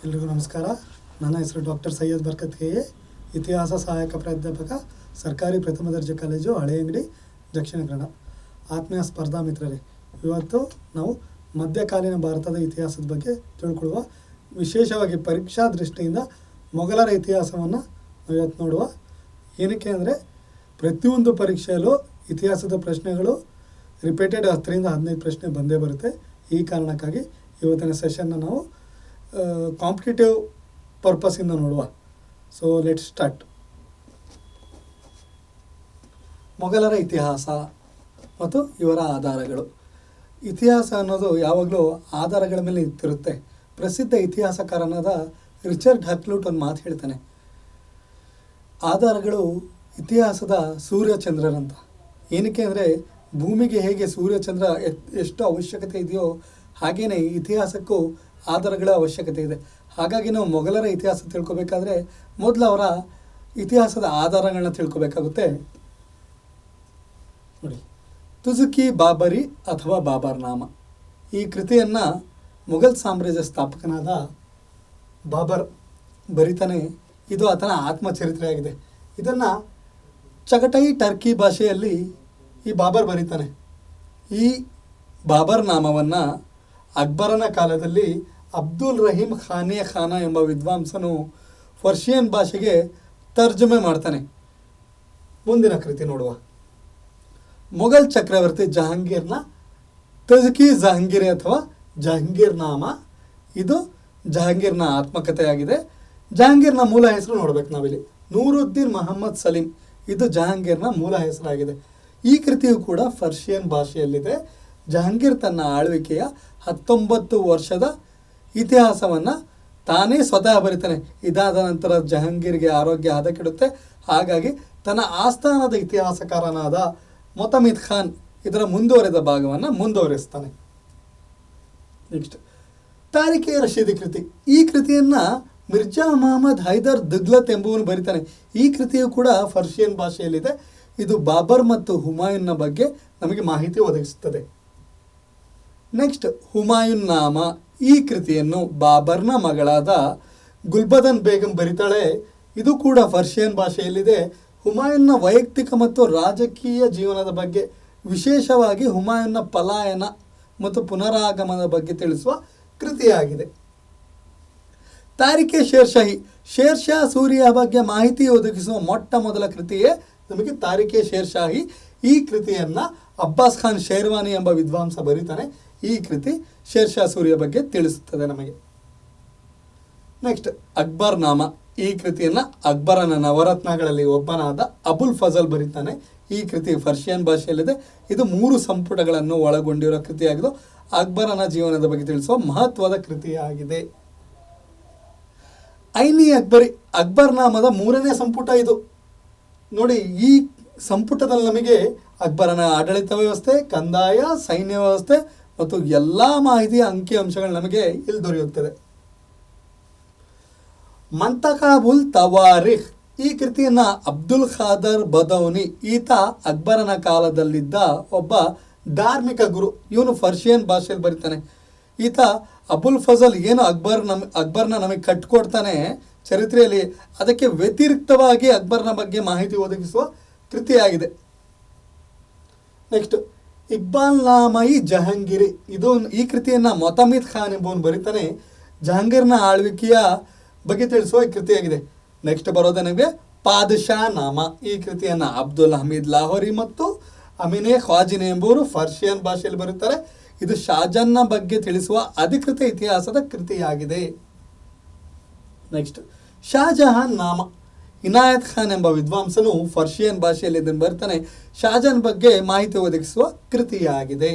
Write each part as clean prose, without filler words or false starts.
ಎಲ್ರಿಗೂ ನಮಸ್ಕಾರ. ನನ್ನ ಹೆಸರು ಡಾಕ್ಟರ್ ಸೈಯದ್ ಬರ್ಕತ್ ಕೆ.ಎ, ಇತಿಹಾಸ ಸಹಾಯಕ ಪ್ರಾಧ್ಯಾಪಕ, ಸರ್ಕಾರಿ ಪ್ರಥಮ ದರ್ಜೆ ಕಾಲೇಜು, ಹಳೆಯಂಗಡಿ, ದಕ್ಷಿಣ ಕನ್ನಡ. ಆತ್ಮೀಯ ಸ್ಪರ್ಧಾ ಮಿತ್ರರೇ, ಇವತ್ತು ನಾವು ಮಧ್ಯಕಾಲೀನ ಭಾರತದ ಇತಿಹಾಸದ ಬಗ್ಗೆ ತಿಳ್ಕೊಳ್ಳುವ, ವಿಶೇಷವಾಗಿ ಪರೀಕ್ಷಾ ದೃಷ್ಟಿಯಿಂದ ಮೊಘಲರ ಇತಿಹಾಸವನ್ನು ನಾವು ಇವತ್ತು ನೋಡುವ. ಏನಕ್ಕೆ ಅಂದರೆ ಪ್ರತಿಯೊಂದು ಪರೀಕ್ಷೆಯಲ್ಲೂ ಇತಿಹಾಸದ ಪ್ರಶ್ನೆಗಳು ರಿಪೀಟೆಡ್ 10ರಿಂದ 15 ಪ್ರಶ್ನೆ ಬಂದೇ ಬರುತ್ತೆ. ಈ ಕಾರಣಕ್ಕಾಗಿ ಇವತ್ತಿನ ಸೆಷನ್ನ ನಾವು ಕಾಂಪಿಟೇಟಿವ್ ಪರ್ಪಸ್ಸಿಂದ ನೋಡುವ. So let start. ಮೊಘಲರ ಇತಿಹಾಸ ಮತ್ತು ಇವರ ಆಧಾರಗಳು. ಇತಿಹಾಸ ಅನ್ನೋದು ಯಾವಾಗಲೂ ಆಧಾರಗಳ ಮೇಲೆ ನಿಂತಿರುತ್ತೆ. ಪ್ರಸಿದ್ಧ ಇತಿಹಾಸಕಾರನಾದ ರಿಚರ್ಡ್ ಹಕ್ಲೂಟ್ ಒಂದು ಮಾತು ಹೇಳ್ತಾನೆ, ಆಧಾರಗಳು ಇತಿಹಾಸದ ಸೂರ್ಯಚಂದ್ರರಂತ. ಏನಕ್ಕೆ ಅಂದರೆ ಭೂಮಿಗೆ ಹೇಗೆ ಸೂರ್ಯಚಂದ್ರ ಎಷ್ಟು ಅವಶ್ಯಕತೆ ಇದೆಯೋ ಹಾಗೆಯೇ ಇತಿಹಾಸಕ್ಕೂ ಆಧಾರಗಳ ಅವಶ್ಯಕತೆ ಇದೆ. ಹಾಗಾಗಿ ನಾವು ಮೊಘಲರ ಇತಿಹಾಸ ತಿಳ್ಕೊಬೇಕಾದ್ರೆ ಮೊದಲು ಅವರ ಇತಿಹಾಸದ ಆಧಾರಗಳನ್ನ ತಿಳ್ಕೊಬೇಕಾಗುತ್ತೆ. ನೋಡಿ, ತುಜುಕಿ ಬಾಬರಿ ಅಥವಾ ಬಾಬರ್ನಾಮ. ಈ ಕೃತಿಯನ್ನು ಮೊಘಲ್ ಸಾಮ್ರಾಜ್ಯ ಸ್ಥಾಪಕನಾದ ಬಾಬರ್ ಬರಿತಾನೆ. ಇದು ಆತನ ಆತ್ಮಚರಿತ್ರೆಯಾಗಿದೆ. ಇದನ್ನು ಚಗಟೈ ಟರ್ಕಿ ಭಾಷೆಯಲ್ಲಿ ಈ ಬಾಬರ್ ಬರೀತಾನೆ. ಈ ಬಾಬರ್ ನಾಮವನ್ನು ಅಕ್ಬರನ ಕಾಲದಲ್ಲಿ ಅಬ್ದುಲ್ ರಹೀಮ್ ಖಾನ ಎಂಬ ವಿದ್ವಾಂಸನು ಪರ್ಷಿಯನ್ ಭಾಷೆಗೆ ತರ್ಜುಮೆ ಮಾಡ್ತಾನೆ. ಮುಂದಿನ ಕೃತಿ ನೋಡುವ. ಮೊಘಲ್ ಚಕ್ರವರ್ತಿ ಜಹಾಂಗೀರ್ನ ತಜ್ಕಿ ಜಹಾಂಗೀರ್ ಅಥವಾ ಜಹಾಂಗೀರ್ ನಾಮ. ಇದು ಜಹಾಂಗೀರ್ನ ಆತ್ಮಕಥೆಯಾಗಿದೆ. ಜಹಾಂಗೀರ್ನ ಮೂಲ ಹೆಸರು ನೋಡ್ಬೇಕು ನಾವಿಲ್ಲಿ, ನೂರುದ್ದೀನ್ ಮೊಹಮ್ಮದ್ ಸಲೀಂ. ಇದು ಜಹಾಂಗೀರ್ನ ಮೂಲ ಹೆಸರಾಗಿದೆ. ಈ ಕೃತಿಯು ಕೂಡ ಪರ್ಷಿಯನ್ ಭಾಷೆಯಲ್ಲಿದೆ. ಜಹಾಂಗೀರ್ ತನ್ನ ಆಳ್ವಿಕೆಯ 19 ವರ್ಷದ ಇತಿಹಾಸವನ್ನು ತಾನೇ ಸ್ವತಃ ಬರೀತಾನೆ. ಇದಾದ ನಂತರ ಜಹಾಂಗೀರ್ಗೆ ಆರೋಗ್ಯ ಹದಗೆಡುತ್ತೆ. ಹಾಗಾಗಿ ತನ್ನ ಆಸ್ಥಾನದ ಇತಿಹಾಸಕಾರನಾದ ಮೊತಮಿದ್ ಖಾನ್ ಇದರ ಮುಂದುವರೆದ ಭಾಗವನ್ನು ಮುಂದುವರಿಸ್ತಾನೆ. ನೆಕ್ಸ್ಟ್, ತಾರಿಖೆ ರಶೀದಿ ಕೃತಿ. ಈ ಕೃತಿಯನ್ನು ಮಿರ್ಜಾ ಮೊಹಮ್ಮದ್ ಹೈದರ್ ದುಗ್ಲತ್ ಎಂಬುವನು ಬರೀತಾನೆ. ಈ ಕೃತಿಯು ಕೂಡ ಪರ್ಷಿಯನ್ ಭಾಷೆಯಲ್ಲಿದೆ. ಇದು ಬಾಬರ್ ಮತ್ತು ಹುಮಾಯೂನ್ನ ಬಗ್ಗೆ ನಮಗೆ ಮಾಹಿತಿ ಒದಗಿಸುತ್ತದೆ. ನೆಕ್ಸ್ಟ್, ಹುಮಾಯೂನ್ ನಾಮ. ಈ ಕೃತಿಯನ್ನು ಬಾಬರ್ನ ಮಗಳಾದ ಗುಲ್ಬದನ್ ಬೇಗಂ ಬರಿತಾಳೆ. ಇದು ಕೂಡ ಪರ್ಷಿಯನ್ ಭಾಷೆಯಲ್ಲಿದೆ. ಹುಮಾಯೂನ್ನ ವೈಯಕ್ತಿಕ ಮತ್ತು ರಾಜಕೀಯ ಜೀವನದ ಬಗ್ಗೆ, ವಿಶೇಷವಾಗಿ ಹುಮಾಯೂನ್ನ ಪಲಾಯನ ಮತ್ತು ಪುನರಾಗಮನದ ಬಗ್ಗೆ ತಿಳಿಸುವ ಕೃತಿಯಾಗಿದೆ. ತಾರಿಖೆ ಶೇರ್ಷಾಹಿ. ಶೇರ್ಷಾ ಸೂರಿಯ ಬಗ್ಗೆ ಮಾಹಿತಿ ಒದಗಿಸುವ ಮೊಟ್ಟ ಮೊದಲ ಕೃತಿಯೇ ನಮಗೆ ತಾರಿಖೆ ಶೇರ್ಷಾಹಿ. ಈ ಕೃತಿಯನ್ನು ಅಬ್ಬಾಸ್ ಖಾನ್ ಶೇರ್ವಾನಿ ಎಂಬ ವಿದ್ವಾಂಸ ಬರೀತಾನೆ. ಈ ಕೃತಿ ಶೇರ್ಷಾ ಸೂರಿಯ ಬಗ್ಗೆ ತಿಳಿಸುತ್ತದೆ ನಮಗೆ. ನೆಕ್ಸ್ಟ್, ಅಕ್ಬರ್ ನಾಮ. ಈ ಕೃತಿಯನ್ನು ಅಕ್ಬರನ ನವರತ್ನಗಳಲ್ಲಿ ಒಬ್ಬನಾದ ಅಬುಲ್ ಫಜಲ್ ಬರೀತಾನೆ. ಈ ಕೃತಿ ಪರ್ಷಿಯನ್ ಭಾಷೆಯಲ್ಲಿದೆ. ಇದು 3 ಸಂಪುಟಗಳನ್ನು ಒಳಗೊಂಡಿರುವ ಕೃತಿಯಾಗಿದ್ದು ಅಕ್ಬರನ ಜೀವನದ ಬಗ್ಗೆ ತಿಳಿಸುವ ಮಹತ್ವದ ಕೃತಿಯಾಗಿದೆ. ಐನಿ ಅಕ್ಬರಿ. ಅಕ್ಬರ್ ನಾಮದ 3ನೇ ಸಂಪುಟ ಇದು. ನೋಡಿ, ಈ ಸಂಪುಟದಲ್ಲಿ ನಮಗೆ ಅಕ್ಬರನ ಆಡಳಿತ ವ್ಯವಸ್ಥೆ, ಕಂದಾಯ, ಸೈನ್ಯ ವ್ಯವಸ್ಥೆ ಮತ್ತು ಎಲ್ಲ ಮಾಹಿತಿಯ ಅಂಕಿಅಂಶಗಳು ನಮಗೆ ಇಲ್ಲಿ ದೊರೆಯುತ್ತದೆ. ಮಂತಕಾಬುಲ್ ತವಾರಿಖ್. ಈ ಕೃತಿಯನ್ನು ಅಬ್ದುಲ್ ಖಾದರ್ ಬದೌನಿ, ಈತ ಅಕ್ಬರನ ಕಾಲದಲ್ಲಿದ್ದ ಒಬ್ಬ ಧಾರ್ಮಿಕ ಗುರು. ಇವನು ಪರ್ಷಿಯನ್ ಭಾಷೆಯಲ್ಲಿ ಬರೀತಾನೆ. ಈತ ಅಬುಲ್ ಫಜಲ್ ಏನು ಅಕ್ಬರ್ನ ನಮಗೆ ಕಟ್ಕೊಡ್ತಾನೆ ಚರಿತ್ರೆಯಲ್ಲಿ, ಅದಕ್ಕೆ ವ್ಯತಿರಿಕ್ತವಾಗಿ ಅಕ್ಬರ್ನ ಬಗ್ಗೆ ಮಾಹಿತಿ ಒದಗಿಸುವ ಕೃತಿಯಾಗಿದೆ. ನೆಕ್ಸ್ಟ್, ಇಕ್ಬಾಲ್ ನಾಮೈ ಜಹಾಂಗೀರಿ. ಈ ಕೃತಿಯನ್ನು ಮೊತಮಿದ್ ಖಾನ್ ಎಂಬುವನು ಬರೀತಾನೆ. ಜಹಾಂಗೀರ್ನ ಆಳ್ವಿಕೆಯ ಬಗ್ಗೆ ತಿಳಿಸುವ ಈ ಕೃತಿಯಾಗಿದೆ. ನೆಕ್ಸ್ಟ್ ಬರೋದೇ ನಮಗೆ ಪಾದಶಾ ನಾಮ. ಈ ಕೃತಿಯನ್ನು ಅಬ್ದುಲ್ ಹಮೀದ್ ಲಾಹೋರಿ ಮತ್ತು ಅಮಿನೆ ಖ್ವಾಜಿನ್ ಎಂಬುವರು ಪರ್ಷಿಯನ್ ಭಾಷೆಯಲ್ಲಿ ಬರುತ್ತಾರೆ. ಇದು ಶಾಜನ್ನ ಬಗ್ಗೆ ತಿಳಿಸುವ ಅಧಿಕೃತ ಇತಿಹಾಸದ ಕೃತಿಯಾಗಿದೆ. ನೆಕ್ಸ್ಟ್, ಶಾಜಹಾನ್ ನಾಮ. ಇನಾಯತ್ ಖಾನ್ ಎಂಬ ವಿದ್ವಾಂಸನು ಪರ್ಷಿಯನ್ ಭಾಷೆಯಲ್ಲಿ ಇದನ್ನು ಬರ್ತಾನೆ. ಶಾಜನ್ ಬಗ್ಗೆ ಮಾಹಿತಿ ಒದಗಿಸುವ ಕೃತಿಯಾಗಿದೆ.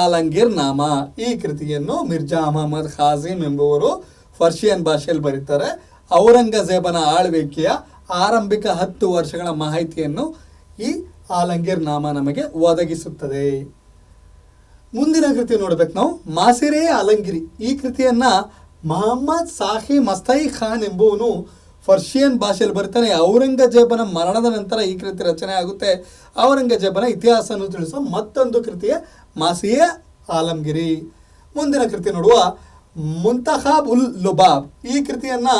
ಆಲಂಗೀರ್ ನಾಮ. ಈ ಕೃತಿಯನ್ನು ಮಿರ್ಜಾ ಮೊಹಮ್ಮದ್ ಖಾಸಿಮ್ ಎಂಬುವರು ಪರ್ಷಿಯನ್ ಭಾಷೆಯಲ್ಲಿ ಬರೀತಾರೆ. ಔರಂಗಜೇಬನ ಆಳ್ವಿಕೆಯ ಆರಂಭಿಕ 10 ವರ್ಷಗಳ ಮಾಹಿತಿಯನ್ನು ಈ ಆಲಂಗೀರ್ ನಾಮ ನಮಗೆ ಒದಗಿಸುತ್ತದೆ. ಮುಂದಿನ ಕೃತಿ ನೋಡ್ಬೇಕು ನಾವು, ಮಾಸಿರೆ ಆಲಂಗಿರಿ. ಈ ಕೃತಿಯನ್ನು ಮೊಹಮ್ಮದ್ ಸಾಹಿ ಮಸ್ತೈ ಖಾನ್ ಎಂಬುವನು ಪರ್ಷಿಯನ್ ಭಾಷೆಯಲ್ಲಿ ಬರ್ತಾನೆ. ಔರಂಗಜೇಬನ ಮರಣದ ನಂತರ ಈ ಕೃತಿ ರಚನೆ ಆಗುತ್ತೆ. ಔರಂಗಜೇಬನ ಇತಿಹಾಸವನ್ನು ತಿಳಿಸುವ ಮತ್ತೊಂದು ಕೃತಿಯೇ ಮಾಸಿಯೆ ಆಲಂಗಿರಿ. ಮುಂದಿನ ಕೃತಿ ನೋಡುವ, ಮುಂತಖಾಬ್ ಉಲ್ ಲುಬಾಬ್ ಈ ಕೃತಿಯನ್ನು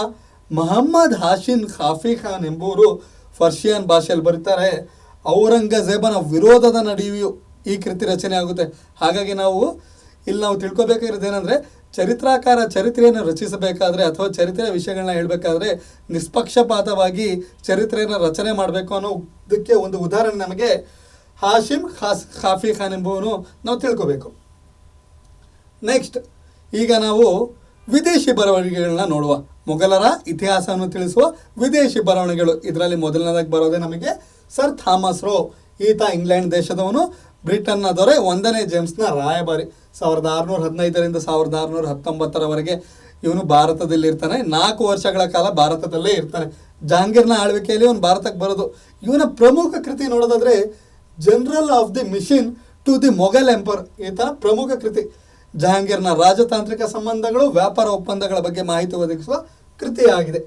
ಮೊಹಮ್ಮದ್ ಹಾಶಿನ್ ಖಾಫಿ ಖಾನ್ ಎಂಬುವರು ಫರ್ಷಿಯನ್ ಭಾಷೆಯಲ್ಲಿ ಬರೀತಾರೆ. ಔರಂಗಜೇಬನ ವಿರೋಧದ ನಡುವೆಯೂ ಈ ಕೃತಿ ರಚನೆ ಆಗುತ್ತೆ. ಹಾಗಾಗಿ ಇಲ್ಲಿ ನಾವು ತಿಳ್ಕೊಬೇಕಾಗಿರೋದು ಏನಂದರೆ, ಚರಿತ್ರಾಕಾರ ಚರಿತ್ರೆಯನ್ನು ರಚಿಸಬೇಕಾದ್ರೆ ಅಥವಾ ಚರಿತ್ರೆಯ ವಿಷಯಗಳನ್ನ ಹೇಳಬೇಕಾದ್ರೆ ನಿಷ್ಪಕ್ಷಪಾತವಾಗಿ ಚರಿತ್ರೆಯನ್ನು ರಚನೆ ಮಾಡಬೇಕು ಅನ್ನೋದಕ್ಕೆ ಒಂದು ಉದಾಹರಣೆ ನಮಗೆ ಹಾಶಿಮ್ ಖಾಫಿ ಖಾನ್ ಎಂಬುವನು ನಾವು ತಿಳ್ಕೊಬೇಕು. ನೆಕ್ಸ್ಟ್ ಈಗ ನಾವು ವಿದೇಶಿ ಬರವಣಿಗೆಗಳನ್ನ ನೋಡುವ. ಮೊಘಲರ ಇತಿಹಾಸವನ್ನು ತಿಳಿಸುವ ವಿದೇಶಿ ಬರವಣಿಗೆಗಳು. ಇದರಲ್ಲಿ ಮೊದಲನೇದಾಗಿ ಬರೋದೇ ನಮಗೆ ಸರ್ ಥಾಮಸ್ ರೋ. ಈತ ಇಂಗ್ಲೆಂಡ್ ದೇಶದವನು, ಬ್ರಿಟನ್ನ ದೊರೆ, 1ನೇ ಜೇಮ್ಸ್ನ ರಾಯಭಾರಿ. 1615ರಿಂದ 1619ರವರೆಗೆ ಇವನು ಭಾರತದಲ್ಲಿರ್ತಾನೆ. 4 ವರ್ಷಗಳ ಕಾಲ ಭಾರತದಲ್ಲೇ ಇರ್ತಾನೆ. ಜಹಾಂಗೀರ್ನ ಆಳ್ವಿಕೆಯಲ್ಲಿ ಇವನು ಭಾರತಕ್ಕೆ ಬರೋದು. ಇವನ ಪ್ರಮುಖ ಕೃತಿ ನೋಡೋದಾದರೆ journal of the mission to the Mughal emperor ಈತ ಪ್ರಮುಖ ಕೃತಿ. ಜಹಾಂಗೀರ್ನ ರಾಜತಾಂತ್ರಿಕ ಸಂಬಂಧಗಳು, ವ್ಯಾಪಾರ ಒಪ್ಪಂದಗಳ ಬಗ್ಗೆ ಮಾಹಿತಿ ಒದಗಿಸುವ ಕೃತಿಯಾಗಿದೆ.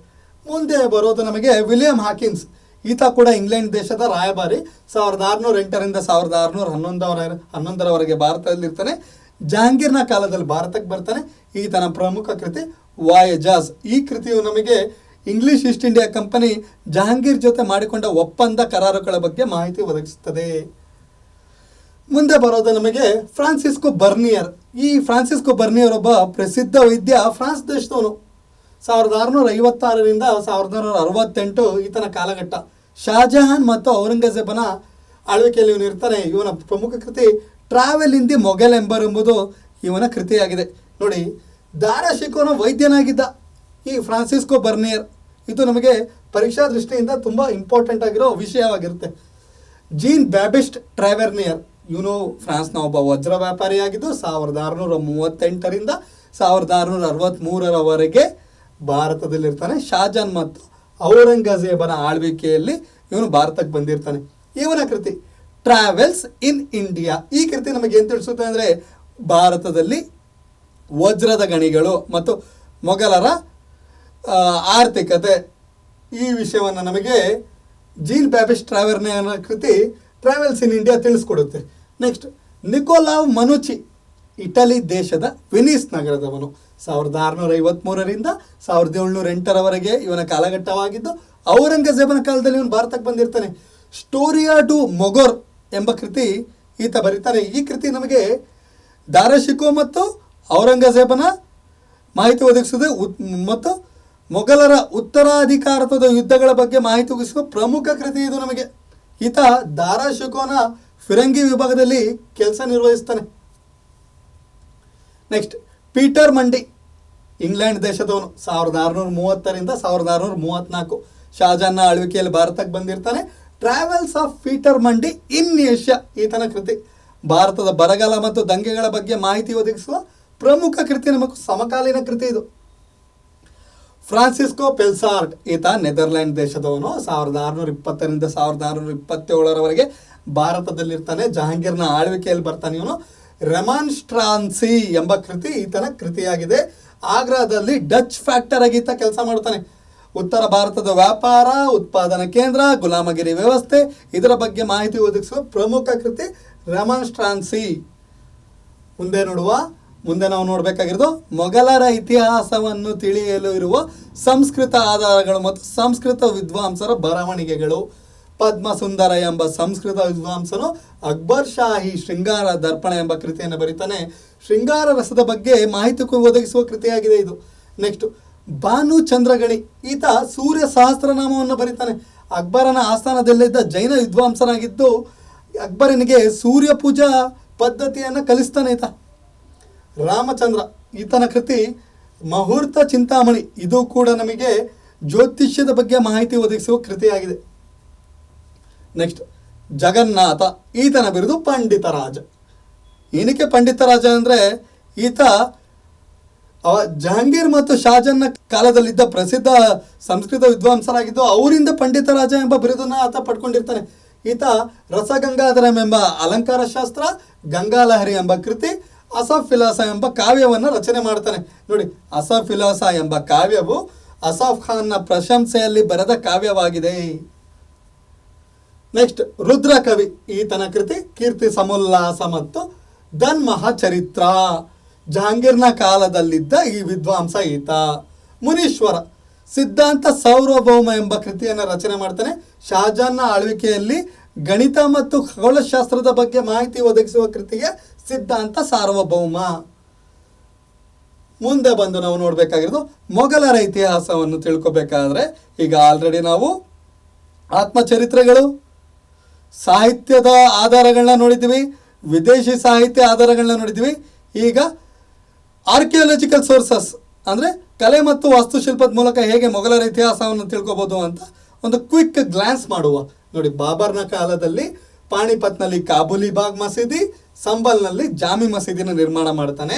ಮುಂದೆ ಬರೋದು ನಮಗೆ ವಿಲಿಯಂ ಹಾಕಿನ್ಸ್. ಈತ ಕೂಡ ಇಂಗ್ಲೆಂಡ್ ದೇಶದ ರಾಯಭಾರಿ. 1608ರಿಂದ 1611ರವರೆಗೆ ಭಾರತದಲ್ಲಿರ್ತಾನೆ. ಜಹಾಂಗೀರ್ನ ಕಾಲದಲ್ಲಿ ಭಾರತಕ್ಕೆ ಬರ್ತಾನೆ. ಈತನ ಪ್ರಮುಖ ಕೃತಿ ವಾಯೇಜಸ್. ಈ ಕೃತಿಯು ನಮಗೆ English East India company Jahangir ಜೊತೆ ಮಾಡಿಕೊಂಡ ಒಪ್ಪಂದ ಕರಾರುಗಳ ಬಗ್ಗೆ ಮಾಹಿತಿ ಒದಗಿಸುತ್ತದೆ. ಮುಂದೆ ಬರೋದು ನಮಗೆ ಫ್ರಾನ್ಸಿಸ್ಕೋ ಬರ್ನಿಯರ್. ಈ ಫ್ರಾನ್ಸಿಸ್ಕೋ ಬರ್ನಿಯರ್ ಒಬ್ಬ ಪ್ರಸಿದ್ಧ ವೈದ್ಯ, ಫ್ರಾನ್ಸ್ ದೇಶದವನು. 1656ರಿಂದ 1668 ಈತನ ಕಾಲಘಟ್ಟ. ಶಹಜಹಾನ್ ಮತ್ತು ಔರಂಗಜೇಬನ ಆಳ್ವಿಕೆಯಲ್ಲಿ ಇವನು ಇರ್ತಾನೆ. ಇವನ ಪ್ರಮುಖ ಕೃತಿ ಟ್ರಾವೆಲ್ ಇನ್ ದಿ ಮೊಘಲ್ ಎಂಬರ್ ಎಂಬುದು ಇವನ ಕೃತಿಯಾಗಿದೆ. ನೋಡಿ, ದಾರಾಶಿಕೋನ ವೈದ್ಯನಾಗಿದ್ದ ಈ ಫ್ರಾನ್ಸಿಸ್ಕೋ ಬರ್ನಿಯರ್. ಇದು ನಮಗೆ ಪರೀಕ್ಷಾ ದೃಷ್ಟಿಯಿಂದ ತುಂಬ ಇಂಪಾರ್ಟೆಂಟ್ ಆಗಿರೋ ವಿಷಯವಾಗಿರುತ್ತೆ. ಜೀನ್ ಬ್ಯಾಬಿಸ್ಟ್ ಟ್ರಾವೆರ್ನಿಯರ್ ಇವನು ಫ್ರಾನ್ಸ್ನ ಒಬ್ಬ ವಜ್ರ ವ್ಯಾಪಾರಿಯಾಗಿದ್ದು 1638ರಿಂದ 1663ರವರೆಗೆ ಭಾರತದಲ್ಲಿರ್ತಾನೆ. ಶಹಜಹಾನ್ ಮತ್ತು ಔರಂಗಜೇಬನ ಆಳ್ವಿಕೆಯಲ್ಲಿ ಇವನು ಭಾರತಕ್ಕೆ ಬಂದಿರ್ತಾನೆ. ಇವನ ಕೃತಿ ಟ್ರಾವೆಲ್ಸ್ ಇನ್ ಇಂಡಿಯಾ. ಈ ಕೃತಿ ನಮಗೆ ಏನು ತಿಳಿಸುತ್ತೆ ಅಂದರೆ, ಭಾರತದಲ್ಲಿ ವಜ್ರದ ಗಣಿಗಳು ಮತ್ತು ಮೊಘಲರ ಆರ್ಥಿಕತೆ ಈ ವಿಷಯವನ್ನು ನಮಗೆ ಜೀನ್ ಬ್ಯಾಬಿಸ್ಟ್ ಟ್ರಾವೆರ್ನಿಯರ್ನ ಕೃತಿ ಟ್ರಾವೆಲ್ಸ್ ಇನ್ ಇಂಡಿಯಾ ತಿಳಿಸ್ಕೊಡುತ್ತೆ. ನೆಕ್ಸ್ಟ್ ನಿಕೋಲಾವ್ ಮನುಚಿ, ಇಟಲಿ ದೇಶದ ವೆನಿಸ್ ನಗರದವನು. 1653ರಿಂದ 1708ರವರೆಗೆ ಇವನ ಕಾಲಘಟ್ಟವಾಗಿದ್ದು, ಔರಂಗಜೇಬನ ಕಾಲದಲ್ಲಿ ಇವನು ಭಾರತಕ್ಕೆ ಬಂದಿರ್ತಾನೆ. ಸ್ಟೋರಿಯಾ ಡು ಮೊಗೊರ್ ಎಂಬ ಕೃತಿ ಈತ ಬರೀತಾನೆ. ಈ ಕೃತಿ ನಮಗೆ ದಾರಾಶಿಕೋ ಮತ್ತು ಔರಂಗಜೇಬನ ಮಾಹಿತಿ ಒದಗಿಸುತ್ತದೆ ಮತ್ತು ಮೊಘಲರ ಉತ್ತರಾಧಿಕಾರದ ಯುದ್ಧಗಳ ಬಗ್ಗೆ ಮಾಹಿತಿ ಒದಗಿಸುವ ಪ್ರಮುಖ ಕೃತಿ ಇದು ನಮಗೆ. ಈತ ದಾರಾಶಿಕೋನ ಫಿರಂಗಿ ವಿಭಾಗದಲ್ಲಿ ಕೆಲಸ ನಿರ್ವಹಿಸ್ತಾನೆ. ನೆಕ್ಸ್ಟ್ ಪೀಟರ್ ಮಂಡಿ, ಇಂಗ್ಲೆಂಡ್ ದೇಶದವನು. 1630ರಿಂದ 1634 ಶಹಜಹಾನ್ನ ಆಳ್ವಿಕೆಯಲ್ಲಿ ಭಾರತಕ್ಕೆ ಬಂದಿರ್ತಾನೆ. ಟ್ರಾವೆಲ್ಸ್ ಆಫ್ ಪೀಟರ್ ಮಂಡಿ ಇನ್ ಏಷ್ಯಾ ಈತನ ಕೃತಿ. ಭಾರತದ ಬರಗಾಲ ಮತ್ತು ದಂಗೆಗಳ ಬಗ್ಗೆ ಮಾಹಿತಿ ಒದಗಿಸುವ ಪ್ರಮುಖ ಕೃತಿ, ನಮಗೆ ಸಮಕಾಲೀನ ಕೃತಿ ಇದು. ಫ್ರಾನ್ಸಿಸ್ಕೋ ಪೆಲ್ಸಾರ್ಟ್ ಈತ ನೆದರ್ಲ್ಯಾಂಡ್ ದೇಶದವನು. 1620ರಿಂದ 1627ರವರೆಗೆ ಭಾರತದಲ್ಲಿರ್ತಾನೆ. ಜಹಾಂಗೀರ್ನ ಆಳ್ವಿಕೆಯಲ್ಲಿ ಬರ್ತಾನೆ ಇವನು. ರೆಮಾನ್ಸ್ಟ್ರಾನ್ಸಿ ಎಂಬ ಕೃತಿ ಈತನ ಕೃತಿಯಾಗಿದೆ. ಆಗ್ರಾದಲ್ಲಿ ಡಚ್ ಫ್ಯಾಕ್ಟರ್ ಆಗಿ ಈತ ಕೆಲಸ ಮಾಡ್ತಾನೆ. ಉತ್ತರ ಭಾರತದ ವ್ಯಾಪಾರ, ಉತ್ಪಾದನಾ ಕೇಂದ್ರ, ಗುಲಾಮಗಿರಿ ವ್ಯವಸ್ಥೆ ಇದರ ಬಗ್ಗೆ ಮಾಹಿತಿ ಒದಗಿಸುವ ಪ್ರಮುಖ ಕೃತಿ ರೆಮಾನ್ಸ್ಟ್ರಾನ್ಸಿ. ಮುಂದೆ ನಾವು ನೋಡಬೇಕಾಗಿರೋದು ಮೊಘಲರ ಇತಿಹಾಸವನ್ನು ತಿಳಿಯಲು ಇರುವ ಸಂಸ್ಕೃತ ಆಧಾರಗಳು ಮತ್ತು ಸಂಸ್ಕೃತ ವಿದ್ವಾಂಸರ ಬರವಣಿಗೆಗಳು. ಪದ್ಮಸುಂದರ ಎಂಬ ಸಂಸ್ಕೃತ ವಿದ್ವಾಂಸನು ಅಕ್ಬರ್ ಶಾಹಿ ಶೃಂಗಾರ ದರ್ಪಣ ಎಂಬ ಕೃತಿಯನ್ನು ಬರೀತಾನೆ. ಶೃಂಗಾರ ರಸದ ಬಗ್ಗೆ ಮಾಹಿತಿ ಒದಗಿಸುವ ಕೃತಿಯಾಗಿದೆ ಇದು. ನೆಕ್ಸ್ಟ್ ಭಾನು ಚಂದ್ರಗಣಿ ಈತ ಸೂರ್ಯ ಸಹಸ್ರನಾಮವನ್ನು ಬರೀತಾನೆ. ಅಕ್ಬರನ ಆಸ್ಥಾನದಲ್ಲಿದ್ದ ಜೈನ ವಿದ್ವಾಂಸನಾಗಿದ್ದು ಅಕ್ಬರನಿಗೆ ಸೂರ್ಯ ಪೂಜಾ ಪದ್ಧತಿಯನ್ನು ಕಲಿಸ್ತಾನೆ ಈತ. ರಾಮಚಂದ್ರ ಈತನ ಕೃತಿ ಮುಹೂರ್ತ ಚಿಂತಾಮಣಿ. ಇದು ಕೂಡ ನಮಗೆ ಜ್ಯೋತಿಷ್ಯದ ಬಗ್ಗೆ ಮಾಹಿತಿ ಒದಗಿಸುವ ಕೃತಿಯಾಗಿದೆ. ನೆಕ್ಸ್ಟ್ ಜಗನ್ನಾಥ ಈತನ ಬಿರುದು ಪಂಡಿತರಾಜ. ಏನಕ್ಕೆ ಪಂಡಿತರಾಜ ಅಂದರೆ, ಈತ ಜಹಾಂಗೀರ್ ಮತ್ತು ಶಹಜಹಾನ್ನ ಕಾಲದಲ್ಲಿದ್ದ ಪ್ರಸಿದ್ಧ ಸಂಸ್ಕೃತ ವಿದ್ವಾಂಸರಾಗಿದ್ದು ಅವರಿಂದ ಪಂಡಿತರಾಜ ಎಂಬ ಬಿರುದನ್ನು ಆತ ಪಡ್ಕೊಂಡಿರ್ತಾನೆ. ಈತ ರಸಗಂಗಾಧರಂ ಎಂಬ ಅಲಂಕಾರ ಶಾಸ್ತ್ರ, ಗಂಗಾಲಹರಿ ಎಂಬ ಕೃತಿ, ಅಸಫ್-ಇಲಾಸ ಎಂಬ ಕಾವ್ಯವನ್ನು ರಚನೆ ಮಾಡ್ತಾನೆ. ನೋಡಿ, ಅಸಫ್-ಇಲಾಸ ಎಂಬ ಕಾವ್ಯವು ಅಸಾಫ್ ಖಾನ್ನ ಪ್ರಶಂಸೆಯಲ್ಲಿ ಬರೆದ ಕಾವ್ಯವಾಗಿದೆ. ನೆಕ್ಸ್ಟ್ ರುದ್ರಕವಿ ಈತನ ಕೃತಿ ಕೀರ್ತಿ ಸಮೋಲ್ಲಾಸ ಮತ್ತು ಧನ್ಮಹ ಚರಿತ್ರ. ಜಹಾಂಗೀರ್ನ ಕಾಲದಲ್ಲಿದ್ದ ಈ ವಿದ್ವಾಂಸ ಈತ. ಮುನೀಶ್ವರ ಸಿದ್ಧಾಂತ ಸಾರ್ವಭೌಮ ಎಂಬ ಕೃತಿಯನ್ನು ರಚನೆ ಮಾಡ್ತಾನೆ. ಶಹಜಾನ್ನ ಆಳ್ವಿಕೆಯಲ್ಲಿ ಗಣಿತ ಮತ್ತು ಖಗೋಳಶಾಸ್ತ್ರದ ಬಗ್ಗೆ ಮಾಹಿತಿ ಒದಗಿಸುವ ಕೃತಿಗೆ ಸಿದ್ಧಾಂತ ಸಾರ್ವಭೌಮ. ಮುಂದೆ ಬಂದು ನಾವು ನೋಡಬೇಕಾಗಿರೋದು ಮೊಘಲರ ಇತಿಹಾಸವನ್ನು ತಿಳ್ಕೊಬೇಕಾದ್ರೆ, ಈಗ ಆಲ್ರೆಡಿ ನಾವು ಆತ್ಮಚರಿತ್ರೆಗಳು, ಸಾಹಿತ್ಯದ ಆಧಾರಗಳನ್ನ ನೋಡಿದ್ದೀವಿ, ವಿದೇಶಿ ಸಾಹಿತ್ಯ ಆಧಾರಗಳನ್ನ ನೋಡಿದ್ದೀವಿ. ಈಗ ಆರ್ಕಿಯಾಲಜಿಕಲ್ ಸೋರ್ಸಸ್ ಅಂದರೆ ಕಲೆ ಮತ್ತು ವಾಸ್ತುಶಿಲ್ಪದ ಮೂಲಕ ಹೇಗೆ ಮೊಘಲರ ಇತಿಹಾಸವನ್ನು ತಿಳ್ಕೊಬೋದು ಅಂತ ಒಂದು ಕ್ವಿಕ್ ಗ್ಲಾನ್ಸ್ ಮಾಡುವ. ನೋಡಿ, ಬಾಬರ್ನ ಕಾಲದಲ್ಲಿ ಪಾಣಿಪತ್ನಲ್ಲಿ ಕಾಬೂಲಿ ಬಾಗ್ ಮಸೀದಿ, ಸಂಬಲ್ನಲ್ಲಿ ಜಾಮಿ ಮಸೀದಿನ ನಿರ್ಮಾಣ ಮಾಡ್ತಾನೆ.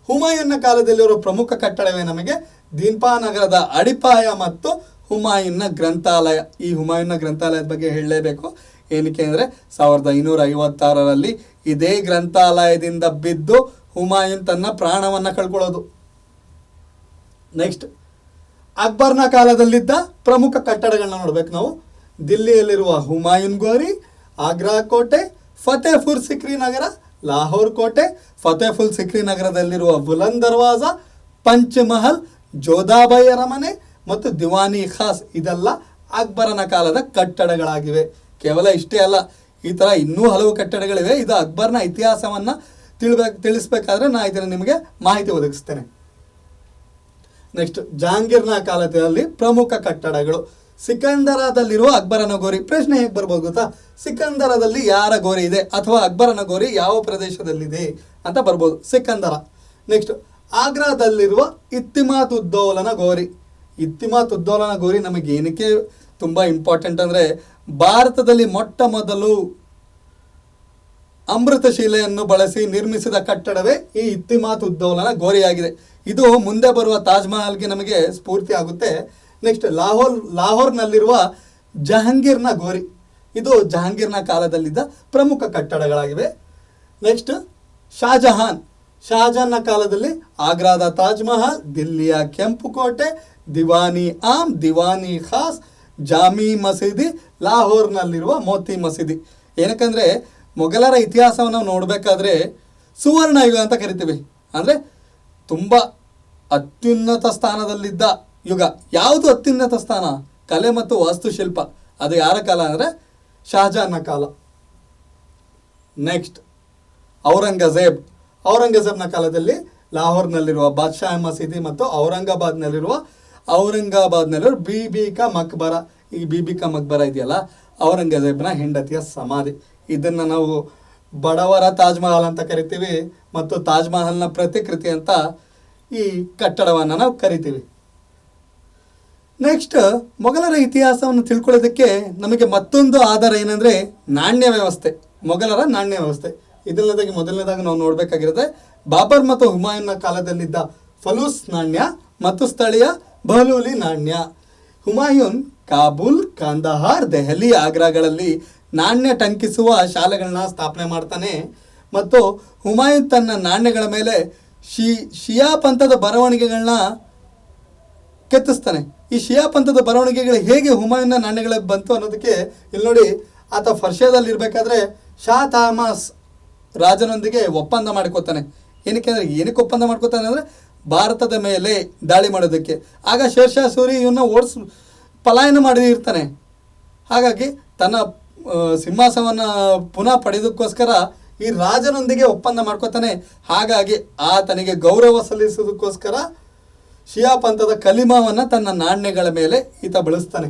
ಹುಮಾಯೂನ್ನ ಕಾಲದಲ್ಲಿರುವ ಪ್ರಮುಖ ಕಟ್ಟಡವೇ ನಮಗೆ ದೀನ್ಪಾ ನಗರದ ಅಡಿಪಾಯ ಮತ್ತು ಹುಮಾಯೂನ್ನ ಗ್ರಂಥಾಲಯ. ಈ ಹುಮಾಯೂನ್ನ ಗ್ರಂಥಾಲಯದ ಬಗ್ಗೆ ಹೇಳಲೇಬೇಕು. ಏನಕ್ಕೆ ಅಂದರೆ 1556ರಲ್ಲಿ ಇದೇ ಗ್ರಂಥಾಲಯದಿಂದ ಬಿದ್ದು ಹುಮಾಯೂನ್ ತನ್ನ ಪ್ರಾಣವನ್ನು ಕಳ್ಕೊಳ್ಳೋದು. ನೆಕ್ಸ್ಟ್, ಅಕ್ಬರ್ನ ಕಾಲದಲ್ಲಿದ್ದ ಪ್ರಮುಖ ಕಟ್ಟಡಗಳನ್ನ ನೋಡ್ಬೇಕು ನಾವು. ದಿಲ್ಲಿಯಲ್ಲಿರುವ ಹುಮಾಯೂನ್ ಗೋರಿ, ಆಗ್ರಾ ಕೋಟೆ, ಫತೇಪುರ್ ಸಿಕ್ರಿ ನಗರ, ಲಾಹೋರ್ ಕೋಟೆ, ಫತೇಪುರ್ ಸಿಕ್ರಿ ನಗರದಲ್ಲಿರುವ ಬುಲಂದ್ ದರ್ವಾಜ, ಪಂಚಮಹಲ್, ಜೋಧಾಬಾಯಿ ಅರಮನೆ ಮತ್ತು ದಿವಾನಿ ಖಾಸ್ ಇದೆಲ್ಲ ಅಕ್ಬರನ ಕಾಲದ ಕಟ್ಟಡಗಳಾಗಿವೆ. ಕೇವಲ ಇಷ್ಟೇ ಅಲ್ಲ, ಈ ಥರ ಇನ್ನೂ ಹಲವು ಕಟ್ಟಡಗಳಿವೆ. ಇದು ಅಕ್ಬರ್ನ ಇತಿಹಾಸವನ್ನು ತಿಳಿಸ್ಬೇಕಾದ್ರೆ ನಾನು ಇದನ್ನು ನಿಮಗೆ ಮಾಹಿತಿ ಒದಗಿಸ್ತೇನೆ. ನೆಕ್ಸ್ಟ್, ಜಹಾಂಗೀರ್ನ ಕಾಲದಲ್ಲಿ ಪ್ರಮುಖ ಕಟ್ಟಡಗಳು. ಸಿಕಂದರದಲ್ಲಿರುವ ಅಕ್ಬರನ ಗೋರಿ. ಪ್ರಶ್ನೆ ಹೇಗೆ ಬರ್ಬೋದು ಗೊತ್ತಾ? ಸಿಕಂದರದಲ್ಲಿ ಯಾರ ಗೋರಿ ಇದೆ ಅಥವಾ ಅಕ್ಬರನ ಗೋರಿ ಯಾವ ಪ್ರದೇಶದಲ್ಲಿದೆ ಅಂತ ಬರ್ಬೋದು. ಸಿಕಂದರ. ನೆಕ್ಸ್ಟ್, ಆಗ್ರಾದಲ್ಲಿರುವ ಇತ್ತಿಮಾತ್ ಉದ್ದೌಲನ ಗೋರಿ. ಇತ್ತಿಮಾತ್ ಉದ್ದೌಲನ ಗೋರಿ ನಮಗೆ ಏನಕ್ಕೆ ತುಂಬ ಇಂಪಾರ್ಟೆಂಟ್ ಅಂದರೆ, ಭಾರತದಲ್ಲಿ ಮೊಟ್ಟ ಮೊದಲು ಅಮೃತ ಶಿಲೆಯನ್ನು ಬಳಸಿ ನಿರ್ಮಿಸಿದ ಕಟ್ಟಡವೇ ಈ ಇತ್ತಿಮಾತ್ ಉದ್ದೌಲನ ಗೋರಿಯಾಗಿದೆ. ಇದು ಮುಂದೆ ಬರುವ ತಾಜ್ ಮಹಲ್ಗೆ ನಮಗೆ ಸ್ಫೂರ್ತಿ ಆಗುತ್ತೆ. ನೆಕ್ಸ್ಟ್, ಲಾಹೋರ್ನಲ್ಲಿರುವ ಜಹಾಂಗೀರ್ನ ಗೋರಿ. ಇದು ಜಹಾಂಗೀರ್ನ ಕಾಲದಲ್ಲಿದ್ದ ಪ್ರಮುಖ ಕಟ್ಟಡಗಳಾಗಿವೆ. ನೆಕ್ಸ್ಟ್, ಶಹಜಹಾನ್ನ ಕಾಲದಲ್ಲಿ ಆಗ್ರಾದ ತಾಜ್ ಮಹಲ್, ದಿಲ್ಲಿಯ ಕೆಂಪು ಕೋಟೆ, ದಿವಾನಿ ಆಮ್, ದಿವಾನಿ ಖಾಸ್, ಜಾಮಿ ಮಸೀದಿ, ಲಾಹೋರ್ನಲ್ಲಿರುವ ಮೋತಿ ಮಸೀದಿ. ಏನಕ್ಕಂದರೆ ಮೊಘಲರ ಇತಿಹಾಸವನ್ನು ನಾವು ನೋಡಬೇಕಾದ್ರೆ ಸುವರ್ಣ ಯುಗ ಅಂತ ಕರಿತೀವಿ. ಅಂದರೆ ತುಂಬ ಅತ್ಯುನ್ನತ ಸ್ಥಾನದಲ್ಲಿದ್ದ ಯುಗ. ಯಾವುದು ಅತ್ಯುನ್ನತ ಸ್ಥಾನ? ಕಲೆ ಮತ್ತು ವಾಸ್ತುಶಿಲ್ಪ. ಅದು ಯಾರ ಕಾಲ ಅಂದರೆ ಶಹಜಾನ್ನ ಕಾಲ. ನೆಕ್ಸ್ಟ್, ಔರಂಗಜೇಬ್ನ ಕಾಲದಲ್ಲಿ ಲಾಹೋರ್ನಲ್ಲಿರುವ ಬಾದ್ಶಾಹ ಮಸೀದಿ ಮತ್ತು ಔರಂಗಾಬಾದ್ನಲ್ಲಿರುವ ಬೀಬಿ ಕಾ ಮಕ್ಬರ. ಈ ಬೀಬಿ ಕಾ ಮಕ್ಬರ ಇದೆಯಲ್ಲ, ಔರಂಗಜೇಬ್ನ ಹೆಂಡತಿಯ ಸಮಾಧಿ. ಇದನ್ನು ನಾವು ಬಡವರ ತಾಜ್ ಮಹಲ್ ಅಂತ ಕರಿತೀವಿ ಮತ್ತು ತಾಜ್ ಮಹಲ್ನ ಪ್ರತಿಕೃತಿ ಅಂತ ಈ ಕಟ್ಟಡವನ್ನು ನಾವು ಕರಿತೀವಿ. ನೆಕ್ಸ್ಟ್, ಮೊಘಲರ ಇತಿಹಾಸವನ್ನು ತಿಳ್ಕೊಳ್ಳೋದಕ್ಕೆ ನಮಗೆ ಮತ್ತೊಂದು ಆಧಾರ ಏನಂದರೆ ನಾಣ್ಯ ವ್ಯವಸ್ಥೆ. ಮೊಘಲರ ನಾಣ್ಯ ವ್ಯವಸ್ಥೆ. ಮೊದಲನೇದಾಗಿ ನಾವು ನೋಡಬೇಕಾಗಿರುತ್ತೆ ಬಾಬರ್ ಮತ್ತು ಹುಮಾಯೂನ್ನ ಕಾಲದಲ್ಲಿದ್ದ ಫಲೂಸ್ ನಾಣ್ಯ ಮತ್ತು ಸ್ಥಳೀಯ ಬಹಲೂಲಿ ನಾಣ್ಯ. ಹುಮಾಯೂನ್ ಕಾಬೂಲ್, ಕಾಂದಹಾರ್, ದೆಹಲಿ, ಆಗ್ರಾಗಳಲ್ಲಿ ನಾಣ್ಯ ಟಂಕಿಸುವ ಶಾಲೆಗಳನ್ನ ಸ್ಥಾಪನೆ ಮಾಡ್ತಾನೆ ಮತ್ತು ಹುಮಾಯೂನ್ ತನ್ನ ನಾಣ್ಯಗಳ ಮೇಲೆ ಶಿಯಾ ಪಂಥದ ಬರವಣಿಗೆಗಳನ್ನ ಕೆತ್ತಿಸ್ತಾನೆ. ಈ ಶಿಯಾ ಪಂಥದ ಬರವಣಿಗೆಗಳು ಹೇಗೆ ಹುಮಾಯೂನ್ನ ನಾಣ್ಯಗಳಿಗೆ ಬಂತು ಅನ್ನೋದಕ್ಕೆ ಇಲ್ಲಿ ನೋಡಿ, ಆತ ಪರ್ಷಿಯಾದಲ್ಲಿ ಇರಬೇಕಾದ್ರೆ ಶಾ ತಾಮಸ್ ರಾಜನೊಂದಿಗೆ ಒಪ್ಪಂದ ಮಾಡ್ಕೋತಾನೆ. ಏನಕ್ಕೆ ಒಪ್ಪಂದ ಮಾಡ್ಕೋತಾನೆ ಅಂದರೆ ಭಾರತದ ಮೇಲೆ ದಾಳಿ ಮಾಡೋದಕ್ಕೆ. ಆಗ ಶೇರ್ಷಾ ಸೂರಿ ಇವನ್ನ ಪಲಾಯನ ಮಾಡಿರ್ತಾನೆ. ಹಾಗಾಗಿ ತನ್ನ ಸಿಂಹಾಸನವನ್ನು ಪುನಃ ಪಡೆಯೋದಕ್ಕೋಸ್ಕರ ಈ ರಾಜನೊಂದಿಗೆ ಒಪ್ಪಂದ ಮಾಡ್ಕೋತಾನೆ. ಹಾಗಾಗಿ ಆತನಿಗೆ ಗೌರವ ಸಲ್ಲಿಸೋದಕ್ಕೋಸ್ಕರ ಶಿಯಾ ಪಂಥದ ಕಲಿಮಾವನ್ನು ತನ್ನ ನಾಣ್ಯಗಳ ಮೇಲೆ ಈತ ಬಳಸ್ತಾನೆ.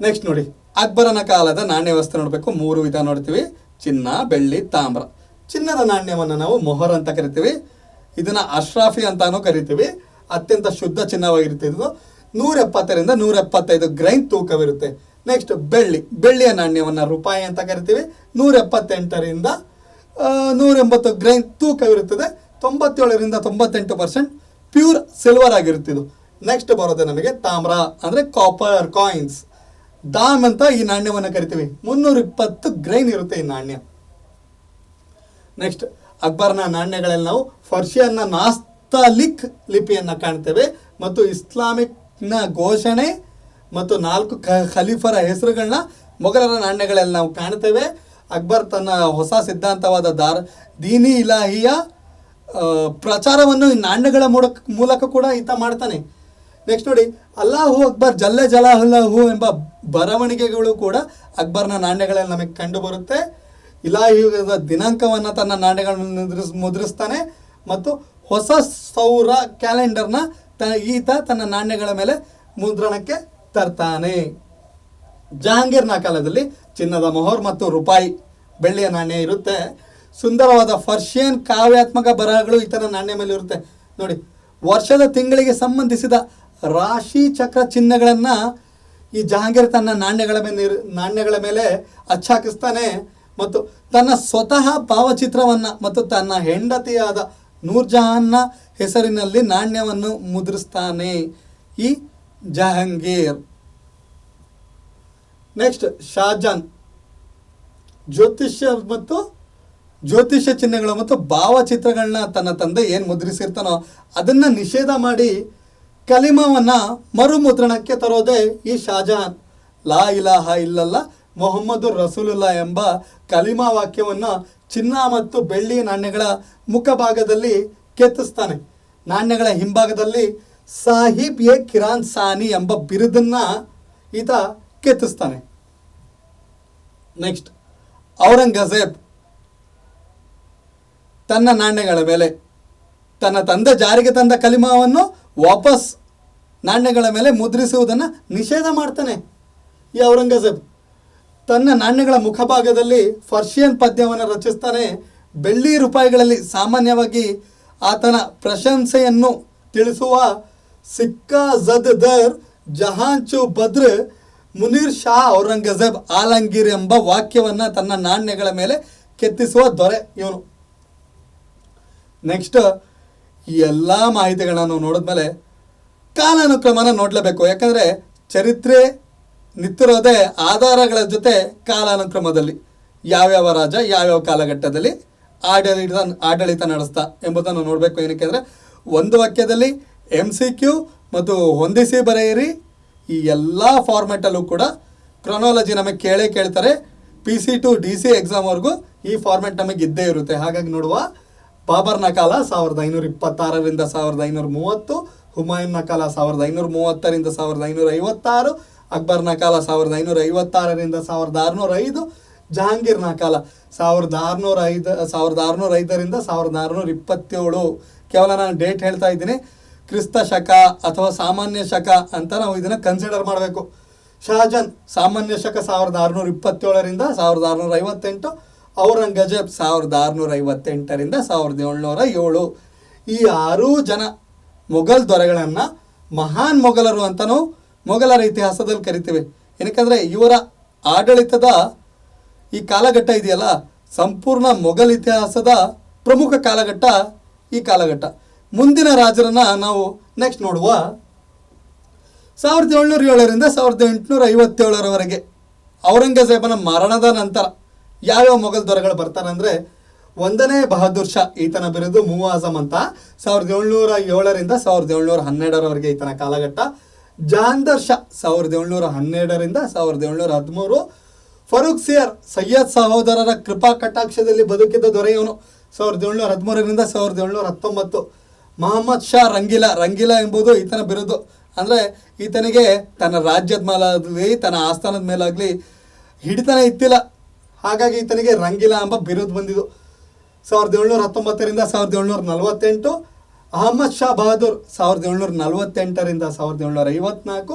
ನೆಕ್ಸ್ಟ್ ನೋಡಿ, ಅಕ್ಬರನ ಕಾಲದ ನಾಣ್ಯ ವ್ಯವಸ್ಥೆ ನೋಡಬೇಕು. 3 ವಿಧ ನೋಡ್ತೀವಿ: ಚಿನ್ನ, ಬೆಳ್ಳಿ, ತಾಮ್ರ. ಚಿನ್ನದ ನಾಣ್ಯವನ್ನು ನಾವು ಮೊಹರ್ ಅಂತ ಕರಿತೀವಿ. ಇದನ್ನು ಅಶ್ರಾಫಿ ಅಂತಾನೂ ಕರಿತೀವಿ. ಅತ್ಯಂತ ಶುದ್ಧ ಚಿನ್ನವಾಗಿರುತ್ತೆ. ಇದು 170ರಿಂದ 175 ಗ್ರೈನ್ ತೂಕವಿರುತ್ತೆ. ನೆಕ್ಸ್ಟ್, ಬೆಳ್ಳಿಯ ನಾಣ್ಯವನ್ನು ರೂಪಾಯಿ ಅಂತ ಕರಿತೀವಿ. 178ರಿಂದ 180 ಗ್ರೈನ್ ತೂಕವಿರುತ್ತದೆ. 97ರಿಂದ 98% ಪ್ಯೂರ್ ಸಿಲ್ವರ್ ಆಗಿರುತ್ತಿದ್ದು. ನೆಕ್ಸ್ಟ್ ಬರೋದೆ ನಮಗೆ ತಾಮ್ರ ಅಂದರೆ ಕಾಪರ್ ಕಾಯಿನ್ಸ್. ದಾಮ್ ಅಂತ ಈ ನಾಣ್ಯವನ್ನು ಕರಿತೀವಿ. 320 ಗ್ರೈನ್ ಇರುತ್ತೆ ಈ ನಾಣ್ಯ. ನೆಕ್ಸ್ಟ್, ಅಕ್ಬರ್ನ ನಾಣ್ಯಗಳಲ್ಲಿ ನಾವು ಪರ್ಷಿಯನ್ನ ನಾಸ್ತಾಲಿಕ್ ಲಿಪಿಯನ್ನು ಕಾಣ್ತೇವೆ ಮತ್ತು ಇಸ್ಲಾಮಿಕ್ನ ಘೋಷಣೆ ಮತ್ತು 4 ಖಲೀಫರ ಹೆಸರುಗಳನ್ನ ಮೊಘಲರ ನಾಣ್ಯಗಳಲ್ಲಿ ನಾವು ಕಾಣ್ತೇವೆ. ಅಕ್ಬರ್ ತನ್ನ ಹೊಸ ಸಿದ್ಧಾಂತವಾದ ದೀನಿ ಇಲಾಹಿಯ ಪ್ರಚಾರವನ್ನು ಈ ನಾಣ್ಯಗಳ ಮೂಲಕ ಕೂಡ ಈತ ಮಾಡ್ತಾನೆ. ನೆಕ್ಸ್ಟ್ ನೋಡಿ, ಅಲ್ಲಾಹು ಅಕ್ಬರ್ ಜಲ್ಲೆ ಜಲಾಹು ಎಂಬ ಬರವಣಿಗೆಗಳು ಕೂಡ ಅಕ್ಬರ್ನ ನಾಣ್ಯಗಳಲ್ಲಿ ನಮಗೆ ಕಂಡು ಬರುತ್ತೆ. ಇಲಾಹಿಯುಗದ ದಿನಾಂಕವನ್ನು ತನ್ನ ನಾಣ್ಯಗಳನ್ನು ಮುದ್ರಿಸ್ತಾನೆ ಮತ್ತು ಹೊಸ ಸೌರ ಕ್ಯಾಲೆಂಡರ್ನ ಈತ ತನ್ನ ನಾಣ್ಯಗಳ ಮೇಲೆ ಮುದ್ರಣಕ್ಕೆ ತರ್ತಾನೆ. ಜಹಾಂಗೀರ್ನ ಕಾಲದಲ್ಲಿ ಚಿನ್ನದ ಮೊಹರ್ ಮತ್ತು ರೂಪಾಯಿ ಬೆಳ್ಳಿಯ ನಾಣ್ಯ ಇರುತ್ತೆ. ಸುಂದರವಾದ ಫರ್ಷಿಯನ್ ಕಾವ್ಯಾತ್ಮಕ ಬರಹಗಳು ಈತನ ನಾಣ್ಯ ಮೇಲೆ ಇರುತ್ತೆ. ನೋಡಿ, ವರ್ಷದ ತಿಂಗಳಿಗೆ ಸಂಬಂಧಿಸಿದ ರಾಶಿ ಚಕ್ರ ಚಿಹ್ನೆಗಳನ್ನು ಈ ಜಹಾಂಗೀರ್ ತನ್ನ ನಾಣ್ಯಗಳ ಮೇಲೆ ಅಚ್ಚಾಕಿಸ್ತಾನೆ ಮತ್ತು ತನ್ನ ಸ್ವತಃ ಭಾವಚಿತ್ರವನ್ನು ಮತ್ತು ತನ್ನ ಹೆಂಡತಿಯಾದ ನೂರ್ಜಹಾನ್ನ ಹೆಸರಿನಲ್ಲಿ ನಾಣ್ಯವನ್ನು ಮುದ್ರಿಸ್ತಾನೆ ಈ ಜಹಾಂಗೀರ್. ನೆಕ್ಸ್ಟ್, ಶಾಜಾನ್ ಜ್ಯೋತಿಷ್ಯ ಚಿಹ್ನೆಗಳು ಮತ್ತು ಭಾವಚಿತ್ರಗಳನ್ನ ತನ್ನ ತಂದೆ ಏನು ಮುದ್ರಿಸಿರ್ತಾನೋ ಅದನ್ನು ನಿಷೇಧ ಮಾಡಿ ಕಲಿಮಾವನ್ನು ಮರುಮುದ್ರಣಕ್ಕೆ ತರೋದೇ ಈ ಶಾಜಹಾನ್. ಲಾ ಇಲಾಹ ಇಲ್ಲಲ್ಲ ಮೊಹಮ್ಮದು ರಸೂಲುಲ್ಲಾ ಎಂಬ ಕಲಿಮಾ ವಾಕ್ಯವನ್ನು ಚಿನ್ನ ಮತ್ತು ಬೆಳ್ಳಿ ನಾಣ್ಯಗಳ ಮುಖಭಾಗದಲ್ಲಿ ಕೆತ್ತಿಸ್ತಾನೆ. ನಾಣ್ಯಗಳ ಹಿಂಭಾಗದಲ್ಲಿ ಸಾಹಿಬ್ ಎ ಕಿರಾನ್ ಸಾನಿ ಎಂಬ ಬಿರುದನ್ನು ಈತ ಕೆತ್ತಿಸ್ತಾನೆ. ನೆಕ್ಸ್ಟ್, ಔರಂಗಜೇಬ್ ತನ್ನ ನಾಣ್ಯಗಳ ಮೇಲೆ ತನ್ನ ತಂದೆ ಜಾರಿಗೆ ತಂದ ಕಲಿಮಾವನ್ನು ವಾಪಸ್ ನಾಣ್ಯಗಳ ಮೇಲೆ ಮುದ್ರಿಸುವುದನ್ನು ನಿಷೇಧ ಮಾಡ್ತಾನೆ. ಈ ಔರಂಗಜೇಬ್ ತನ್ನ ನಾಣ್ಯಗಳ ಮುಖಭಾಗದಲ್ಲಿ ಫರ್ಷಿಯನ್ ಪದ್ಯವನ್ನು ರಚಿಸ್ತಾನೆ. ಬೆಳ್ಳಿ ರೂಪಾಯಿಗಳಲ್ಲಿ ಸಾಮಾನ್ಯವಾಗಿ ಆತನ ಪ್ರಶಂಸೆಯನ್ನು ತಿಳಿಸುವ ಸಿಕ್ಕಾ ಜದ್ ದರ್ ಜಹಾಂಚು ಬದ್ರ್ ಮುನೀರ್ ಶಾ ಔರಂಗಜೇಬ್ ಆಲಂಗೀರ್ ಎಂಬ ವಾಕ್ಯವನ್ನು ತನ್ನ ನಾಣ್ಯಗಳ ಮೇಲೆ ಕೆತ್ತಿಸುವ ದೊರೆ ಇವನು. ನೆಕ್ಸ್ಟ್, ಈ ಎಲ್ಲ ಮಾಹಿತಿಗಳನ್ನ ನಾವು ನೋಡಿದ್ಮೇಲೆ ಕಾಲಾನುಕ್ರಮನ ನೋಡಲೇಬೇಕು. ಯಾಕಂದರೆ ಚರಿತ್ರೆ ನಿಂತಿರೋದೇ ಆಧಾರಗಳ ಜೊತೆ ಕಾಲಾನುಕ್ರಮದಲ್ಲಿ. ಯಾವ್ಯಾವ ರಾಜ ಯಾವ್ಯಾವ ಕಾಲಘಟ್ಟದಲ್ಲಿ ಆಡಳಿತ ನಡೆಸ್ತಾ ಎಂಬುದನ್ನು ನೋಡಬೇಕು. ಏನಕ್ಕೆ ಅಂದರೆ ಒಂದು ವಾಕ್ಯದಲ್ಲಿ MCQ ಮತ್ತು ಹೊಂದಿಸಿ ಬರೆಯಿರಿ, ಈ ಎಲ್ಲ ಫಾರ್ಮ್ಯಾಟಲ್ಲೂ ಕೂಡ ಕ್ರೊನಾಲಜಿ ನಮಗೆ ಕೇಳ್ತಾರೆ. PC to DC ಎಕ್ಸಾಮ್ವರೆಗೂ ಈ ಫಾರ್ಮ್ಯಾಟ್ ನಮಗೆ ಇದ್ದೇ ಇರುತ್ತೆ. ಹಾಗಾಗಿ ನೋಡುವ, ಬಾಬರ್ನ ಕಾಲ 1526ರಿಂದ 1530, ಹುಮಾಯೂನ್ನ ಕಾಲ 1530ರಿಂದ 1556, ಅಕ್ಬರ್ನ ಕಾಲ 1556ರಿಂದ 1605, ಜಹಾಂಗೀರ್ನ ಕಾಲ 1605ರಿಂದ 1627. ಕೇವಲ ನಾನು ಡೇಟ್ ಹೇಳ್ತಾ ಇದ್ದೀನಿ, ಕ್ರಿಸ್ತ ಶಕ ಅಥವಾ ಸಾಮಾನ್ಯ ಶಕ ಅಂತ ನಾವು ಇದನ್ನು ಕನ್ಸಿಡರ್ ಮಾಡಬೇಕು. ಶಹಜಾನ್ ಸಾಮಾನ್ಯ ಶಕ 1627ರಿಂದ 1658, ಔರಂಗಜೇಬ್ 1658ರಿಂದ 1707. ಈ 6 ಜನ ಮೊಘಲ್ ದೊರೆಗಳನ್ನು ಮಹಾನ್ ಮೊಘಲರು ಅಂತಲೂ ಮೊಘಲರ ಇತಿಹಾಸದಲ್ಲಿ ಕರಿತೀವಿ. ಏನಕ್ಕಂದರೆ ಇವರ ಆಡಳಿತದ ಈ ಕಾಲಘಟ್ಟ ಇದೆಯಲ್ಲ, ಸಂಪೂರ್ಣ ಮೊಘಲ್ ಇತಿಹಾಸದ ಪ್ರಮುಖ ಕಾಲಘಟ್ಟ ಈ ಕಾಲಘಟ್ಟ. ಮುಂದಿನ ರಾಜರನ್ನ ನಾವು ನೆಕ್ಸ್ಟ್ ನೋಡುವ 1707ರಿಂದ 1857ರವರೆಗೆ ಔರಂಗಜೇಬನ ಮರಣದ ನಂತರ ಯಾವ್ಯಾವ ಮೊಘಲ್ ದೊರೆಗಳು ಬರ್ತಾರೆ ಅಂದರೆ, 1ನೇ ಬಹದ್ದೂರ್ ಶಾ, ಈತನ ಬಿರುದು ಮುವಾಜಮ್ ಅಂತ, 1707ರಿಂದ 1712ರವರೆಗೆ ಈತನ ಕಾಲಘಟ್ಟ. ಜಹಾಂದರ್ ಶಾ 1712ರಿಂದ 1713. ಫರೂಕ್ ಸಿಯರ್ ಸಯ್ಯದ್ ಸಹೋದರರ ಕೃಪಾ ಕಟಾಕ್ಷದಲ್ಲಿ ಬದುಕಿದ್ದ ದೊರೆಯವನು, 1713ರಿಂದ 1719. ಮಹಮ್ಮದ್ ಶಾ ರಂಗೀಲಾ ಎಂಬುದು ಈತನ ಬಿರುದು. ಅಂದರೆ ಈತನಿಗೆ ತನ್ನ ರಾಜ್ಯದ ಮೇಲಾಗಲಿ ತನ್ನ ಆಸ್ಥಾನದ ಮೇಲಾಗಲಿ ಹಿಡಿತನ ಇತ್ತಿಲ್ಲ, ಹಾಗಾಗಿ ಈತನಿಗೆ ರಂಗೀಲಾ ಎಂಬ ಬಿರುದು ಬಂದಿದ್ದು. 1719ರಿಂದ 1748. ಅಹಮ್ಮದ್ ಶಾ ಬಹದ್ದೂರ್ 1748ರಿಂದ 1754.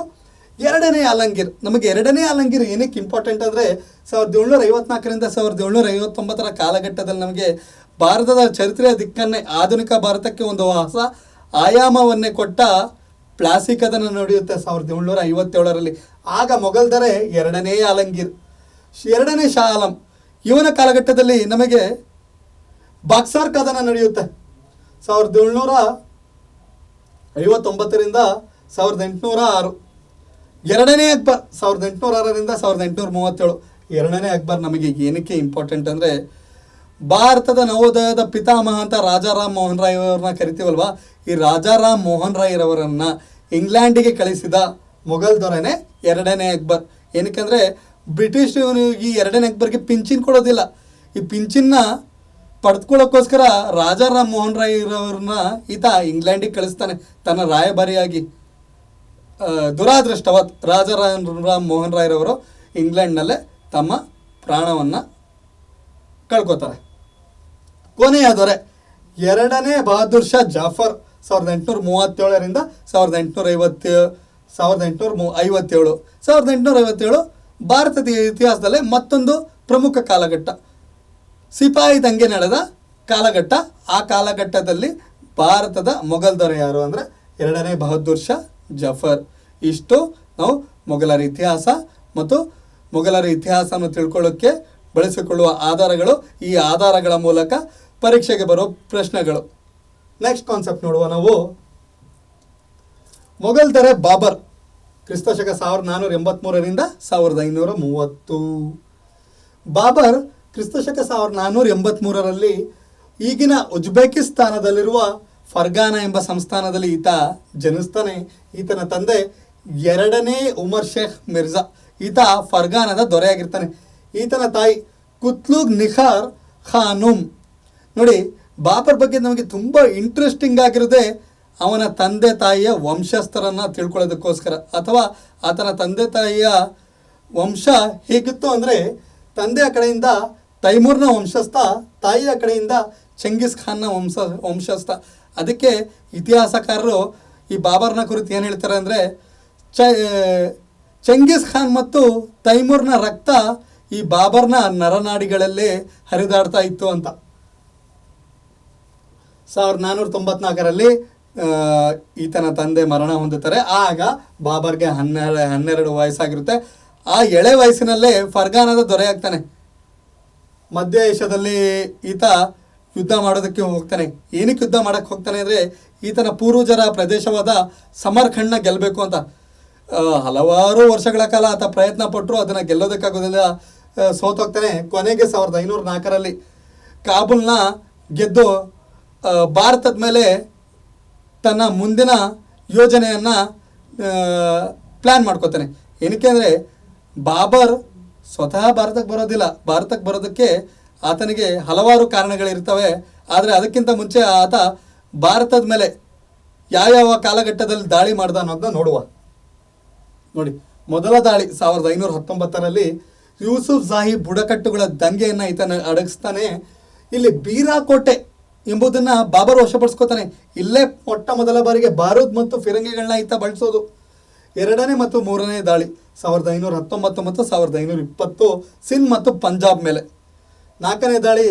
ಎರಡನೇ ಆಲಂಗೀರ್, ನಮಗೆ ಎರಡನೇ ಆಲಂಗೀರ್ ಏನಕ್ಕೆ ಇಂಪಾರ್ಟೆಂಟ್ ಅಂದರೆ 1754ರಿಂದ 1759 ಕಾಲಘಟ್ಟದಲ್ಲಿ ನಮಗೆ ಭಾರತದ ಚರಿತ್ರೆಯ ದಿಕ್ಕನ್ನೇ, ಆಧುನಿಕ ಭಾರತಕ್ಕೆ ಒಂದು ಹೊಸ ಆಯಾಮವನ್ನೇ ಕೊಟ್ಟ ಪ್ಲಾಸಿ ಕದನ ನಡೆಯುತ್ತೆ 1757ರಲ್ಲಿ. ಆಗ ಮೊಘಲ್ ದೊರೆ ಎರಡನೇ ಆಲಂಗೀರ್, ಎರಡನೇ ಶಾ ಆಲಂ. ಇವನ ಕಾಲಘಟ್ಟದಲ್ಲಿ ನಮಗೆ ಬಾಕ್ಸಾರ್ ಕದನ ನಡೆಯುತ್ತೆ 1759ರಿಂದ 1806. ಎರಡನೇ ಅಕ್ಬರ್ 1806ರಿಂದ 1837. ಎರಡನೇ ಅಕ್ಬರ್ ನಮಗೆ ಏನಕ್ಕೆ ಇಂಪಾರ್ಟೆಂಟ್ ಅಂದರೆ, ಭಾರತದ ನವೋದಯದ ಪಿತಾಮಹ ಅಂತ ರಾಜಾರಾಮ್ ಮೋಹನ್ ರಾಯ್ ಅವರನ್ನ ಕರಿತೀವಲ್ವ, ಈ ರಾಜಾರಾಮ್ ಮೋಹನ್ ರಾಯ್ರವರನ್ನು ಇಂಗ್ಲೆಂಡಿಗೆ ಕಳಿಸಿದ ಮೊಘಲ್ ದೊರೆನೇ ಎರಡನೇ ಅಕ್ಬರ್. ಏನಕ್ಕೆಂದರೆ ಬ್ರಿಟಿಷ್ ಈ ಎರಡನೇ ಅಕ್ಬರ್ಗೆ ಪಿಂಚಿನ್ ಕೊಡೋದಿಲ್ಲ. ಈ ಪಿಂಚಿನ್ನ ಪಡೆದುಕೊಳ್ಳೋಕ್ಕೋಸ್ಕರ ರಾಜಾ ರಾಮ್ ಮೋಹನ್ ರಾಯ್ ರವ್ರನ್ನ ಈತ ಇಂಗ್ಲೆಂಡಿಗೆ ಕಳಿಸ್ತಾನೆ ತನ್ನ ರಾಯಭಾರಿಯಾಗಿ. ದುರಾದೃಷ್ಟವತ್ ರಾಜಾ ರಾಮ್ ಮೋಹನ್ ರಾಯ್ ರವರು ಇಂಗ್ಲೆಂಡ್ನಲ್ಲೇ ತಮ್ಮ ಪ್ರಾಣವನ್ನು ಕಳ್ಕೊತಾರೆ. ಕೊನೆಯ ದೊರೆ ಎರಡನೇ ಬಹದ್ದೂರ್ ಶಾ ಜಾಫರ್ 1837 1857 ಭಾರತದ ಇತಿಹಾಸದಲ್ಲೇ ಮತ್ತೊಂದು ಪ್ರಮುಖ ಕಾಲಘಟ್ಟ. ಸಿಪಾಯಿ ದಂಗೆ ನಡೆದ ಕಾಲಘಟ್ಟ. ಆ ಕಾಲಘಟ್ಟದಲ್ಲಿ ಭಾರತದ ಮೊಘಲ್ ದೊರೆ ಯಾರು ಅಂದರೆ ಎರಡನೇ ಬಹದ್ದೂರ್ ಶಾ ಜಾಫರ್. ಇಷ್ಟು ನಾವು ಮೊಘಲರ ಇತಿಹಾಸ ಮತ್ತು ಮೊಘಲರ ಇತಿಹಾಸವನ್ನು ತಿಳ್ಕೊಳ್ಳೋಕ್ಕೆ ಬಳಸಿಕೊಳ್ಳುವ ಆಧಾರಗಳು. ಈ ಆಧಾರಗಳ ಮೂಲಕ ಪರೀಕ್ಷೆಗೆ ಬರೋ ಪ್ರಶ್ನೆಗಳು. ನೆಕ್ಸ್ಟ್ ಕಾನ್ಸೆಪ್ಟ್ ನೋಡುವ ನಾವು. ಮೊಘಲ್ ದೊರೆ ಬಾಬರ್ ಕ್ರಿಸ್ತಶಕ 1483 1530. ಬಾಬರ್ ಕ್ರಿಸ್ತಶಕ 1483 ಈಗಿನ ಉಜ್ಬೇಕಿಸ್ತಾನದಲ್ಲಿರುವ ಫರ್ಗಾನ ಎಂಬ ಸಂಸ್ಥಾನದಲ್ಲಿ ಈತ ಜನಿಸ್ತಾನೆ. ಈತನ ತಂದೆ ಎರಡನೇ ಉಮರ್ ಶೇಖ್ ಮಿರ್ಜಾ. ಈತ ಫರ್ಗಾನದ ದೊರೆಯಾಗಿರ್ತಾನೆ. ಈತನ ತಾಯಿ ಕುತ್ಲುಗ್ ನಿಖಾರ್ ಖಾನುಮ್. ನೋಡಿ, ಬಾಬರ್ ಬಗ್ಗೆ ನಮಗೆ ತುಂಬ ಇಂಟ್ರೆಸ್ಟಿಂಗ್ ಆಗಿರೋದೇ ಅವನ ತಂದೆ ತಾಯಿಯ ವಂಶಸ್ಥರನ್ನು ತಿಳ್ಕೊಳ್ಳೋದಕ್ಕೋಸ್ಕರ, ಅಥವಾ ಆತನ ತಂದೆ ತಾಯಿಯ ವಂಶ ಹೇಗಿತ್ತು ಅಂದರೆ ತಂದೆಯ ಕಡೆಯಿಂದ ತೈಮೂರ್ನ ವಂಶಸ್ಥ, ತಾಯಿಯ ಕಡೆಯಿಂದ ಚೆಂಗಿಸ್ ಖಾನ್ನ ವಂಶಸ್ಥ. ಅದಕ್ಕೆ ಇತಿಹಾಸಕಾರರು ಈ ಬಾಬರ್ನ ಕುರಿತು ಏನು ಹೇಳ್ತಾರೆ ಅಂದರೆ ಚೆಂಗಿಸ್ ಖಾನ್ ಮತ್ತು ತೈಮೂರ್ನ ರಕ್ತ ಈ ಬಾಬರ್ನ ನರನಾಡಿಗಳಲ್ಲೇ ಹರಿದಾಡ್ತಾ ಇತ್ತು ಅಂತ. 1494 ಈತನ ತಂದೆ ಮರಣ ಹೊಂದುತ್ತಾರೆ. ಆಗ ಬಾಬರ್ಗೆ 12 ವಯಸ್ಸಾಗಿರುತ್ತೆ. ಆ ಎಳೆ ವಯಸ್ಸಿನಲ್ಲೇ ಫರ್ಗಾನದ ದೊರೆ ಆಗ್ತಾನೆ. ಮಧ್ಯ ಏಷ್ಯಾದಲ್ಲಿ ಈತ ಯುದ್ಧ ಮಾಡೋದಕ್ಕೆ ಹೋಗ್ತಾನೆ. ಏನಕ್ಕೆ ಯುದ್ಧ ಮಾಡೋಕ್ಕೆ ಹೋಗ್ತಾನೆ ಅಂದರೆ ಈತನ ಪೂರ್ವಜರ ಪ್ರದೇಶವಾದ ಸಮರ್ಖಂಡ್ನ ಗೆಲ್ಲಬೇಕು ಅಂತ. ಹಲವಾರು ವರ್ಷಗಳ ಕಾಲ ಆತ ಪ್ರಯತ್ನ ಪಟ್ಟರು, ಅದನ್ನು ಗೆಲ್ಲೋದಕ್ಕಾಗೋದಿಲ್ಲ, ಸೋತೋಗ್ತಾನೆ. ಕೊನೆಗೆ 1504 ಕಾಬೂಲ್ನ ಗೆದ್ದು ಭಾರತದ ಮೇಲೆ ತನ್ನ ಮುಂದಿನ ಯೋಜನೆಯನ್ನು ಪ್ಲ್ಯಾನ್ ಮಾಡ್ಕೋತಾನೆ. ಏನಕ್ಕೆ ಅಂದರೆ ಬಾಬರ್ ಸ್ವತಃ ಭಾರತಕ್ಕೆ ಬರೋದಿಲ್ಲ. ಭಾರತಕ್ಕೆ ಬರೋದಕ್ಕೆ ಆತನಿಗೆ ಹಲವಾರು ಕಾರಣಗಳಿರ್ತವೆ. ಆದರೆ ಅದಕ್ಕಿಂತ ಮುಂಚೆ ಆತ ಭಾರತದ ಮೇಲೆ ಯಾವ್ಯಾವ ಕಾಲಘಟ್ಟದಲ್ಲಿ ದಾಳಿ ಮಾಡ್ದ ಅನ್ನೋದನ್ನ ನೋಡುವ. ನೋಡಿ, ಮೊದಲ ದಾಳಿ 1519 ಯೂಸುಫ್ ಜಾಹಿ ಬುಡಕಟ್ಟುಗಳ ದಂಗೆಯನ್ನು ಈತನ ಅಡಗಿಸ್ತಾನೆ. ಇಲ್ಲಿ ಬೀರಾಕೋಟೆ ಎಂಬುದನ್ನು ಬಾಬರ್ ವಶಪಡಿಸ್ಕೋತಾನೆ. ಇಲ್ಲೇ ಮೊಟ್ಟ ಮೊದಲ ಬಾರಿಗೆ ಬಾರೂದ್ ಮತ್ತು ಫಿರಂಗಿಗಳನ್ನ ಈತ ಬಳಸೋದು. ಎರಡನೇ ಮತ್ತು ಮೂರನೇ ದಾಳಿ 1519 ಮತ್ತು 1520 ಸಿಂಧ್ ಮತ್ತು ಪಂಜಾಬ್ ಮೇಲೆ. ನಾಲ್ಕನೇ ದಾಳಿ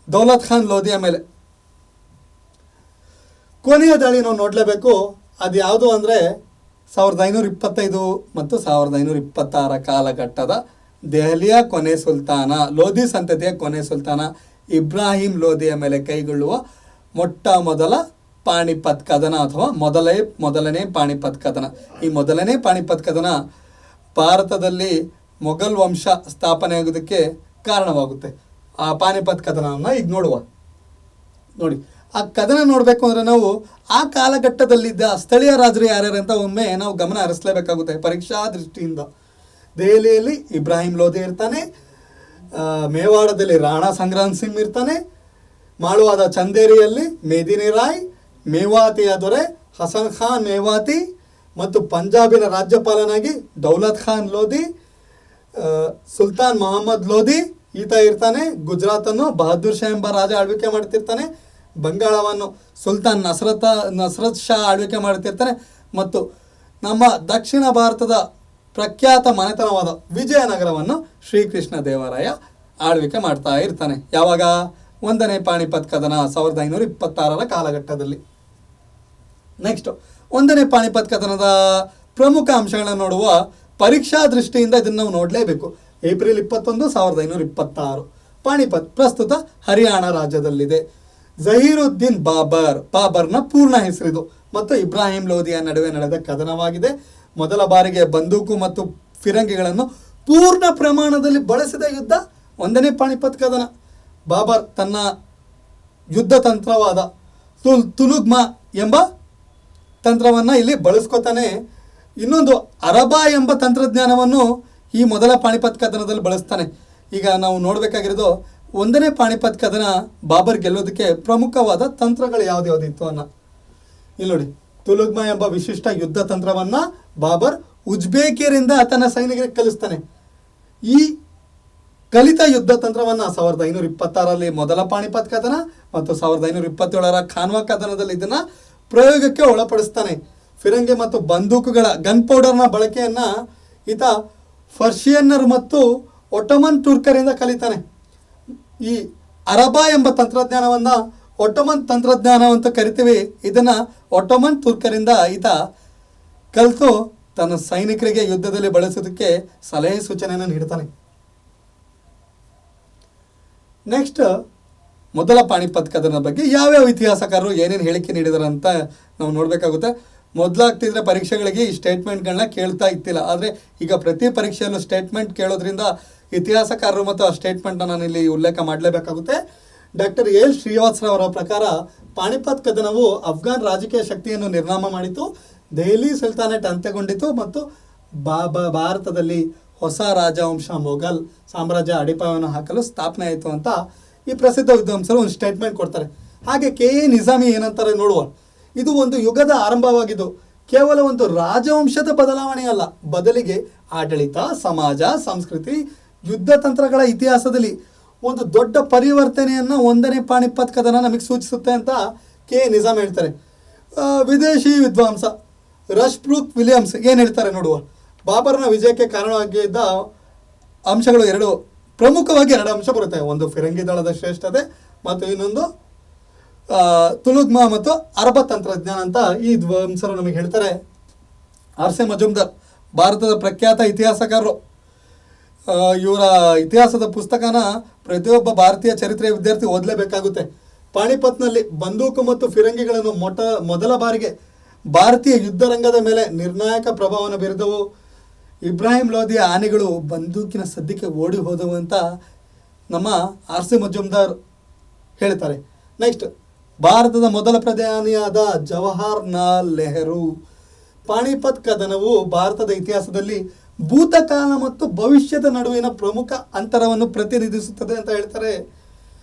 ದೌಲತ್ ಖಾನ್ ಲೋಧಿಯ ಮೇಲೆ. ಕೊನೆಯ ದಾಳಿ ನಾವು ನೋಡಲೇಬೇಕು. ಅದು ಯಾವುದು ಅಂದರೆ 1525 ಮತ್ತು 1526 ಕಾಲಘಟ್ಟದ ದೆಹಲಿಯ ಕೊನೆ ಸುಲ್ತಾನ, ಲೋಧಿ ಸಂತತಿಯ ಕೊನೆ ಸುಲ್ತಾನ ಇಬ್ರಾಹಿಂ ಲೋಧಿಯ ಮೇಲೆ ಕೈಗೊಳ್ಳುವ ಮೊಟ್ಟ ಮೊದಲ ಪಾಣಿಪತ್ ಕದನ ಅಥವಾ ಮೊದಲನೇ ಪಾಣಿಪತ್ ಕದನ. ಈ ಮೊದಲನೇ ಪಾಣಿಪತ್ ಕದನ ಭಾರತದಲ್ಲಿ ಮೊಘಲ್ ವಂಶ ಸ್ಥಾಪನೆ ಆಗೋದಕ್ಕೆ ಕಾರಣವಾಗುತ್ತೆ. ಆ ಪಾಣಿಪತ್ ಕದನವನ್ನು ಈಗ ನೋಡುವ. ನೋಡಿ, ಆ ಕದನ ನೋಡಬೇಕು ಅಂದರೆ ನಾವು ಆ ಕಾಲಘಟ್ಟದಲ್ಲಿದ್ದ ಸ್ಥಳೀಯ ರಾಜರು ಯಾರ್ಯಾರು ಅಂತ ಒಮ್ಮೆ ನಾವು ಗಮನ ಹರಿಸಲೇಬೇಕಾಗುತ್ತೆ ಪರೀಕ್ಷಾ ದೃಷ್ಟಿಯಿಂದ. ದೆಹಲಿಯಲ್ಲಿ ಇಬ್ರಾಹಿಂ ಲೋಧಿ ಇರ್ತಾನೆ, ಮೇವಾಡದಲ್ಲಿ ರಾಣಾ ಸಂಗ್ರಾಮ್ ಸಿಂಗ್ ಇರ್ತಾನೆ, ಮಾಳ್ವಾದ ಚಂದೇರಿಯಲ್ಲಿ ಮೇದಿನಿ ರಾಯ್, ಮೇವಾತಿಯ ದೊರೆ ಹಸನ್ ಖಾನ್ ಮೇವಾತಿ ಮತ್ತು ಪಂಜಾಬಿನ ರಾಜ್ಯಪಾಲನಾಗಿ ದೌಲತ್ ಖಾನ್ ಲೋಧಿ, ಸುಲ್ತಾನ್ ಮೊಹಮ್ಮದ್ ಲೋಧಿ ಈತ ಇರ್ತಾನೆ. ಗುಜರಾತನ್ನು ಬಹದ್ದೂರ್ ಶಾ ಎಂಬ ರಾಜ ಆಳ್ವಿಕೆ ಮಾಡ್ತಿರ್ತಾನೆ. ಬಂಗಾಳವನ್ನು ಸುಲ್ತಾನ್ ನಸ್ರತ್ ಶಾ ಆಳ್ವಿಕೆ ಮಾಡ್ತಿರ್ತಾನೆ. ಮತ್ತು ನಮ್ಮ ದಕ್ಷಿಣ ಭಾರತದ ಪ್ರಖ್ಯಾತ ಮನೆತನವಾದ ವಿಜಯನಗರವನ್ನು ಶ್ರೀಕೃಷ್ಣ ದೇವರಾಯ ಆಳ್ವಿಕೆ ಮಾಡ್ತಾ ಇರ್ತಾನೆ. ಯಾವಾಗ? ಒಂದನೇ ಪಾಣಿಪತ್ ಕದನ 1526 ಕಾಲಘಟ್ಟದಲ್ಲಿ. ನೆಕ್ಸ್ಟ್, ಒಂದನೇ ಪಾಣಿಪತ್ ಕದನದ ಪ್ರಮುಖ ಅಂಶಗಳನ್ನು ನೋಡುವ ಪರೀಕ್ಷಾ ದೃಷ್ಟಿಯಿಂದ ಇದನ್ನು ನಾವು ನೋಡಲೇಬೇಕು. ಏಪ್ರಿಲ್ 21, 1526 ಪಾಣಿಪತ್ ಪ್ರಸ್ತುತ ಹರಿಯಾಣ ರಾಜ್ಯದಲ್ಲಿದೆ. ಜಹೀರುದ್ದೀನ್ ಬಾಬರ್ನ ಪೂರ್ಣ ಹೆಸರಿದು ಮತ್ತು ಇಬ್ರಾಹಿಂ ಲೋಧಿಯ ನಡುವೆ ನಡೆದ ಕದನವಾಗಿದೆ. ಮೊದಲ ಬಾರಿಗೆ ಬಂದೂಕು ಮತ್ತು ಫಿರಂಗಿಗಳನ್ನು ಪೂರ್ಣ ಪ್ರಮಾಣದಲ್ಲಿ ಬಳಸಿದ ಯುದ್ಧ ಒಂದನೇ ಪಾಣಿಪತ್ ಕದನ. ಬಾಬರ್ ತನ್ನ ಯುದ್ಧ ತಂತ್ರವಾದ ತುಲುಗ್ಮಾ ಎಂಬ ತಂತ್ರವನ್ನು ಇಲ್ಲಿ ಬಳಸ್ಕೊತಾನೆ. ಇನ್ನೊಂದು ಅರಬಾ ಎಂಬ ತಂತ್ರಜ್ಞಾನವನ್ನು ಈ ಮೊದಲ ಪಾಣಿಪತ್ ಕದನದಲ್ಲಿ ಬಳಸ್ತಾನೆ. ಈಗ ನಾವು ನೋಡಬೇಕಾಗಿರೋದು ಒಂದನೇ ಪಾಣಿಪತ್ ಕದನ ಬಾಬರ್ ಗೆಲ್ಲೋದಕ್ಕೆ ಪ್ರಮುಖವಾದ ತಂತ್ರಗಳು ಯಾವ್ದ್ಯಾವ್ದಿತ್ತು ಅನ್ನೋ ಇಲ್ಲಿ ನೋಡಿ. ತುಲುಗ್ಮಾ ಎಂಬ ವಿಶಿಷ್ಟ ಯುದ್ಧ ತಂತ್ರವನ್ನ ಬಾಬರ್ ಉಜ್ಬೇಕಿಯರಿಂದ ತನ್ನ ಸೈನಿಕರಿಗೆ ಕಲಿಸ್ತಾನೆ. ಈ ಕಲಿತ ಯುದ್ಧ ತಂತ್ರವನ್ನ 1526ರಲ್ಲಿ ಮೊದಲ ಪಾಣಿಪತ್ ಕದನ ಮತ್ತು 1527ರ ಖಾನ್ವಾ ಕದನದಲ್ಲಿ ಇದನ್ನ ಪ್ರಯೋಗಕ್ಕೆ ಒಳಪಡಿಸ್ತಾನೆ. ಫಿರಂಗಿ ಮತ್ತು ಬಂದೂಕುಗಳ ಗನ್ ಪೌಡರ್ನ ಬಳಕೆಯನ್ನ ಈತ ಪರ್ಷಿಯನ್ನರು ಮತ್ತು ಒಟಮನ್ ತುರ್ಕರಿಂದ ಕಲಿತಾನೆ. ಈ ಅರಬಾ ಎಂಬ ತಂತ್ರಜ್ಞಾನವನ್ನ ಒಟಮನ್ ತಂತ್ರಜ್ಞಾನ ಅಂತ ಕರಿತೀವಿ. ಇದನ್ನ ಒಟಮನ್ ತುರ್ಕರಿಂದ ಈತ ಕಲಿತು ತನ್ನ ಸೈನಿಕರಿಗೆ ಯುದ್ಧದಲ್ಲಿ ಬಳಸೋದಕ್ಕೆ ಸಲಹೆ ಸೂಚನೆಯನ್ನು ನೀಡ್ತಾನೆ. ನೆಕ್ಸ್ಟ್, ಮೊದಲ ಪಾಣಿಪತ್ ಕದನದ ಬಗ್ಗೆ ಯಾವ್ಯಾವ ಇತಿಹಾಸಕಾರರು ಏನೇನು ಹೇಳಿಕೆ ನೀಡಿದಾರೆ ಅಂತ ನಾವು ನೋಡಬೇಕಾಗುತ್ತೆ. ಮೊದಲಾಗ್ತಿದ್ರೆ ಪರೀಕ್ಷೆಗಳಿಗೆ ಈ ಸ್ಟೇಟ್ಮೆಂಟ್ಗಳನ್ನ ಕೇಳ್ತಾ ಇತ್ತಿಲ್ಲ. ಆದರೆ ಈಗ ಪ್ರತಿ ಪರೀಕ್ಷೆಯಲ್ಲೂ ಸ್ಟೇಟ್ಮೆಂಟ್ ಕೇಳೋದ್ರಿಂದ ಇತಿಹಾಸಕಾರರು ಮತ್ತು ಆ ಸ್ಟೇಟ್ಮೆಂಟ್ನ ನಾನು ಇಲ್ಲಿ ಉಲ್ಲೇಖ ಮಾಡಲೇಬೇಕಾಗುತ್ತೆ. ಡಾಕ್ಟರ್ ಎಲ್ ಶ್ರೀವಾತ್ಸರವರ ಪ್ರಕಾರ ಪಾಣಿಪತ್ ಕದನವು ಅಫ್ಘಾನ್ ರಾಜಕೀಯ ಶಕ್ತಿಯನ್ನು ನಿರ್ನಾಮ ಮಾಡಿತು, ದೆಹಲಿ ಸುಲ್ತಾನೇಟ್ ಅಂತ್ಯಗೊಂಡಿತು ಮತ್ತು ಭಾರತದಲ್ಲಿ ಹೊಸ ರಾಜವಂಶ ಮೊಘಲ್ ಸಾಮ್ರಾಜ್ಯ ಅಡಿಪಾಯವನ್ನು ಹಾಕಲು ಸ್ಥಾಪನೆ ಆಯಿತು ಅಂತ ಈ ಪ್ರಸಿದ್ಧ ವಿದ್ವಾಂಸರು ಒಂದು ಸ್ಟೇಟ್ಮೆಂಟ್ ಕೊಡ್ತಾರೆ. ಹಾಗೆ ಕೆ.ಎ. ನಿಜಾಮಿ ಏನಂತಾರೆ ನೋಡುವ. ಇದು ಒಂದು ಯುಗದ ಆರಂಭವಾಗಿದ್ದು ಕೇವಲ ಒಂದು ರಾಜವಂಶದ ಬದಲಾವಣೆ ಅಲ್ಲ, ಬದಲಿಗೆ ಆಡಳಿತ, ಸಮಾಜ, ಸಂಸ್ಕೃತಿ, ಯುದ್ಧ ತಂತ್ರಗಳ ಇತಿಹಾಸದಲ್ಲಿ ಒಂದು ದೊಡ್ಡ ಪರಿವರ್ತನೆಯನ್ನು ಒಂದನೇ ಪಾಣಿಪತ್ ಕದನ ನಮಗೆ ಸೂಚಿಸುತ್ತೆ ಅಂತ ಕೆ.ಎ. ನಿಜಾಮ್ ಹೇಳ್ತಾರೆ. ವಿದೇಶಿ ವಿದ್ವಾಂಸ ರಶ್ಬ್ರೂಕ್ ವಿಲಿಯಮ್ಸ್ ಏನು ಹೇಳ್ತಾರೆ ನೋಡುವ. ಬಾಬರ್ನ ವಿಜಯಕ್ಕೆ ಕಾರಣವಾಗಿದ್ದ ಅಂಶಗಳು ಪ್ರಮುಖವಾಗಿ ಎರಡು ಅಂಶ ಬರುತ್ತೆ. ಒಂದು ಫಿರಂಗಿ ದಳದ ಶ್ರೇಷ್ಠತೆ ಮತ್ತು ಇನ್ನೊಂದು ತುಲುಗ್ಮಾ ಮತ್ತು ಅರಬ ತಂತ್ರಜ್ಞಾನ ಅಂತ ಈ ವಿದ್ವಾಂಸರು ನಮಗೆ ಹೇಳ್ತಾರೆ. ಆರ್.ಸಿ. ಮಜುಮ್ದಾರ್ ಭಾರತದ ಪ್ರಖ್ಯಾತ ಇತಿಹಾಸಕಾರರು. ಇವರ ಇತಿಹಾಸದ ಪುಸ್ತಕನ ಪ್ರತಿಯೊಬ್ಬ ಭಾರತೀಯ ಚರಿತ್ರೆಯ ವಿದ್ಯಾರ್ಥಿ ಓದಲೇಬೇಕಾಗುತ್ತೆ. ಪಾಣಿಪತ್ನಲ್ಲಿ ಬಂದೂಕು ಮತ್ತು ಫಿರಂಗಿಗಳನ್ನು ಮೊದಲ ಬಾರಿಗೆ ಭಾರತೀಯ ಯುದ್ಧ ರಂಗದ ಮೇಲೆ ನಿರ್ಣಾಯಕ ಪ್ರಭಾವವನ್ನು ಬೀರಿದವು. ಇಬ್ರಾಹಿಂ ಲೋಧಿಯ ಆನೆಗಳು ಬಂದೂಕಿನ ಸದ್ಯಕ್ಕೆ ಓಡಿ ಹೋದವು ಅಂತ ನಮ್ಮ ಆರ್.ಸಿ. ಮಜುಮ್ದಾರ್ ಹೇಳ್ತಾರೆ. ನೆಕ್ಸ್ಟ್, ಭಾರತದ ಮೊದಲ ಪ್ರಧಾನಿಯಾದ ಜವಾಹರ್ಲಾಲ್ ನೆಹರು. ಪಾಣಿಪತ್ ಕದನವು ಭಾರತದ ಇತಿಹಾಸದಲ್ಲಿ ಭೂತಕಾಲ ಮತ್ತು ಭವಿಷ್ಯದ ನಡುವಿನ ಪ್ರಮುಖ ಅಂತರವನ್ನು ಪ್ರತಿನಿಧಿಸುತ್ತದೆ ಅಂತ ಹೇಳ್ತಾರೆ.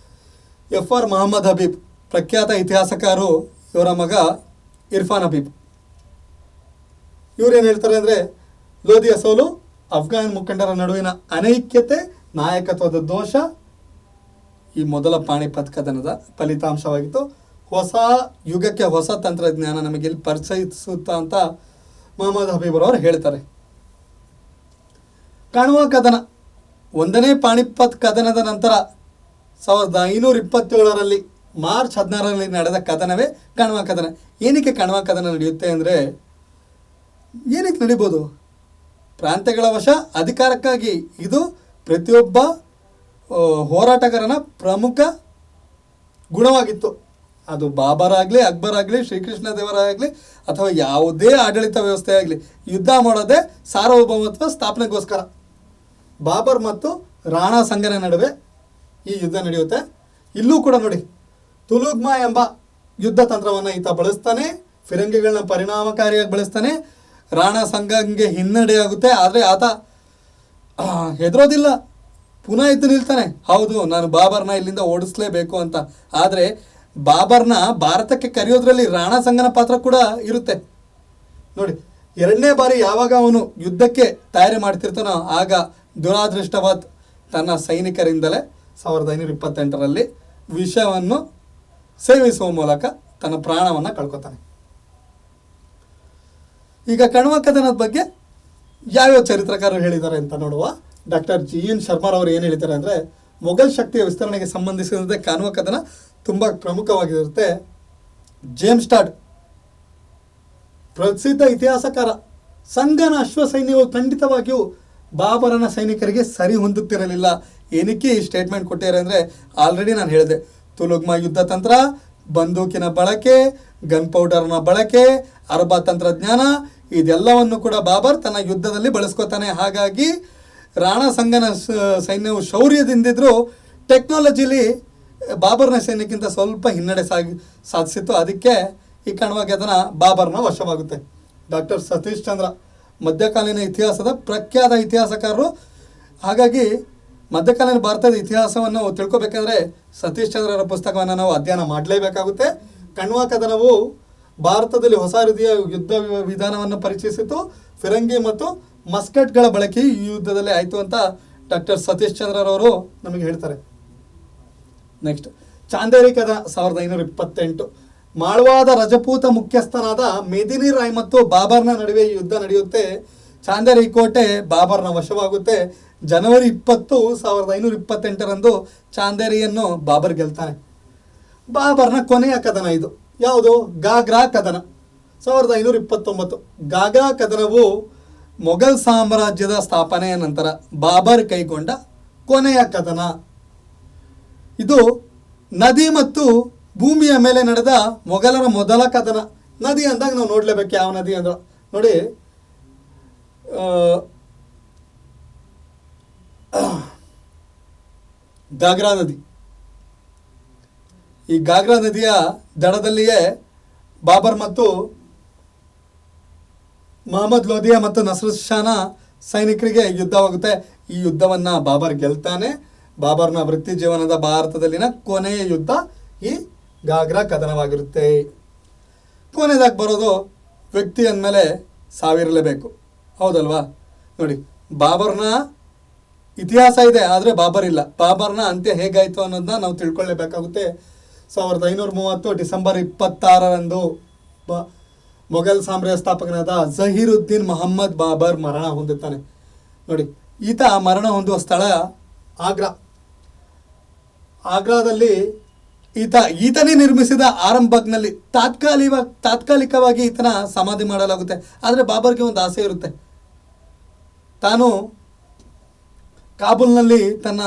ಎಫ್.ಆರ್. ಮೊಹಮ್ಮದ್ ಹಬೀಬ್ ಪ್ರಖ್ಯಾತ ಇತಿಹಾಸಕಾರರು. ಇವರ ಮಗ ಇರ್ಫಾನ್ ಹಬೀಬ್. ಇವರೇನು ಹೇಳ್ತಾರೆ ಅಂದರೆ, ಲೋಧಿಯ ಸೋಲು ಅಫ್ಘಾನ್ ಮುಖಂಡರ ನಡುವಿನ ಅನೈಕ್ಯತೆ, ನಾಯಕತ್ವದ ದೋಷ ಈ ಮೊದಲ ಪಾಣಿಪತ್ ಕದನದ ಫಲಿತಾಂಶವಾಗಿತ್ತು. ಹೊಸ ಯುಗಕ್ಕೆ ಹೊಸ ತಂತ್ರಜ್ಞಾನ ನಮಗೆ ಇಲ್ಲಿ ಪರಿಚಯಿಸುತ್ತಾ ಅಂತ ಮೊಹಮ್ಮದ್ ಹಬೀಬ್ರವರು ಹೇಳ್ತಾರೆ. ಕಣ್ವಾ ಕದನ. ಒಂದನೇ ಪಾಣಿಪತ್ ಕದನದ ನಂತರ 1527ರಲ್ಲಿ ಮಾರ್ಚ್ 16ರಲ್ಲಿ ನಡೆದ ಕದನವೇ ಕಣ್ವಾ ಕದನ. ಏನಕ್ಕೆ ಕಣ್ವಾ ಕದನ ನಡೆಯುತ್ತೆ ಅಂದರೆ, ಏನಕ್ಕೆ ನಡೀಬೋದು? ಪ್ರಾಂತ್ಯಗಳ ವಶ, ಅಧಿಕಾರಕ್ಕಾಗಿ. ಇದು ಪ್ರತಿಯೊಬ್ಬ ಹೋರಾಟಗಾರನ ಪ್ರಮುಖ ಗುಣವಾಗಿತ್ತು. ಅದು ಬಾಬರ್ ಆಗಲಿ, ಅಕ್ಬರ್ ಆಗಲಿ, ಶ್ರೀಕೃಷ್ಣ ದೇವರಾಗಲಿ ಅಥವಾ ಯಾವುದೇ ಆಡಳಿತ ವ್ಯವಸ್ಥೆ ಆಗಲಿ, ಯುದ್ಧ ಮಾಡೋದೇ ಸಾರ್ವಭೌಮತ್ವ ಸ್ಥಾಪನೆಗೋಸ್ಕರ. ಬಾಬರ್ ಮತ್ತು ರಾಣಾ ಸಂಗನ ನಡುವೆ ಈ ಯುದ್ಧ ನಡೆಯುತ್ತೆ. ಇಲ್ಲೂ ಕೂಡ ನೋಡಿ, ತುಲುಗ್ಮಾ ಎಂಬ ಯುದ್ಧ ತಂತ್ರವನ್ನು ಈತ ಬಳಸ್ತಾನೆ, ಫಿರಂಗಿಗಳನ್ನ ಪರಿಣಾಮಕಾರಿಯಾಗಿ ಬಳಸ್ತಾನೆ. ರಾಣಾ ಸಂಗಂಗೆ ಹಿನ್ನಡೆಯಾಗುತ್ತೆ, ಆದರೆ ಆತ ಹೆದರೋದಿಲ್ಲ, ಪುನಃ ಎದ್ದು ನಿಲ್ತಾನೆ. ಹೌದು, ನಾನು ಬಾಬರ್ನ ಇಲ್ಲಿಂದ ಓಡಿಸ್ಲೇಬೇಕು ಅಂತ. ಆದರೆ ಬಾಬರ್ನ ಭಾರತಕ್ಕೆ ಕರೆಯೋದ್ರಲ್ಲಿ ರಾಣಾ ಸಂಗನ ಪಾತ್ರ ಕೂಡ ಇರುತ್ತೆ ನೋಡಿ. ಎರಡನೇ ಬಾರಿ ಯಾವಾಗ ಅವನು ಯುದ್ಧಕ್ಕೆ ತಯಾರಿ ಮಾಡ್ತಿರ್ತಾನೋ ಆಗ ದುರಾದೃಷ್ಟವತ್ ತನ್ನ ಸೈನಿಕರಿಂದಲೇ 1528ರಲ್ಲಿ ವಿಷವನ್ನು ಸೇವಿಸುವ ಮೂಲಕ ತನ್ನ ಪ್ರಾಣವನ್ನು ಕಳ್ಕೊತಾನೆ. ಈಗ ಕಣ್ವಾ ಕದನದ ಬಗ್ಗೆ ಯಾವ್ಯಾವ ಚರಿತ್ರಕಾರರು ಹೇಳಿದ್ದಾರೆ ಅಂತ ನೋಡುವ. Doctor G N. ಶರ್ಮಾರವರು ಏನು ಹೇಳಿದ್ದಾರೆ ಅಂದರೆ, ಮೊಘಲ್ ಶಕ್ತಿಯ ವಿಸ್ತರಣೆಗೆ ಸಂಬಂಧಿಸಿದಂತೆ ಕಣ್ವಾ ಕದನ ತುಂಬ ಪ್ರಮುಖವಾಗಿರುತ್ತೆ. ಜೇಮ್ಸ್ ಟಾಡ್ ಪ್ರಸಿದ್ಧ ಇತಿಹಾಸಕಾರ, ಸಂಗನ ಅಶ್ವ ಸೈನ್ಯವು ಖಂಡಿತವಾಗಿಯೂ ಬಾಬರನ ಸೈನಿಕರಿಗೆ ಸರಿ ಹೊಂದುತ್ತಿರಲಿಲ್ಲ. ಏನಕ್ಕೆ ಈ ಸ್ಟೇಟ್ಮೆಂಟ್ ಕೊಟ್ಟಿದ್ದಾರೆ ಅಂದರೆ, ಆಲ್ರೆಡಿ ನಾನು ಹೇಳಿದೆ, ತುಲುಗ್ಮಾ ಯುದ್ಧ ತಂತ್ರ, ಬಂದೂಕಿನ ಬಳಕೆ, ಗನ್ ಪೌಡರ್ನ ಬಳಕೆ, ಅರಬ ತಂತ್ರಜ್ಞಾನ ಇದೆಲ್ಲವನ್ನು ಕೂಡ ಬಾಬರ್ ತನ್ನ ಯುದ್ಧದಲ್ಲಿ ಬಳಸ್ಕೋತಾನೆ. ಹಾಗಾಗಿ ರಾಣಾ ಸಂಗನ ಸೈನ್ಯವು ಶೌರ್ಯದಿಂದಿದ್ರೂ ಟೆಕ್ನಾಲಜಿಲಿ ಬಾಬರ್ನ ಸೈನ್ಯಕ್ಕಿಂತ ಸ್ವಲ್ಪ ಹಿನ್ನಡೆ ಸಾಧಿಸಿತ್ತು. ಅದಕ್ಕೆ ಈ ಕಣ್ವಾ ಕದನ ಬಾಬರ್ನ ವಶವಾಗುತ್ತೆ. ಡಾಕ್ಟರ್ ಸತೀಶ್ ಚಂದ್ರ ಮಧ್ಯಕಾಲೀನ ಇತಿಹಾಸದ ಪ್ರಖ್ಯಾತ ಇತಿಹಾಸಕಾರರು. ಹಾಗಾಗಿ ಮಧ್ಯಕಾಲೀನ ಭಾರತದ ಇತಿಹಾಸವನ್ನು ತಿಳ್ಕೊಬೇಕಾದ್ರೆ ಸತೀಶ್ ಚಂದ್ರರ ಪುಸ್ತಕವನ್ನು ನಾವು ಅಧ್ಯಯನ ಮಾಡಲೇಬೇಕಾಗುತ್ತೆ. ಕಣ್ವ ಕದನವು ಭಾರತದಲ್ಲಿ ಹೊಸ ರೀತಿಯ ಯುದ್ಧ ವಿಧಾನವನ್ನು ಪರಿಚಯಿಸಿತು. ಫಿರಂಗಿ ಮತ್ತು ಮಸ್ಕಟ್ಗಳ ಬಳಕೆ ಈ ಯುದ್ಧದಲ್ಲಿ ಆಯಿತು ಅಂತ ಡಾಕ್ಟರ್ ಸತೀಶ್ ಚಂದ್ರರವರು ನಮಗೆ ಹೇಳ್ತಾರೆ. ನೆಕ್ಸ್ಟ್ ಚಾಂದೇರಿ ಕದನ 1528. ಮಾಳ್ವಾದ ರಜಪೂತ ಮುಖ್ಯಸ್ಥನಾದ ಮೆದಿನಿ ರಾಯ್ ಮತ್ತು ಬಾಬರ್ನ ನಡುವೆ ಯುದ್ಧ ನಡೆಯುತ್ತೆ. ಚಾಂದೇರಿ ಕೋಟೆ ಬಾಬರ್ನ ವಶವಾಗುತ್ತೆ. ಜನವರಿ 20, 1528ರಂದು ಚಾಂದೇರಿಯನ್ನು ಬಾಬರ್ ಗೆಲ್ತಾನೆ. ಬಾಬರ್ನ ಕೊನೆಯ ಕದನ ಇದು. ಯಾವುದು? ಗಾಗ್ರಾ ಕದನ 1529. ಗಾಗ್ರಾ ಕದನವು ಮೊಘಲ್ ಸಾಮ್ರಾಜ್ಯದ ಸ್ಥಾಪನೆಯ ನಂತರ ಬಾಬರ್ ಕೈಗೊಂಡ ಕೊನೆಯ ಕದನ. ಇದು ನದಿ ಮತ್ತು ಭೂಮಿಯ ಮೇಲೆ ನಡೆದ ಮೊಘಲರ ಮೊದಲ ಕದನ. ನದಿ ಅಂದಾಗ ನಾವು ನೋಡಲೇಬೇಕು, ಯಾವ ನದಿ ಅಂದ್ರೆ ನೋಡಿ, ಗಾಗ್ರಾ ನದಿ. ಈ ಗಾಗ್ರಾ ನದಿಯ ದಡದಲ್ಲಿಯೇ ಬಾಬರ್ ಮತ್ತು ಮೊಹಮ್ಮದ್ ಲೋಧಿಯಾ ಮತ್ತು ನಸರುಲ್ ಶಾನ ಸೈನಿಕರಿಗೆ ಯುದ್ಧವಾಗುತ್ತೆ. ಈ ಯುದ್ಧವನ್ನು ಬಾಬರ್ ಗೆಲ್ತಾನೆ. ಬಾಬರ್ನ ವೃತ್ತಿ ಜೀವನದ ಭಾರತದಲ್ಲಿನ ಕೊನೆಯ ಯುದ್ಧ ಈ ಗಾಗ್ರಾ ಕದನವಾಗಿರುತ್ತೆ. ಕೊನೆಯದಾಗಿ ಬರೋದು ವ್ಯಕ್ತಿ ಅಂದಮೇಲೆ ಸಾವಿರಲೇಬೇಕು, ಹೌದಲ್ವಾ? ನೋಡಿ, ಬಾಬರ್ನ ಇತಿಹಾಸ ಇದೆ, ಆದರೆ ಬಾಬರ್ ಇಲ್ಲ. ಬಾಬರ್ನ ಅಂತ್ಯ ಹೇಗಾಯಿತು ಅನ್ನೋದನ್ನ ನಾವು ತಿಳ್ಕೊಳ್ಳೇಬೇಕಾಗುತ್ತೆ. 1530 ಡಿಸೆಂಬರ್ 26ರಂದು ಮೊಘಲ್ ಸಾಮ್ರಾಜ್ಯ ಸ್ಥಾಪಕನಾದ ಜಹೀರುದ್ದೀನ್ ಮೊಹಮ್ಮದ್ ಬಾಬರ್ ಮರಣ ಹೊಂದುತ್ತಾನೆ. ನೋಡಿ, ಈತ ಮರಣ ಹೊಂದುವ ಸ್ಥಳ ಆಗ್ರಾ. ಆಗ್ರಾದಲ್ಲಿ ಈತನೇ ನಿರ್ಮಿಸಿದ ಆರಂಭಗ್ನಲ್ಲಿ ತಾತ್ಕಾಲಿಕವಾಗಿ ಈತನ ಸಮಾಧಿ ಮಾಡಲಾಗುತ್ತೆ. ಆದರೆ ಬಾಬರ್ಗೆ ಒಂದು ಆಸೆ ಇರುತ್ತೆ, ತಾನು ಕಾಬೂಲ್ನಲ್ಲಿ ತನ್ನ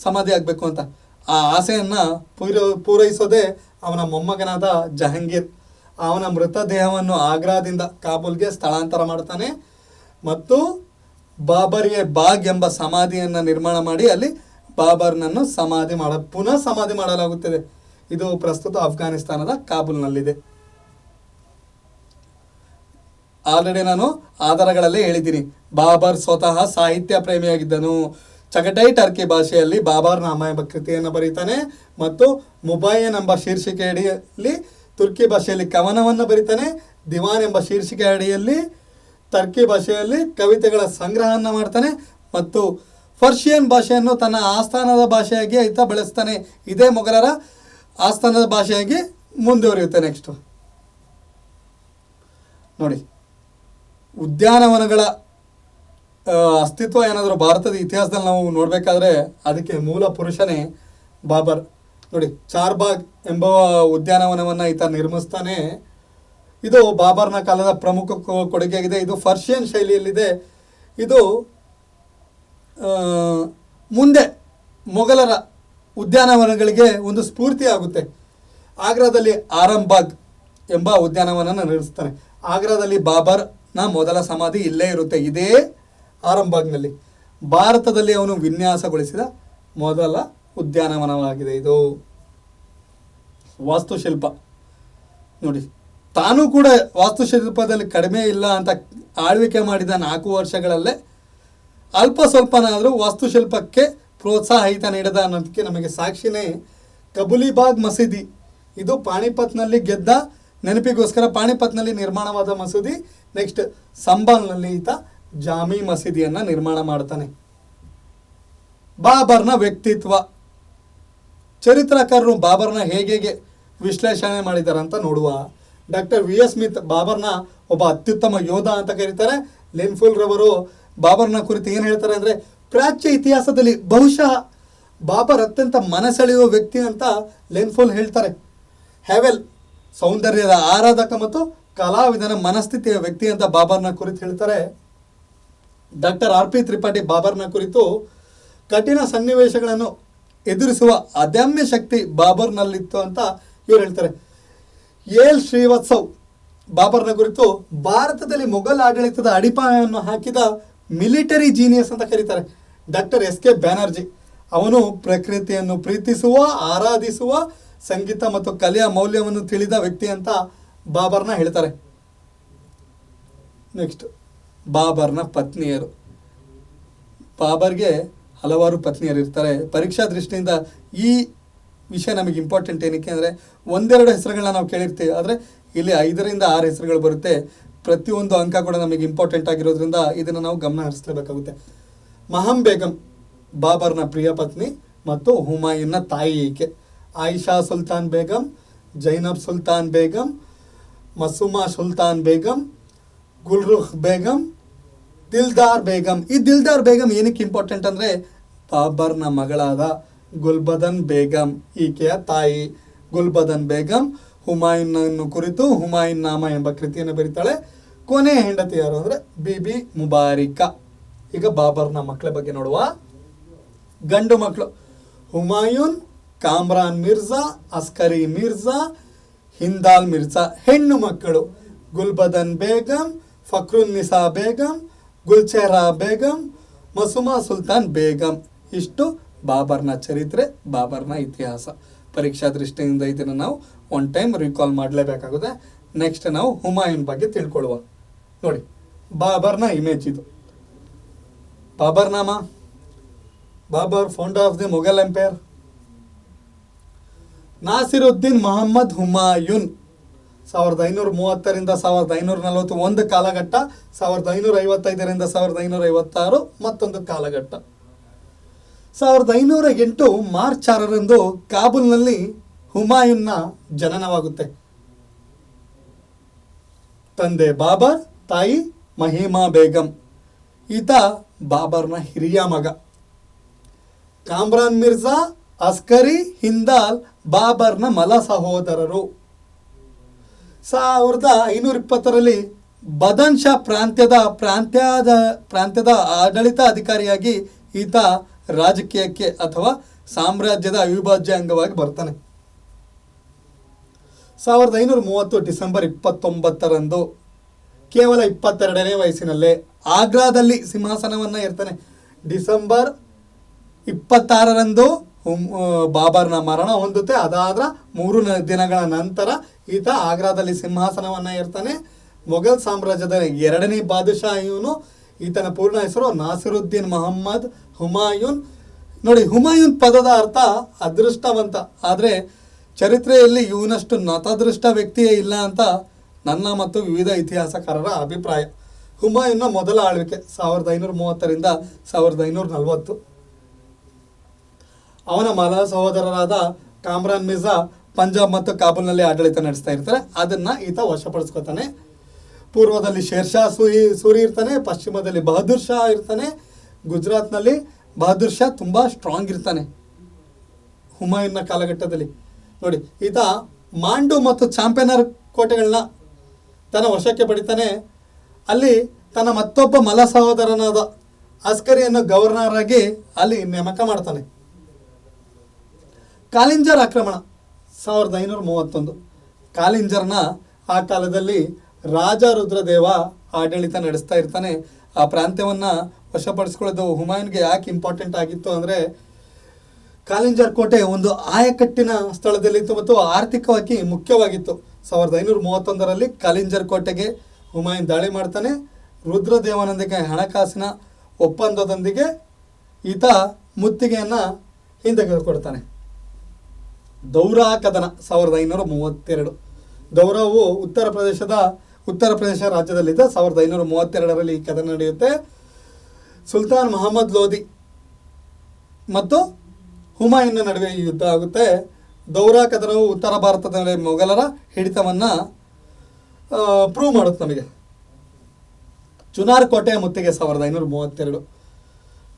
ಸಮಾಧಿ ಆಗಬೇಕು ಅಂತ. ಆ ಆಸೆಯನ್ನು ಪೂರೈಸೋದೇ ಅವನ ಮೊಮ್ಮಗನಾದ ಜಹಾಂಗೀರ್. ಅವನ ಮೃತದೇಹವನ್ನು ಆಗ್ರಾದಿಂದ ಕಾಬೂಲ್ಗೆ ಸ್ಥಳಾಂತರ ಮಾಡ್ತಾನೆ ಮತ್ತು ಬಾಬರ್ಗೆ ಬಾಗ್ ಎಂಬ ಸಮಾಧಿಯನ್ನು ನಿರ್ಮಾಣ ಮಾಡಿ ಅಲ್ಲಿ ಬಾಬರ್ನನ್ನು ಪುನಃ ಸಮಾಧಿ ಮಾಡಲಾಗುತ್ತದೆ. ಇದು ಪ್ರಸ್ತುತ ಅಫ್ಘಾನಿಸ್ತಾನದ ಕಾಬೂಲ್ನಲ್ಲಿದೆ. ಆಲ್ರೆಡಿ ನಾನು ಆಧಾರಗಳಲ್ಲೇ ಹೇಳಿದ್ದೀನಿ, ಬಾಬರ್ ಸ್ವತಃ ಸಾಹಿತ್ಯ ಪ್ರೇಮಿಯಾಗಿದ್ದನು. ಚಗಟೈ ಟರ್ಕಿ ಭಾಷೆಯಲ್ಲಿ ಬಾಬರ್ ನಾಮ ಎಂಬ ಕೃತಿಯನ್ನು ಬರೀತಾನೆ ಮತ್ತು ಮುಬಾಯನ್ ಎಂಬ ಶೀರ್ಷಿಕೆ ಅಡಿಯಲ್ಲಿ ತುರ್ಕಿ ಭಾಷೆಯಲ್ಲಿ ಕವನವನ್ನು ಬರೀತಾನೆ. ದಿವಾನ್ ಎಂಬ ಶೀರ್ಷಿಕೆ ಅಡಿಯಲ್ಲಿ ಟರ್ಕಿ ಭಾಷೆಯಲ್ಲಿ ಕವಿತೆಗಳ ಸಂಗ್ರಹವನ್ನು ಮಾಡ್ತಾನೆ ಮತ್ತು ಪರ್ಷಿಯನ್ ಭಾಷೆಯನ್ನು ತನ್ನ ಆಸ್ಥಾನದ ಭಾಷೆಯಾಗಿ ಈತ ಬಳಸ್ತಾನೆ. ಇದೇ ಮೊಘಲರ ಆಸ್ಥಾನದ ಭಾಷೆಯಾಗಿ ಮುಂದುವರಿಯುತ್ತೆ. ನೆಕ್ಸ್ಟ್ ನೋಡಿ, ಉದ್ಯಾನವನಗಳ ಅಸ್ತಿತ್ವ ಏನಾದರೂ ಭಾರತದ ಇತಿಹಾಸದಲ್ಲಿ ನಾವು ನೋಡಬೇಕಾದ್ರೆ ಅದಕ್ಕೆ ಮೂಲ ಪುರುಷನೇ ಬಾಬರ್. ನೋಡಿ, ಚಾರ್ಬಾಗ್ ಎಂಬ ಉದ್ಯಾನವನವನ್ನು ಈತ ನಿರ್ಮಿಸ್ತಾನೆ. ಇದು ಬಾಬರ್ನ ಕಾಲದ ಪ್ರಮುಖ ಕೊಡುಗೆಯಾಗಿದೆ. ಇದು ಪರ್ಷಿಯನ್ ಶೈಲಿಯಲ್ಲಿದೆ. ಇದು ಮುಂದೆ ಮೊಘಲರ ಉದ್ಯಾನವನಗಳಿಗೆ ಒಂದು ಸ್ಫೂರ್ತಿ ಆಗುತ್ತೆ. ಆಗ್ರಾದಲ್ಲಿ ಆರಂಬಾಗ್ ಎಂಬ ಉದ್ಯಾನವನ ನಿರ್ಮಿಸ್ತಾನೆ. ಆಗ್ರಾದಲ್ಲಿ ಬಾಬರ್ನ ಮೊದಲ ಸಮಾಧಿ ಇಲ್ಲೇ ಇರುತ್ತೆ, ಇದೇ ಆರಂಬಾಗ್ನಲ್ಲಿ. ಭಾರತದಲ್ಲಿ ಅವನು ವಿನ್ಯಾಸಗೊಳಿಸಿದ ಮೊದಲ ಉದ್ಯಾನವನವಾಗಿದೆ ಇದು. ವಾಸ್ತುಶಿಲ್ಪ ನೋಡಿ, ತಾನೂ ಕೂಡ ವಾಸ್ತುಶಿಲ್ಪದಲ್ಲಿ ಕಡಿಮೆ ಇಲ್ಲ ಅಂತ ಆಳ್ವಿಕೆ ಮಾಡಿದ 4 ವರ್ಷಗಳಲ್ಲೇ ಅಲ್ಪ ಸ್ವಲ್ಪನಾದರೂ ವಾಸ್ತುಶಿಲ್ಪಕ್ಕೆ ಪ್ರೋತ್ಸಾಹ ಈತ ನೀಡಿದ ಅನ್ನೋದಕ್ಕೆ ನಮಗೆ ಸಾಕ್ಷಿನೇ ಕಬುಲಿಬಾಗ್ ಮಸೀದಿ. ಇದು ಪಾಣಿಪತ್ನಲ್ಲಿ ಗೆದ್ದ ನೆನಪಿಗೋಸ್ಕರ ಪಾಣಿಪತ್ನಲ್ಲಿ ನಿರ್ಮಾಣವಾದ ಮಸೀದಿ. ನೆಕ್ಸ್ಟ್ ಸಂಬಾಲ್ನಲ್ಲಿ ಈತ ಜಾಮಿ ಮಸೀದಿಯನ್ನು ನಿರ್ಮಾಣ ಮಾಡ್ತಾನೆ. ಬಾಬರ್ನ ವ್ಯಕ್ತಿತ್ವ. ಚರಿತ್ರಕಾರರು ಬಾಬರ್ನ ಹೇಗೆ ವಿಶ್ಲೇಷಣೆ ಮಾಡಿದ್ದಾರೆ ಅಂತ ನೋಡುವ. Doctor V.S. ಸ್ಮಿತ್ ಬಾಬರ್ನ ಒಬ್ಬ ಅತ್ಯುತ್ತಮ ಯೋಧ ಅಂತ ಕರೀತಾರೆ. ಲಿನ್ಫುಲ್ ರವರು ಬಾಬರ್ನ ಕುರಿತು ಏನು ಹೇಳ್ತಾರೆ ಅಂದರೆ, ಪ್ರಾಚ್ಯ ಇತಿಹಾಸದಲ್ಲಿ ಬಹುಶಃ ಬಾಬರ್ ಅತ್ಯಂತ ಮನಸೆಳೆಯುವ ವ್ಯಕ್ತಿ ಅಂತ ಲಿನ್ಫುಲ್ ಹೇಳ್ತಾರೆ. ಹೆವೆಲ್ ಸೌಂದರ್ಯದ ಆರಾಧಕ ಮತ್ತು ಕಲಾವಿದನ ಮನಸ್ಥಿತಿಯ ವ್ಯಕ್ತಿ ಅಂತ ಬಾಬರ್ನ ಕುರಿತು ಹೇಳ್ತಾರೆ. Doctor R.P. ತ್ರಿಪಾಠಿ ಬಾಬರ್ನ ಕುರಿತು ಕಠಿಣ ಸನ್ನಿವೇಶಗಳನ್ನು ಎದುರಿಸುವ ಅದಮ್ಯ ಶಕ್ತಿ ಬಾಬರ್ನಲ್ಲಿತ್ತು ಅಂತ ಇವರು ಹೇಳ್ತಾರೆ. ಎಲ್ ಶ್ರೀವತ್ಸವ್ ಬಾಬರ್ನ ಕುರಿತು ಭಾರತದಲ್ಲಿ ಮೊಘಲ್ ಆಡಳಿತದ ಅಡಿಪಾಯವನ್ನು ಹಾಕಿದ ಮಿಲಿಟರಿ ಜೀನಿಯಸ್ ಅಂತ ಕರೀತಾರೆ. Doctor S.K. ಬ್ಯಾನರ್ಜಿ ಅವನು ಪ್ರಕೃತಿಯನ್ನು ಪ್ರೀತಿಸುವ, ಆರಾಧಿಸುವ, ಸಂಗೀತ ಮತ್ತು ಕಲೆಯ ಮೌಲ್ಯವನ್ನು ತಿಳಿದ ವ್ಯಕ್ತಿ ಅಂತ ಬಾಬರ್ನ ಹೇಳ್ತಾರೆ. ನೆಕ್ಸ್ಟ್ ಬಾಬರ್ನ ಪತ್ನಿಯರು. ಬಾಬರ್ಗೆ ಹಲವಾರು ಪತ್ನಿಯರು ಇರ್ತಾರೆ. ಪರೀಕ್ಷಾ ದೃಷ್ಟಿಯಿಂದ ಈ ವಿಷಯ ನಮಗೆ ಇಂಪಾರ್ಟೆಂಟ್ ಏನಕ್ಕೆ ಅಂದರೆ ಒಂದೆರಡು ಹೆಸರುಗಳನ್ನ ನಾವು ಕೇಳಿರ್ತೀವಿ, ಆದರೆ ಇಲ್ಲಿ 5ರಿಂದ 6 ಹೆಸರುಗಳು ಬರುತ್ತೆ. ಪ್ರತಿಯೊಂದು ಅಂಕ ಕೂಡ ನಮಗೆ ಇಂಪಾರ್ಟೆಂಟ್ ಆಗಿರೋದ್ರಿಂದ ಇದನ್ನು ನಾವು ಗಮನ ಹರಿಸಲೇಬೇಕಾಗುತ್ತೆ. ಮಹಮ್ ಬೇಗಂ ಬಾಬರ್ನ ಪ್ರಿಯ ಪತ್ನಿ ಮತ್ತು ಹುಮಾಯೂನ್ನ ತಾಯಿ. ಈಕೆ ಆಯಿಷಾ ಸುಲ್ತಾನ್ ಬೇಗಂ, ಜೈನಬ್ ಸುಲ್ತಾನ್ ಬೇಗಂ, ಮಸುಮಾ ಸುಲ್ತಾನ್ ಬೇಗಂ, ಗುಲ್ರುಖ್ ಬೇಗಂ, ದಿಲ್ದಾರ್ ಬೇಗಂ. ಈ ದಿಲ್ದಾರ್ ಬೇಗಂ ಏನಕ್ಕೆ ಇಂಪಾರ್ಟೆಂಟ್ ಅಂದರೆ ಬಾಬರ್ನ ಮಗಳಾದ ಗುಲ್ಬದನ್ ಬೇಗಂ ಈಕೆಯ ತಾಯಿ. ಗುಲ್ಬದನ್ ಬೇಗಂ ಹುಮಾಯೂನನ್ನು ಕುರಿತು ಹುಮಾಯೂನ್ ನಾಮ ಎಂಬ ಕೃತಿಯನ್ನು ಬರೀತಾಳೆ. ಕೊನೆಯ ಹೆಂಡತಿ ಯಾರು ಅಂದರೆ ಬಿಬಿ ಮುಬಾರಿಕಾ. ಈಗ ಬಾಬರ್ನ ಮಕ್ಕಳ ಬಗ್ಗೆ ನೋಡುವ. ಗಂಡು ಮಕ್ಕಳು ಹುಮಾಯೂನ್, ಕಾಮ್ರಾನ್ ಮಿರ್ಜಾ, ಅಸ್ಕರಿ ಮಿರ್ಜಾ, ಹಿಂದಾಲ್ ಮಿರ್ಜಾ. ಹೆಣ್ಣು ಮಕ್ಕಳು ಗುಲ್ಬದನ್ ಬೇಗಂ, ಫಕ್ರುನ್ನಿಸಾ ಬೇಗಂ, ಗುಲ್ಚೆಹರಾ ಬೇಗಂ, ಮಸುಮಾ ಸುಲ್ತಾನ್ ಬೇಗಂ. ಇಷ್ಟು ಬಾಬರ್ನ ಚರಿತ್ರೆ, ಬಾಬರ್ನ ಇತಿಹಾಸ. ಪರೀಕ್ಷಾ ದೃಷ್ಟಿಯಿಂದ ಇದನ್ನು ನಾವು ಒನ್ ಟೈಮ್ ರಿಕಾಲ್ ಮಾಡಲೇಬೇಕಾಗುತ್ತೆ. ನೆಕ್ಸ್ಟ್ ನಾವು ಹುಮಾಯೂನ್ ಬಗ್ಗೆ ತಿಳ್ಕೊಳ್ಳುವ. ನೋಡಿ, ಬಾಬರ್ನ ಇಮೇಜ್ ಇದು. Baburnama, Babur founder of the Mughal empire. Nasiruddin Muhammad Humayun 1530ರಿಂದ 1541 ಕಾಲಘಟ್ಟ, 1555ರಿಂದ 1556 ಮತ್ತೊಂದು ಕಾಲಘಟ್ಟ. 1508 ಮಾರ್ಚ್ 6ರಂದು ಕಾಬೂಲ್ನಲ್ಲಿ ಹುಮಾಯೂನ್ನ ಜನನವಾಗುತ್ತೆ. ತಂದೆ ಬಾಬರ್, ತಾಯಿ ಮಹಿಮಾ ಬೇಗಂ. ಈತ ಬಾಬರ್ನ ಹಿರಿಯ ಮಗ. ಕಾಮ್ರಾನ್ ಮಿರ್ಜಾ, ಅಸ್ಕರಿ, ಹಿಂದಾಲ್ ಬಾಬರ್ನ ಮಲ ಸಹೋದರರು. 1520ರಲ್ಲಿ ಬದನ್ ಶಾ ಪ್ರಾಂತ್ಯದ ಆಡಳಿತ ಅಧಿಕಾರಿಯಾಗಿ ಈತ ರಾಜಕೀಯಕ್ಕೆ ಅಥವಾ ಸಾಮ್ರಾಜ್ಯದ ಅವಿಭಾಜ್ಯ ಅಂಗವಾಗಿ ಬರ್ತಾನೆ. 1530 ಡಿಸೆಂಬರ್ 29ರಂದು ಕೇವಲ 22ನೇ ವಯಸ್ಸಿನಲ್ಲೇ ಆಗ್ರಾದಲ್ಲಿ ಸಿಂಹಾಸನವನ್ನು ಏರ್ತಾನೆ. ಡಿಸೆಂಬರ್ 26ರಂದು ಬಾಬರ್ನ ಮರಣ ಹೊಂದುತ್ತೆ. ಅದಾದ 3 ದಿನಗಳ ನಂತರ ಈತ ಆಗ್ರಾದಲ್ಲಿ ಸಿಂಹಾಸನವನ್ನು ಏರ್ತಾನೆ. ಮೊಘಲ್ ಸಾಮ್ರಾಜ್ಯದ 2ನೇ ಬಾದಶಾ ಇವನು. ಈತನ ಪೂರ್ಣ ಹೆಸರು ನಾಸಿರುದ್ದೀನ್ ಮೊಹಮ್ಮದ್ ಹುಮಾಯೂನ್. ನೋಡಿ, ಹುಮಾಯೂನ್ ಪದದ ಅರ್ಥ ಅದೃಷ್ಟವಂತ. ಆದರೆ ಚರಿತ್ರೆಯಲ್ಲಿ ಇವನಷ್ಟು ನತದೃಷ್ಟ ವ್ಯಕ್ತಿಯೇ ಇಲ್ಲ ಅಂತ ನನ್ನ ಮತ್ತು ವಿವಿಧ ಇತಿಹಾಸಕಾರರ ಅಭಿಪ್ರಾಯ. ಹುಮಾಯೂನ್ನ ಮೊದಲ ಆಳ್ವಿಕೆ 1530ರಿಂದ 1540. ಅವನ ಮಲ ಸಹೋದರರಾದ ಕಾಮ್ರಾನ್ ಮಿರ್ಜಾ ಪಂಜಾಬ್ ಮತ್ತು ಕಾಬೂಲ್ನಲ್ಲಿ ಆಡಳಿತ ನಡೆಸ್ತಾ ಇರ್ತಾರೆ. ಅದನ್ನು ಈತ ವಶಪಡಿಸ್ಕೊತಾನೆ. ಪೂರ್ವದಲ್ಲಿ ಶೇರ್ ಶಾ ಸೂರಿ ಇರ್ತಾನೆ, ಪಶ್ಚಿಮದಲ್ಲಿ ಬಹದ್ದೂರ್ ಶಾ ಇರ್ತಾನೆ. ಗುಜರಾತ್ನಲ್ಲಿ ಬಹದ್ದೂರ್ ಶಾ ತುಂಬ ಸ್ಟ್ರಾಂಗ್ ಇರ್ತಾನೆ ಹುಮಾಯೂನ್ನ ಕಾಲಘಟ್ಟದಲ್ಲಿ. ನೋಡಿ, ಈತ ಮಾಂಡು ಮತ್ತು ಚಾಂಪಿಯನರ್ ಕೋಟೆಗಳನ್ನ ತನ್ನ ವಶಕ್ಕೆ ಪಡಿತಾನೆ. ಅಲ್ಲಿ ತನ್ನ ಮತ್ತೊಬ್ಬ ಮಲ ಸಹೋದರನಾದ ಅಸ್ಕರಿಯನ್ನು ಗವರ್ನರ್ ಆಗಿ ಅಲ್ಲಿ ನೇಮಕ ಮಾಡ್ತಾನೆ. ಕಾಲಿಂಜರ್ ಆಕ್ರಮಣ 1531. ಕಾಲಿಂಜರ್ನ ಆ ಕಾಲದಲ್ಲಿ ರಾಜ ರುದ್ರದೇವ ಆಡಳಿತ ನಡೆಸ್ತಾ ಇರ್ತಾನೆ. ಆ ಪ್ರಾಂತ್ಯವನ್ನು ವಶಪಡಿಸ್ಕೊಳ್ಳೋದು ಹುಮಾಯೂನ್ಗೆ ಯಾಕೆ ಇಂಪಾರ್ಟೆಂಟ್ ಆಗಿತ್ತು ಅಂದರೆ, ಕಾಲಿಂಜರ್ ಕೋಟೆ ಒಂದು ಆಯಕಟ್ಟಿನ ಸ್ಥಳದಲ್ಲಿತ್ತು ಮತ್ತು ಆರ್ಥಿಕವಾಗಿ ಮುಖ್ಯವಾಗಿತ್ತು. 1531ರಲ್ಲಿ ಕಾಲಿಂಜರ್ ಕೋಟೆಗೆ ಹುಮಾಯೂನ್ ದಾಳಿ ಮಾಡ್ತಾನೆ. ರುದ್ರದೇವನೊಂದಿಗೆ ಹಣಕಾಸಿನ ಒಪ್ಪಂದದೊಂದಿಗೆ ಈತ ಮುತ್ತಿಗೆಯನ್ನು ಹಿಂದೆಗೆದುಕೊಡ್ತಾನೆ. ದೌರಾ ಕದನ 1532. ದೌರಾವು ಉತ್ತರ ಪ್ರದೇಶ ರಾಜ್ಯದಲ್ಲಿದ್ದ 1532ರಲ್ಲಿ ಈ ಕದನ ನಡೆಯುತ್ತೆ. ಸುಲ್ತಾನ್ ಮೊಹಮ್ಮದ್ ಲೋಧಿ ಮತ್ತು ಹುಮಾಯೂನ್ನ ನಡುವೆ ಈ ಯುದ್ಧ ಆಗುತ್ತೆ. ದೌರಾ ಕದನವು ಉತ್ತರ ಭಾರತದ ಮೇಲೆ ಮೊಘಲರ ಹಿಡಿತವನ್ನು ಪ್ರೂವ್ ಮಾಡುತ್ತೆ ನಮಗೆ. ಚುನಾರ್ ಕೋಟೆಯ ಮುತ್ತಿಗೆ 1532.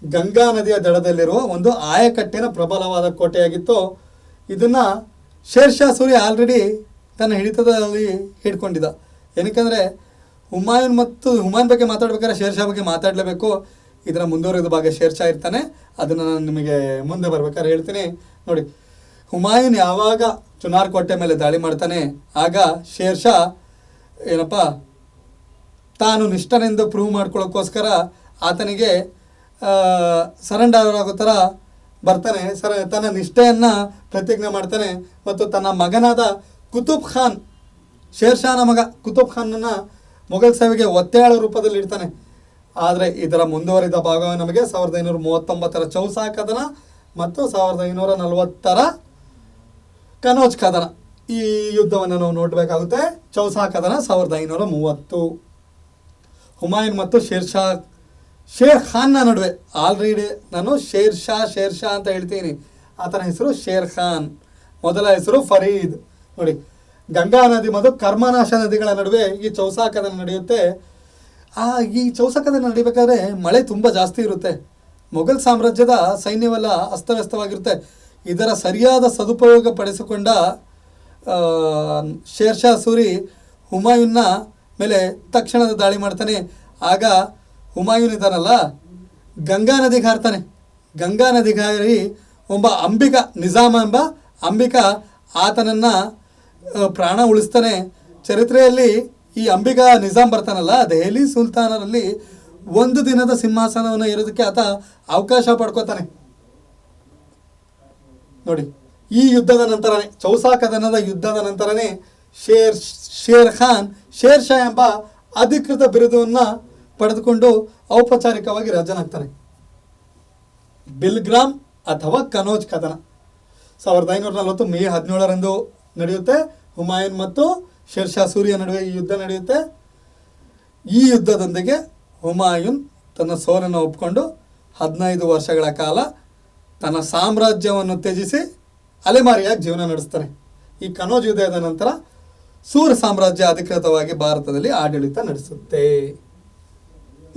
ಗಂಗಾ ನದಿಯ ದಡದಲ್ಲಿರುವ ಒಂದು ಆಯಕಟ್ಟಿನ ಪ್ರಬಲವಾದ ಕೋಟೆಯಾಗಿತ್ತು. ಇದನ್ನು ಶೇರ್ ಶಾ ಸೂರಿ ಆಲ್ರೆಡಿ ತನ್ನ ಹಿಡಿತದಲ್ಲಿ ಹಿಡ್ಕೊಂಡಿದ್ದ. ಏನಕ್ಕೆಂದರೆ ಹುಮಾಯೂನ್ ಬಗ್ಗೆ ಮಾತಾಡ್ಬೇಕಾದ್ರೆ ಶೇರ್ ಶಾ ಬಗ್ಗೆ ಮಾತಾಡಲೇಬೇಕು. ಇದರ ಮುಂದುವರೆದ ಭಾಗ ಶೇರ್ ಶಾ ಇರ್ತಾನೆ. ಅದನ್ನು ನಾನು ನಿಮಗೆ ಮುಂದೆ ಬರ್ಬೇಕಾದ್ರೆ ಹೇಳ್ತೀನಿ. ನೋಡಿ, ಹುಮಾಯೂನ್ ಯಾವಾಗ ಚುನಾರ್ ಕೋಟೆ ಮೇಲೆ ದಾಳಿ ಮಾಡ್ತಾನೆ, ಆಗ ಶೇರ್ ಶಾ ಏನಪ್ಪ ತಾನು ನಿಷ್ಠನೆಂದು ಪ್ರೂವ್ ಮಾಡ್ಕೊಳ್ಳೋಕ್ಕೋಸ್ಕರ ಆತನಿಗೆ ಸರೆಂಡರ್ ಆಗೋ ಥರ ಬರ್ತಾನೆ. ತನ್ನ ನಿಷ್ಠೆಯನ್ನು ಪ್ರತಿಜ್ಞೆ ಮಾಡ್ತಾನೆ ಮತ್ತು ತನ್ನ ಮಗನಾದ ಕುತುಬ್ ಖಾನ್, ಶೇರ್ ಶಾನ ಮಗ ಕುತುಬ್ ಖಾನನ್ನು ಮೊಘಲ್ ಸೇವೆಗೆ ಒತ್ತೆಯಾಳ ರೂಪದಲ್ಲಿ ಇಡ್ತಾನೆ. ಆದರೆ ಇದರ ಮುಂದುವರಿದ ಭಾಗ ನಮಗೆ 1539ರ ಚೌಸಾ ಕದನ ಮತ್ತು 1540ರ ಕನೌಜ್ ಕದನ, ಈ ಯುದ್ಧವನ್ನು ನಾವು ನೋಡಬೇಕಾಗುತ್ತೆ. ಚೌಸಾ ಕದನ 1530. ಹುಮಾಯೂನ್ ಮತ್ತು ಶೇರ್ ಖಾನ್ನ ನಡುವೆ, ಆಲ್ರೆಡಿ ನಾನು ಶೇರ್ ಶಾ ಅಂತ ಹೇಳ್ತೀನಿ, ಆತನ ಹೆಸರು ಶೇರ್ ಖಾನ್, ಮೊದಲ ಹೆಸರು ಫರೀದ್. ನೋಡಿ, ಗಂಗಾ ನದಿ ಮತ್ತು ಕರ್ಮನಾಶ ನದಿಗಳ ನಡುವೆ ಈ ಚೌಸಾ ಕದನ ನಡೆಯುತ್ತೆ. ಈ ಚೌಸಾ ಕದನ ನಡಿಬೇಕಾದ್ರೆ ಮಳೆ ತುಂಬ ಜಾಸ್ತಿ ಇರುತ್ತೆ. ಮೊಘಲ್ ಸಾಮ್ರಾಜ್ಯದ ಸೈನ್ಯವೆಲ್ಲ ಅಸ್ತವ್ಯಸ್ತವಾಗಿರುತ್ತೆ. ಇದರ ಸರಿಯಾದ ಸದುಪಯೋಗ ಪಡಿಸಿಕೊಂಡ ಶೇರ್ ಶಾ ಸೂರಿ ಹುಮಾಯೂನ್ನ ಮೇಲೆ ತಕ್ಷಣದ ದಾಳಿ ಮಾಡ್ತಾನೆ. ಆಗ ಹುಮಾಯೂನ್ ಇದ್ದಾನಲ್ಲ, ಗಂಗಾ ನದಿಗೆ ಹಾರ್ತಾನೆ. ಗಂಗಾ ನದಿಗೆ ಹಾರಿ ಒಬ್ಬ ಅಂಬಿಕಾ, ನಿಜಾಮ ಎಂಬ ಅಂಬಿಕಾ ಆತನನ್ನು ಪ್ರಾಣ ಉಳಿಸ್ತಾನೆ. ಚರಿತ್ರೆಯಲ್ಲಿ ಈ ಅಂಬಿಕಾ ನಿಜಾಮ್ ಬರ್ತಾನಲ್ಲ, ದೆಹಲಿ ಸುಲ್ತಾನರಲ್ಲಿ 1 ದಿನದ ಸಿಂಹಾಸನವನ್ನು ಏರೋದಕ್ಕೆ ಆತ ಅವಕಾಶ ಪಡ್ಕೋತಾನೆ. ನೋಡಿ, ಈ ಯುದ್ಧದ ನಂತರನೇ, ಚೌಸಾ ಕದನದ ಯುದ್ಧದ ನಂತರನೇ ಶೇರ್ ಖಾನ್ ಶೇರ್ ಶಾ ಎಂಬ ಅಧಿಕೃತ ಬಿರುದವನ್ನು ಪಡೆದುಕೊಂಡು ಔಪಚಾರಿಕವಾಗಿ ರಾಜನಾಗ್ತಾನೆ. ಬಿಲ್ಗ್ರಾಮ್ ಅಥವಾ ಕನೌಜ್ ಕದನ 1540 ಮೇ 17ರಂದು ನಡೆಯುತ್ತೆ. ಹುಮಾಯೂನ್ ಮತ್ತು ಶೇರ್ ಶಾ ಸೂರಿಯ ನಡುವೆ ಈ ಯುದ್ಧ ನಡೆಯುತ್ತೆ. ಈ ಯುದ್ಧದೊಂದಿಗೆ ಹುಮಾಯೂನ್ ತನ್ನ ಸೋಲನ್ನು ಒಪ್ಪಿಕೊಂಡು 15 ವರ್ಷಗಳ ಕಾಲ ತನ್ನ ಸಾಮ್ರಾಜ್ಯವನ್ನು ತ್ಯಜಿಸಿ ಅಲೆಮಾರಿಯಾಗಿ ಜೀವನ ನಡೆಸ್ತಾನೆ. ಈ ಕನೌಜ್ ಯುದ್ಧದ ನಂತರ ಸೂರ್ ಸಾಮ್ರಾಜ್ಯ ಅಧಿಕೃತವಾಗಿ ಭಾರತದಲ್ಲಿ ಆಡಳಿತ ನಡೆಸುತ್ತೆ.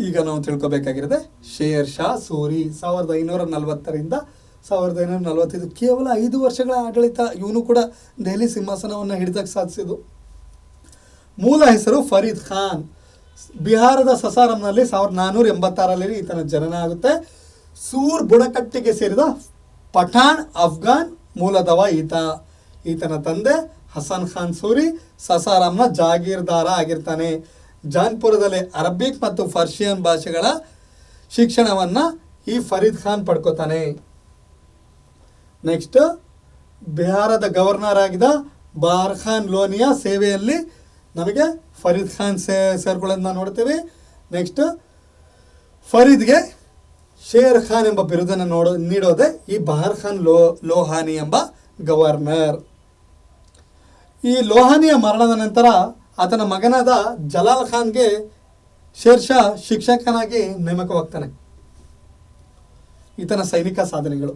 ಈಗ ನಾವು ತಿಳ್ಕೊಬೇಕಾಗಿರೋದೆ ಶೇರ್ ಶಾ ಸೂರಿ 1540ರಿಂದ 1545, ಕೇವಲ 5 ವರ್ಷಗಳ ಆಡಳಿತ. ಇವನು ಕೂಡ ದೆಹಲಿ ಸಿಂಹಾಸನವನ್ನು ಹಿಡಿತಕ್ಕೆ ಸಾಧಿಸಿದ್ದು. ಮೂಲ ಹೆಸರು ಫರೀದ್ ಖಾನ್. ಬಿಹಾರದ ಸಸಾರಂನಲ್ಲಿ 1486ರಲ್ಲಿ ಈತನ ಜನನ ಆಗುತ್ತೆ. ಸೂರ್ ಬುಡಕಟ್ಟಿಗೆ ಸೇರಿದ ಪಠಾಣ್ ಅಫ್ಘಾನ್ ಮೂಲದವ ಈತನ ತಂದೆ ಹಸನ್ ಖಾನ್ ಸೂರಿ ಸಸಾರಾಂನ ಜಾಗೀರ್ದಾರ ಆಗಿರ್ತಾನೆ. ಜಾನ್ಪುರದಲ್ಲಿ ಅರಬಿಕ್ ಮತ್ತು ಫರ್ಷಿಯನ್ ಭಾಷೆಗಳ ಶಿಕ್ಷಣವನ್ನು ಈ ಫರೀದ್ ಖಾನ್ ಪಡ್ಕೋತಾನೆ. ನೆಕ್ಸ್ಟ್, ಬಿಹಾರದ ಗವರ್ನರ್ ಆಗಿದ್ದ ಬಾರ್ ಖಾನ್ ಲೋನಿಯ ಸೇವೆಯಲ್ಲಿ ನಮಗೆ ಫರೀದ್ ಖಾನ್ ಸೇರ್ಕೊಳ್ಳೋದನ್ನ ನೋಡ್ತೀವಿ. ನೆಕ್ಸ್ಟ್, ಫರೀದ್ಗೆ ಶೇರ್ ಖಾನ್ ಎಂಬ ಬಿರುದನ್ನು ನೀಡೋದೆ ಈ ಬಾರ್ ಖಾನ್ ಲೋಹಾನಿ ಎಂಬ ಗವರ್ನರ್. ಈ ಲೋಹಾನಿಯ ಮರಣದ ನಂತರ ಆತನ ಮಗನಾದ ಜಲಾಲ್ ಖಾನ್ಗೆ ಶೇರ್ ಶಾ ಶಿಕ್ಷಕನಾಗಿ ನೇಮಕವಾಗ್ತಾನೆ. ಈತನ ಸೈನಿಕ ಸಾಧನೆಗಳು: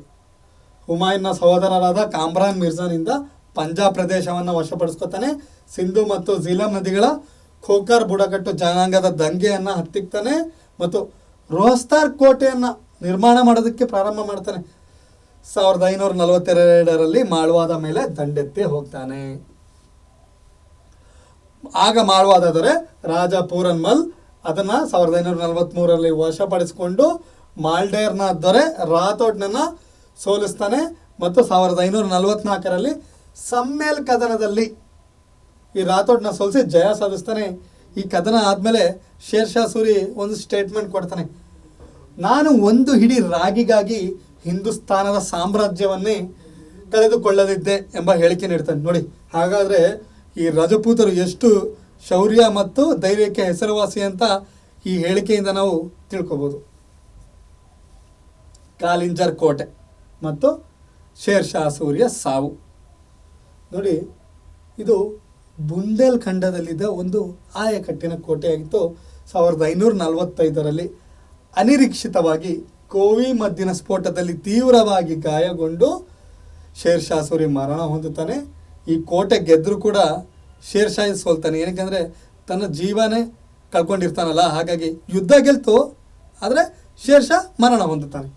ಹುಮಾಯೂನ್ನ ಸಹೋದರರಾದ ಕಾಮ್ರಾನ್ ಮಿರ್ಜಾನಿಂದ ಪಂಜಾಬ್ ಪ್ರದೇಶವನ್ನು ವಶಪಡಿಸ್ಕೊತಾನೆ. ಸಿಂಧು ಮತ್ತು ಝೀಲಂ ನದಿಗಳ ಖೋಖರ್ ಬುಡಕಟ್ಟು ಜನಾಂಗದ ದಂಗೆಯನ್ನು ಹತ್ತಿಕ್ತಾನೆ ಮತ್ತು ರೋಹಸ್ತಾರ್ ಕೋಟೆಯನ್ನು ನಿರ್ಮಾಣ ಮಾಡೋದಕ್ಕೆ ಪ್ರಾರಂಭ ಮಾಡ್ತಾನೆ. 1542ರಲ್ಲಿ ಮಾಳ್ವಾದ ಮೇಲೆ ದಂಡೆತ್ತಿ ಹೋಗ್ತಾನೆ. ಆಗ ಮಾಳ್ವಾದ ದೊರೆ ರಾಜ ಪೂರನ್ಮಲ್ ಅದನ್ನು 1543ರಲ್ಲಿ ವಶಪಡಿಸಿಕೊಂಡು ಮಾಲ್ಡೇರ್ನ ದೊರೆ ರಾಥೋಡ್ನನ್ನು ಸೋಲಿಸ್ತಾನೆ ಮತ್ತು 1544ರಲ್ಲಿ ಸಮ್ಮೇಲ್ ಕದನದಲ್ಲಿ ಈ ರಾಥೋಡ್ನ ಸೋಲಿಸಿ ಜಯ ಸಾಧಿಸ್ತಾನೆ. ಈ ಕದನ ಆದಮೇಲೆ ಶೇರ್ ಶಾ ಸೂರಿ ಒಂದು ಸ್ಟೇಟ್ಮೆಂಟ್ ಕೊಡ್ತಾನೆ: ನಾನು ಒಂದು ಹಿಡಿ ರಾಗಿಗಾಗಿ ಹಿಂದೂಸ್ತಾನದ ಸಾಮ್ರಾಜ್ಯವನ್ನೇ ಕಳೆದುಕೊಳ್ಳದಿದ್ದೆ ಎಂಬ ಹೇಳಿಕೆ ನೀಡ್ತಾನೆ. ನೋಡಿ, ಹಾಗಾದರೆ ಈ ರಜಪೂತರು ಎಷ್ಟು ಶೌರ್ಯ ಮತ್ತು ಧೈರ್ಯಕ್ಕೆ ಹೆಸರುವಾಸಿ ಅಂತ ಈ ಹೇಳಿಕೆಯಿಂದ ನಾವು ತಿಳ್ಕೊಬೋದು. ಕಾಲಿಂಜರ್ ಕೋಟೆ ಮತ್ತು ಶೇರ್ ಶಾ ಸೂರಿಯ ಸಾವು. ನೋಡಿ, ಇದು ಬುಂದೇಲ್ ಖಂಡದಲ್ಲಿದ್ದ ಒಂದು ಆಯಕಟ್ಟಿನ ಕೋಟೆಯಾಗಿತ್ತು. 1545ರಲ್ಲಿ ಅನಿರೀಕ್ಷಿತವಾಗಿ ಕೋವಿ ಮದ್ದಿನ ಸ್ಫೋಟದಲ್ಲಿ ತೀವ್ರವಾಗಿ ಗಾಯಗೊಂಡು ಶೇರ್ ಶಾ ಸೂರಿ ಮರಣ ಹೊಂದುತ್ತಾನೆ. ಈ ಕೋಟೆ ಗೆದ್ದರೂ ಕೂಡ ಶೇರ್ ಶಾ ಸೋಲ್ತಾನೆ. ಏನಕ್ಕೆಂದರೆ ತನ್ನ ಜೀವನೇ ಕಳ್ಕೊಂಡಿರ್ತಾನಲ್ಲ, ಹಾಗಾಗಿ ಯುದ್ಧ ಗೆಲ್ತು, ಆದರೆ ಶೇರ್ ಶಾ ಮರಣ ಹೊಂದುತ್ತಾನೆ.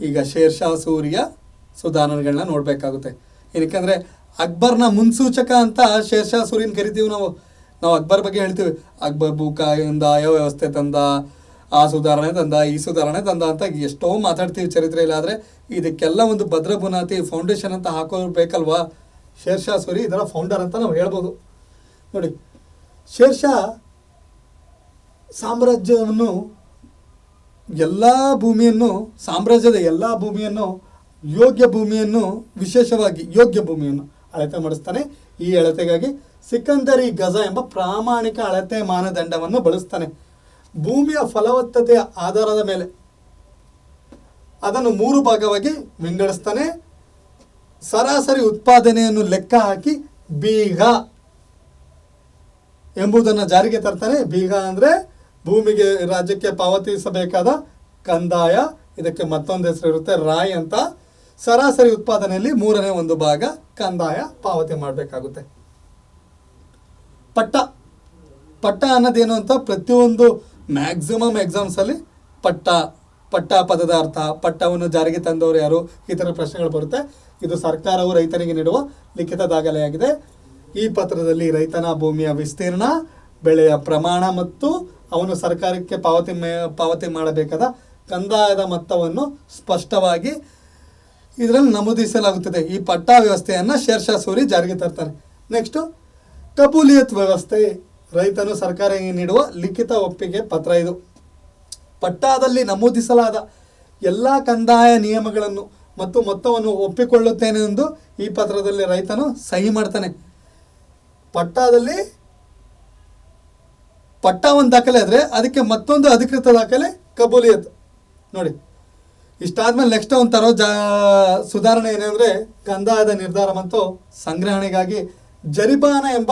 ಈಗ ಶೇರ್ ಶಾ ಸೂರಿಯ ಸುಧಾರಣೆಗಳನ್ನ ನೋಡಬೇಕಾಗುತ್ತೆ. ಏನಕ್ಕೆಂದರೆ ಅಕ್ಬರ್ನ ಮುನ್ಸೂಚಕ ಅಂತ ಶೇರ್ ಶಾ ಸೂರಿನ ಕರಿತೀವಿ ನಾವು. ಅಕ್ಬರ್ ಬಗ್ಗೆ ಹೇಳ್ತೀವಿ, ಅಕ್ಬರ್ ಬೂಕಾಯಿಂದ ವ್ಯವಸ್ಥೆ ತಂದ, ಆ ಸುಧಾರಣೆ ತಂದ, ಈ ಸುಧಾರಣೆ ತಂದ ಅಂತ ಎಷ್ಟೋ ಮಾತಾಡ್ತೀವಿ ಚರಿತ್ರೆಯಲ್ಲಿ. ಆದರೆ ಇದಕ್ಕೆಲ್ಲ ಒಂದು ಭದ್ರ ಬುನಾದಿ ಫೌಂಡೇಶನ್ ಅಂತ ಹಾಕೋಬೇಕಲ್ವಾ? ಶೇರ್ ಶಾ ಸೂರಿ ಇದರ ಫೌಂಡರ್ ಅಂತ ನಾವು ಹೇಳ್ಬೋದು. ನೋಡಿ, ಶೇರ್ ಶಾ ಸಾಮ್ರಾಜ್ಯವನ್ನು ಸಾಮ್ರಾಜ್ಯದ ಎಲ್ಲ ಭೂಮಿಯನ್ನು ವಿಶೇಷವಾಗಿ ಯೋಗ್ಯ ಭೂಮಿಯನ್ನು ಅಳತೆ ಮಾಡಿಸ್ತಾನೆ. ಈ ಅಳತೆಗಾಗಿ ಸಿಕಂದರಿ ಗಜ ಎಂಬ ಪ್ರಾಮಾಣಿಕ ಅಳತೆ ಮಾನದಂಡವನ್ನು ಬಳಸ್ತಾನೆ. ಭೂಮಿಯ ಫಲವತ್ತತೆಯ ಆಧಾರದ ಮೇಲೆ ಅದನ್ನು 3 ಭಾಗವಾಗಿ ವಿಂಗಡಿಸ್ತಾನೆ. ಸರಾಸರಿ ಉತ್ಪಾದನೆಯನ್ನು ಲೆಕ್ಕ ಹಾಕಿ ಬೀಗ ಎಂಬುದನ್ನು ಜಾರಿಗೆ ತರ್ತಾನೆ. ಬೀಗ ಅಂದರೆ ಭೂಮಿಗೆ ರಾಜ್ಯಕ್ಕೆ ಪಾವತಿಸಬೇಕಾದ ಕಂದಾಯ, ಇದಕ್ಕೆ ಮತ್ತೊಂದು ಹೆಸರು ಇರುತ್ತೆ ರಾಯ್ ಅಂತ. ಸರಾಸರಿ ಉತ್ಪಾದನೆಯಲ್ಲಿ 1/3 ಭಾಗ ಕಂದಾಯ ಪಾವತಿ ಮಾಡಬೇಕಾಗುತ್ತೆ. ಪಟ್ಟ ಅನ್ನೋದೇನು ಅಂತ ಪ್ರತಿಯೊಂದು ಮ್ಯಾಕ್ಸಿಮಮ್ ಎಕ್ಸಾಮ್ಸಲ್ಲಿ ಪಟ್ಟ ಪದದ ಅರ್ಥ, ಪಟ್ಟವನ್ನು ಜಾರಿಗೆ ತಂದವರು ಯಾರು, ಈ ಥರ ಪ್ರಶ್ನೆಗಳು ಬರುತ್ತೆ. ಇದು ಸರ್ಕಾರವು ರೈತನಿಗೆ ನೀಡುವ ಲಿಖಿತ ದಾಖಲೆಯಾಗಿದೆ. ಈ ಪತ್ರದಲ್ಲಿ ರೈತನ ಭೂಮಿಯ ವಿಸ್ತೀರ್ಣ, ಬೆಳೆಯ ಪ್ರಮಾಣ ಮತ್ತು ಅವನು ಸರ್ಕಾರಕ್ಕೆ ಪಾವತಿ ಮಾಡಬೇಕಾದ ಕಂದಾಯದ ಮೊತ್ತವನ್ನು ಸ್ಪಷ್ಟವಾಗಿ ಇದರಲ್ಲಿ ನಮೂದಿಸಲಾಗುತ್ತದೆ. ಈ ಪಟ್ಟ ವ್ಯವಸ್ಥೆಯನ್ನು ಶೇರ್ ಶಾ ಸೂರಿ ಜಾರಿಗೆ ತರ್ತಾನೆ. ನೆಕ್ಸ್ಟು ಕಬೂಲಿಯತ್ ವ್ಯವಸ್ಥೆ, ರೈತನು ಸರ್ಕಾರಕ್ಕೆ ನೀಡುವ ಲಿಖಿತ ಒಪ್ಪಿಗೆ ಪತ್ರ. ಇದು ಪಟ್ಟಾದಲ್ಲಿ ನಮೂದಿಸಲಾದ ಎಲ್ಲ ಕಂದಾಯ ನಿಯಮಗಳನ್ನು ಮತ್ತು ಮೊತ್ತವನ್ನು ಒಪ್ಪಿಕೊಳ್ಳುತ್ತೇನೆ ಎಂದು ಈ ಪತ್ರದಲ್ಲಿ ರೈತನು ಸಹಿ ಮಾಡ್ತಾನೆ. ಪಟ್ಟ ಒಂದು ದಾಖಲೆ ಆದರೆ ಅದಕ್ಕೆ ಮತ್ತೊಂದು ಅಧಿಕೃತ ದಾಖಲೆ ಕಬೂಲಿಯತ್. ನೋಡಿ, ಇಷ್ಟಾದ್ಮೇಲೆ ನೆಕ್ಸ್ಟ್ ಒಂದು ತರೋ ಸುಧಾರಣೆ ಏನೆಂದರೆ ಕಂದಾಯದ ನಿರ್ಧಾರ ಮತ್ತು ಸಂಗ್ರಹಣೆಗಾಗಿ ಜರಿಬಾನ ಎಂಬ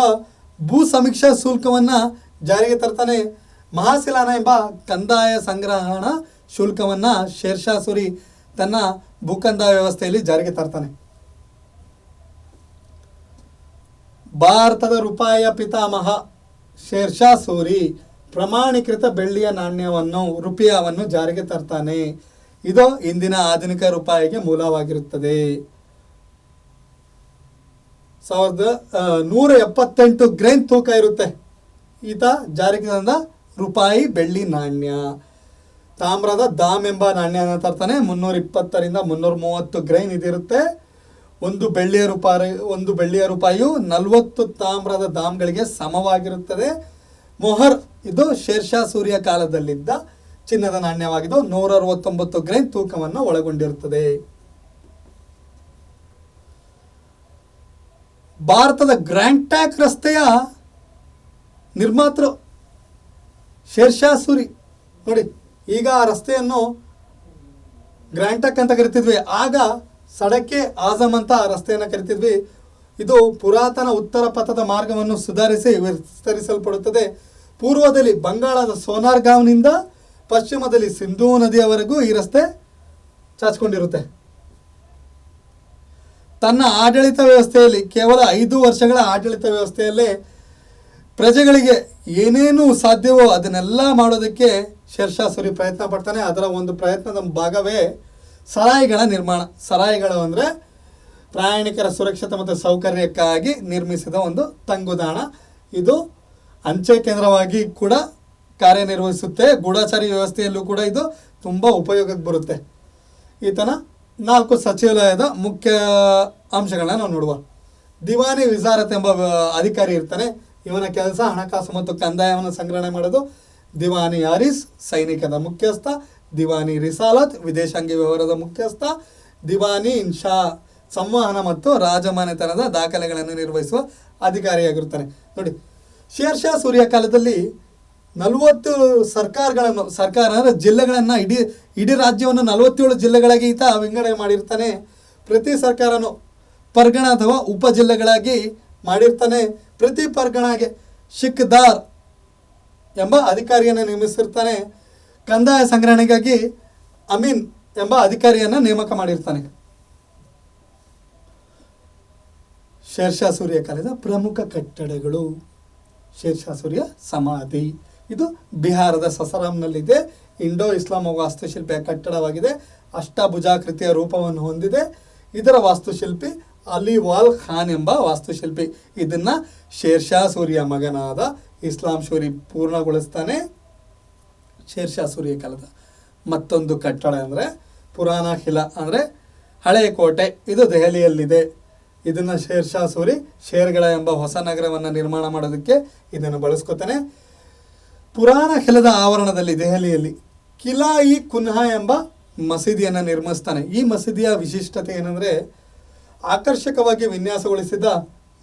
ಭೂ ಸಮೀಕ್ಷಾ ಶುಲ್ಕವನ್ನು ಜಾರಿಗೆ ತರ್ತಾನೆ. ಮಹಾಸಿಲಾನ ಎಂಬ ಕಂದಾಯ ಸಂಗ್ರಹಣಾ ಶುಲ್ಕವನ್ನು ಶೇರ್ ಶಾ ಸೂರಿ ತನ್ನ ಭೂಕಂದಾಯ ವ್ಯವಸ್ಥೆಯಲ್ಲಿ ಜಾರಿಗೆ ತರ್ತಾನೆ. ಭಾರತದ ರೂಪಾಯಿಯ ಪಿತಾಮಹ ಶೇರ್ ಶಾ ಸೂರಿ ಪ್ರಮಾಣೀಕೃತ ಬೆಳ್ಳಿಯ ನಾಣ್ಯವನ್ನು ರೂಪಾಯಿಯನ್ನು ಜಾರಿಗೆ ತರ್ತಾನೆ. ಇದು ಇಂದಿನ ಆಧುನಿಕ ರೂಪಾಯಿಗೆ ಮೂಲವಾಗಿರುತ್ತದೆ. 1178 ಗ್ರೇನ್ ತೂಕ ಇರುತ್ತೆ. ಈತ ಜಾರಿಗೆ ತಂದ ರೂಪಾಯಿ ಬೆಳ್ಳಿ ನಾಣ್ಯ. ತಾಮ್ರದ ದಾಮ್ ಎಂಬ ನಾಣ್ಯನ ತರ್ತಾನೆ. 320ರಿಂದ 330 ಗ್ರೈನ್ ಇದಿರುತ್ತೆ. ಒಂದು ಬೆಳ್ಳಿಯ ರೂಪಾಯಿಯು 40 ತಾಮ್ರದ ದಾಮ್ಗಳಿಗೆ ಸಮವಾಗಿರುತ್ತದೆ. ಮೊಹರ್, ಇದು ಶೇರ್ ಶಾ ಸೂರಿಯ ಕಾಲದಲ್ಲಿದ್ದ ಚಿನ್ನದ ನಾಣ್ಯವಾಗಿದ್ದು 169 ಗ್ರೈನ್ ತೂಕವನ್ನು ಒಳಗೊಂಡಿರುತ್ತದೆ. ಭಾರತದ ಗ್ರ್ಯಾಂಡ್ ಟ್ಯಾಂಕ್ ರಸ್ತೆಯ ನಿರ್ಮಾತೃ ಶೇರ್ ಶಾ ಸೂರಿ. ನೋಡಿ, ಈಗ ಆ ರಸ್ತೆಯನ್ನು ಗ್ರ್ಯಾಂಡ್ ಟ್ಯಾಂಕ್ ಅಂತ ಕರಿತಿದ್ವಿ, ಆಗ ಸಡಕ್ಕೆ ಆಜಮ್ ಅಂತ ಆ ರಸ್ತೆಯನ್ನು ಕರಿತಿದ್ವಿ. ಇದು ಪುರಾತನ ಉತ್ತರ ಪಥದ ಮಾರ್ಗವನ್ನು ಸುಧಾರಿಸಿ ವಿಸ್ತರಿಸಲ್ಪಡುತ್ತದೆ. ಪೂರ್ವದಲ್ಲಿ ಬಂಗಾಳದ ಸೋನಾರ್ಗಾಂವ್ನಿಂದ ಪಶ್ಚಿಮದಲ್ಲಿ ಸಿಂಧೂ ನದಿಯವರೆಗೂ ಈ ರಸ್ತೆ ಚಾಚಿಕೊಂಡಿರುತ್ತೆ. ತನ್ನ ಆಡಳಿತ ವ್ಯವಸ್ಥೆಯಲ್ಲಿ ಕೇವಲ 5 ವರ್ಷಗಳ ಆಡಳಿತ ವ್ಯವಸ್ಥೆಯಲ್ಲೇ ಪ್ರಜೆಗಳಿಗೆ ಏನೇನು ಸಾಧ್ಯವೋ ಅದನ್ನೆಲ್ಲ ಮಾಡೋದಕ್ಕೆ ಶೇರ್ ಶಾ ಸೂರಿ ಪ್ರಯತ್ನ ಪಡ್ತಾನೆ. ಅದರ ಒಂದು ಪ್ರಯತ್ನದ ಭಾಗವೇ ಸರಾಯಿಗಳ ನಿರ್ಮಾಣ. ಸರಾಯಿಗಳು ಅಂದರೆ ಪ್ರಯಾಣಿಕರ ಸುರಕ್ಷತೆ ಮತ್ತು ಸೌಕರ್ಯಕ್ಕಾಗಿ ನಿರ್ಮಿಸಿದ ಒಂದು ತಂಗುದಾಣ. ಇದು ಅಂಚೆ ಕೇಂದ್ರವಾಗಿ ಕೂಡ ಕಾರ್ಯನಿರ್ವಹಿಸುತ್ತೆ. ಗೂಢಚಾರಿ ವ್ಯವಸ್ಥೆಯಲ್ಲೂ ಕೂಡ ಇದು ತುಂಬ ಉಪಯೋಗಕ್ಕೆ ಬರುತ್ತೆ. ಈತನ 4 ಸಚಿವಾಲಯದ ಮುಖ್ಯ ಅಂಶಗಳನ್ನ ನಾವು ನೋಡುವ. ದಿವಾನಿ ವಿಜಾರತ್ ಎಂಬ ಅಧಿಕಾರಿ ಇರ್ತಾನೆ. ಇವನ ಕೆಲಸ ಹಣಕಾಸು ಮತ್ತು ಕಂದಾಯವನ್ನು ಸಂಗ್ರಹಣೆ ಮಾಡೋದು. ದಿವಾನಿ ಯಾರಿಸ್ ಸೈನಿಕದ ಮುಖ್ಯಸ್ಥ. ದಿವಾನಿ ರಿಸಾಲತ್ ವಿದೇಶಾಂಗ ವ್ಯವಹಾರದ ಮುಖ್ಯಸ್ಥ. ದಿವಾನಿ ಇನ್ಶಾ ಸಂವಹನ ಮತ್ತು ರಾಜಮನೆತನದ ದಾಖಲೆಗಳನ್ನು ನಿರ್ವಹಿಸುವ ಅಧಿಕಾರಿಯಾಗಿರ್ತಾನೆ. ನೋಡಿ, ಶೇರ್ ಶಾ ಸೂರಿಯ ಕಾಲದಲ್ಲಿ 40 ಸರ್ಕಾರ ಜಿಲ್ಲೆಗಳನ್ನು ಇಡೀ ರಾಜ್ಯವನ್ನು 47 ಜಿಲ್ಲೆಗಳಾಗಿ ಈತ ವಿಂಗಡಣೆ ಮಾಡಿರ್ತಾನೆ. ಪ್ರತಿ ಸರ್ಕಾರನು ಪರ್ಗಣ ಅಥವಾ ಉಪ ಜಿಲ್ಲೆಗಳಾಗಿ ಮಾಡಿರ್ತಾನೆ. ಪ್ರತಿ ಪರ್ಗಣಗೆ ಶಿಕ್ದಾರ್ ಎಂಬ ಅಧಿಕಾರಿಯನ್ನು ನೇಮಿಸಿರ್ತಾನೆ. ಕಂದಾಯ ಸಂಗ್ರಹಣೆಗಾಗಿ ಅಮೀನ್ ಎಂಬ ಅಧಿಕಾರಿಯನ್ನು ನೇಮಕ ಮಾಡಿರ್ತಾನೆ. ಶೇರ್ ಶಾ ಸೂರಿಯ ಕಾಲದ ಪ್ರಮುಖ ಕಟ್ಟಡಗಳು. ಶೇರ್ ಶಾ ಸೂರಿಯ ಸಮಾಧಿ, ಇದು ಬಿಹಾರದ ಸಸರಾಮ್ನಲ್ಲಿದೆ. ಇಂಡೋ ಇಸ್ಲಾಂ ವಾಸ್ತುಶಿಲ್ಪಿಯ ಕಟ್ಟಡವಾಗಿದೆ. ಅಷ್ಟಭುಜಾಕೃತಿಯ ರೂಪವನ್ನು ಹೊಂದಿದೆ. ಇದರ ವಾಸ್ತುಶಿಲ್ಪಿ ಅಲಿವಾಲ್ ಖಾನ್ ಎಂಬ ವಾಸ್ತುಶಿಲ್ಪಿ. ಇದನ್ನು ಶೇರ್ ಶಾ ಸೂರಿಯ ಮಗನಾದ ಇಸ್ಲಾಂ ಸೂರಿ ಪೂರ್ಣಗೊಳಿಸ್ತಾನೆ. ಶೇರ್ ಶಾ ಸೂರಿಯ ಕಾಲದ ಮತ್ತೊಂದು ಕಟ್ಟಡ ಅಂದರೆ ಪುರಾಣ ಕಿಲಾ ಅಂದರೆ ಹಳೆಯ ಕೋಟೆ. ಇದು ದೆಹಲಿಯಲ್ಲಿದೆ. ಇದನ್ನು ಶೇರ್ ಶಾ ಸೂರಿ ಶೇರ್ಗಳ ಎಂಬ ಹೊಸ ನಗರವನ್ನು ನಿರ್ಮಾಣ ಮಾಡೋದಕ್ಕೆ ಇದನ್ನು ಬಳಸ್ಕೊತಾನೆ. ಪುರಾಣ ಕಿಲದ ಆವರಣದಲ್ಲಿ ದೆಹಲಿಯಲ್ಲಿ ಕಿಲಾ-ಇ ಕುನ್ಹಾ ಎಂಬ ಮಸೀದಿಯನ್ನು ನಿರ್ಮಿಸ್ತಾನೆ. ಈ ಮಸೀದಿಯ ವಿಶಿಷ್ಟತೆ ಏನಂದರೆ ಆಕರ್ಷಕವಾಗಿ ವಿನ್ಯಾಸಗೊಳಿಸಿದ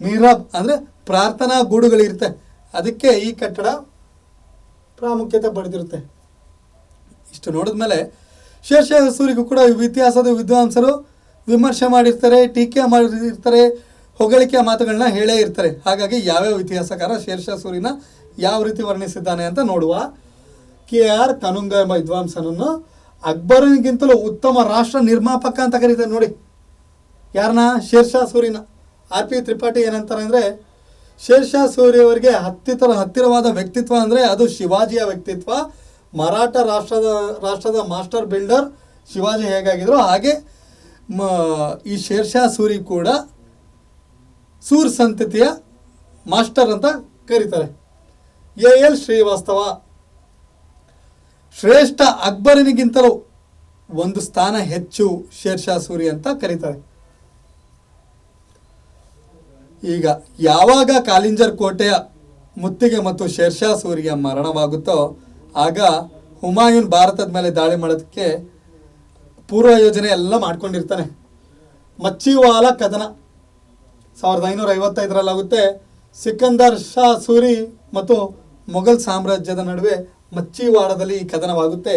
ಮಿಹ್ರಾಬ್ ಅಂದರೆ ಪ್ರಾರ್ಥನಾ ಗೂಡುಗಳಿರುತ್ತೆ. ಅದಕ್ಕೆ ಈ ಕಟ್ಟಡ ಪ್ರಾಮುಖ್ಯತೆ ಪಡೆದಿರುತ್ತೆ. ಇಷ್ಟು ನೋಡಿದ್ಮೇಲೆ ಶೇರ್ಷಾ ಸೂರಿಗೂ ಕೂಡ ಇತಿಹಾಸದ ವಿದ್ವಾಂಸರು ವಿಮರ್ಶೆ ಮಾಡಿರ್ತಾರೆ, ಟೀಕೆ ಮಾಡಿರ್ತಾರೆ, ಹೊಗಳಿಕೆಯ ಮಾತುಗಳನ್ನ ಹೇಳೇ ಇರ್ತಾರೆ. ಹಾಗಾಗಿ ಯಾವ್ಯಾವ ಇತಿಹಾಸಕಾರ ಶೇರ್ಷಾ ಸೂರಿನ ಯಾವ ರೀತಿ ವರ್ಣಿಸಿದ್ದಾನೆ ಅಂತ ನೋಡುವ. KR ಕನುಂಗ ಎಂಬ ವಿದ್ವಾಂಸನನ್ನು ಅಕ್ಬರನಿಗಿಂತಲೂ ಉತ್ತಮ ರಾಷ್ಟ್ರ ನಿರ್ಮಾಪಕ ಅಂತ ಕರೀತಾರೆ. ನೋಡಿ ಯಾರನ್ನ? ಶೇರ್ಷಾ ಸೂರಿನ. RP ತ್ರಿಪಾಠಿ ಏನಂತಾರೆ ಅಂದರೆ, ಶೇರ್ಷಾ ಸೂರಿಯವರಿಗೆ ಹತ್ತಿರವಾದ ವ್ಯಕ್ತಿತ್ವ ಅಂದರೆ ಅದು ಶಿವಾಜಿಯ ವ್ಯಕ್ತಿತ್ವ. ಮರಾಠ ರಾಷ್ಟ್ರದ ಮಾಸ್ಟರ್ ಬಿಲ್ಡರ್ ಶಿವಾಜಿ ಹೇಗಾಗಿದ್ರು ಹಾಗೆ ಈ ಶೇರ್ಷಾ ಸೂರಿ ಕೂಡ ಸೂರ್ ಸಂತತಿಯ ಮಾಸ್ಟರ್ ಅಂತ ಕರೀತಾರೆ. AL ಶ್ರೀವಾಸ್ತವ ಶ್ರೇಷ್ಠ ಅಕ್ಬರನಿಗಿಂತಲೂ ಒಂದು ಸ್ಥಾನ ಹೆಚ್ಚು ಶೇರ್ಷಾ ಸೂರಿ ಅಂತ ಕರೀತಾರೆ. ಈಗ ಯಾವಾಗ ಕಾಲಿಂಜರ್ ಕೋಟೆಯ ಮುತ್ತಿಗೆ ಮತ್ತು ಶೇರ್ಷಾ ಸೂರಿಯ ಮರಣವಾಗುತ್ತೋ ಆಗ ಹುಮಾಯೂನ್ ಭಾರತದ ಮೇಲೆ ದಾಳಿ ಮಾಡೋದಕ್ಕೆ ಪೂರ್ವ ಯೋಜನೆ ಎಲ್ಲ ಮಾಡ್ಕೊಂಡಿರ್ತಾನೆ. ಮಚ್ಚಿವಾಲ ಕದನ 1555ರಲ್ಲಾಗುತ್ತೆ. ಸಿಕಂದರ್ ಶಾ ಸೂರಿ ಮತ್ತು ಮೊಘಲ್ ಸಾಮ್ರಾಜ್ಯದ ನಡುವೆ ಮಚ್ಚಿವಾಡದಲ್ಲಿ ಈ ಕದನವಾಗುತ್ತೆ.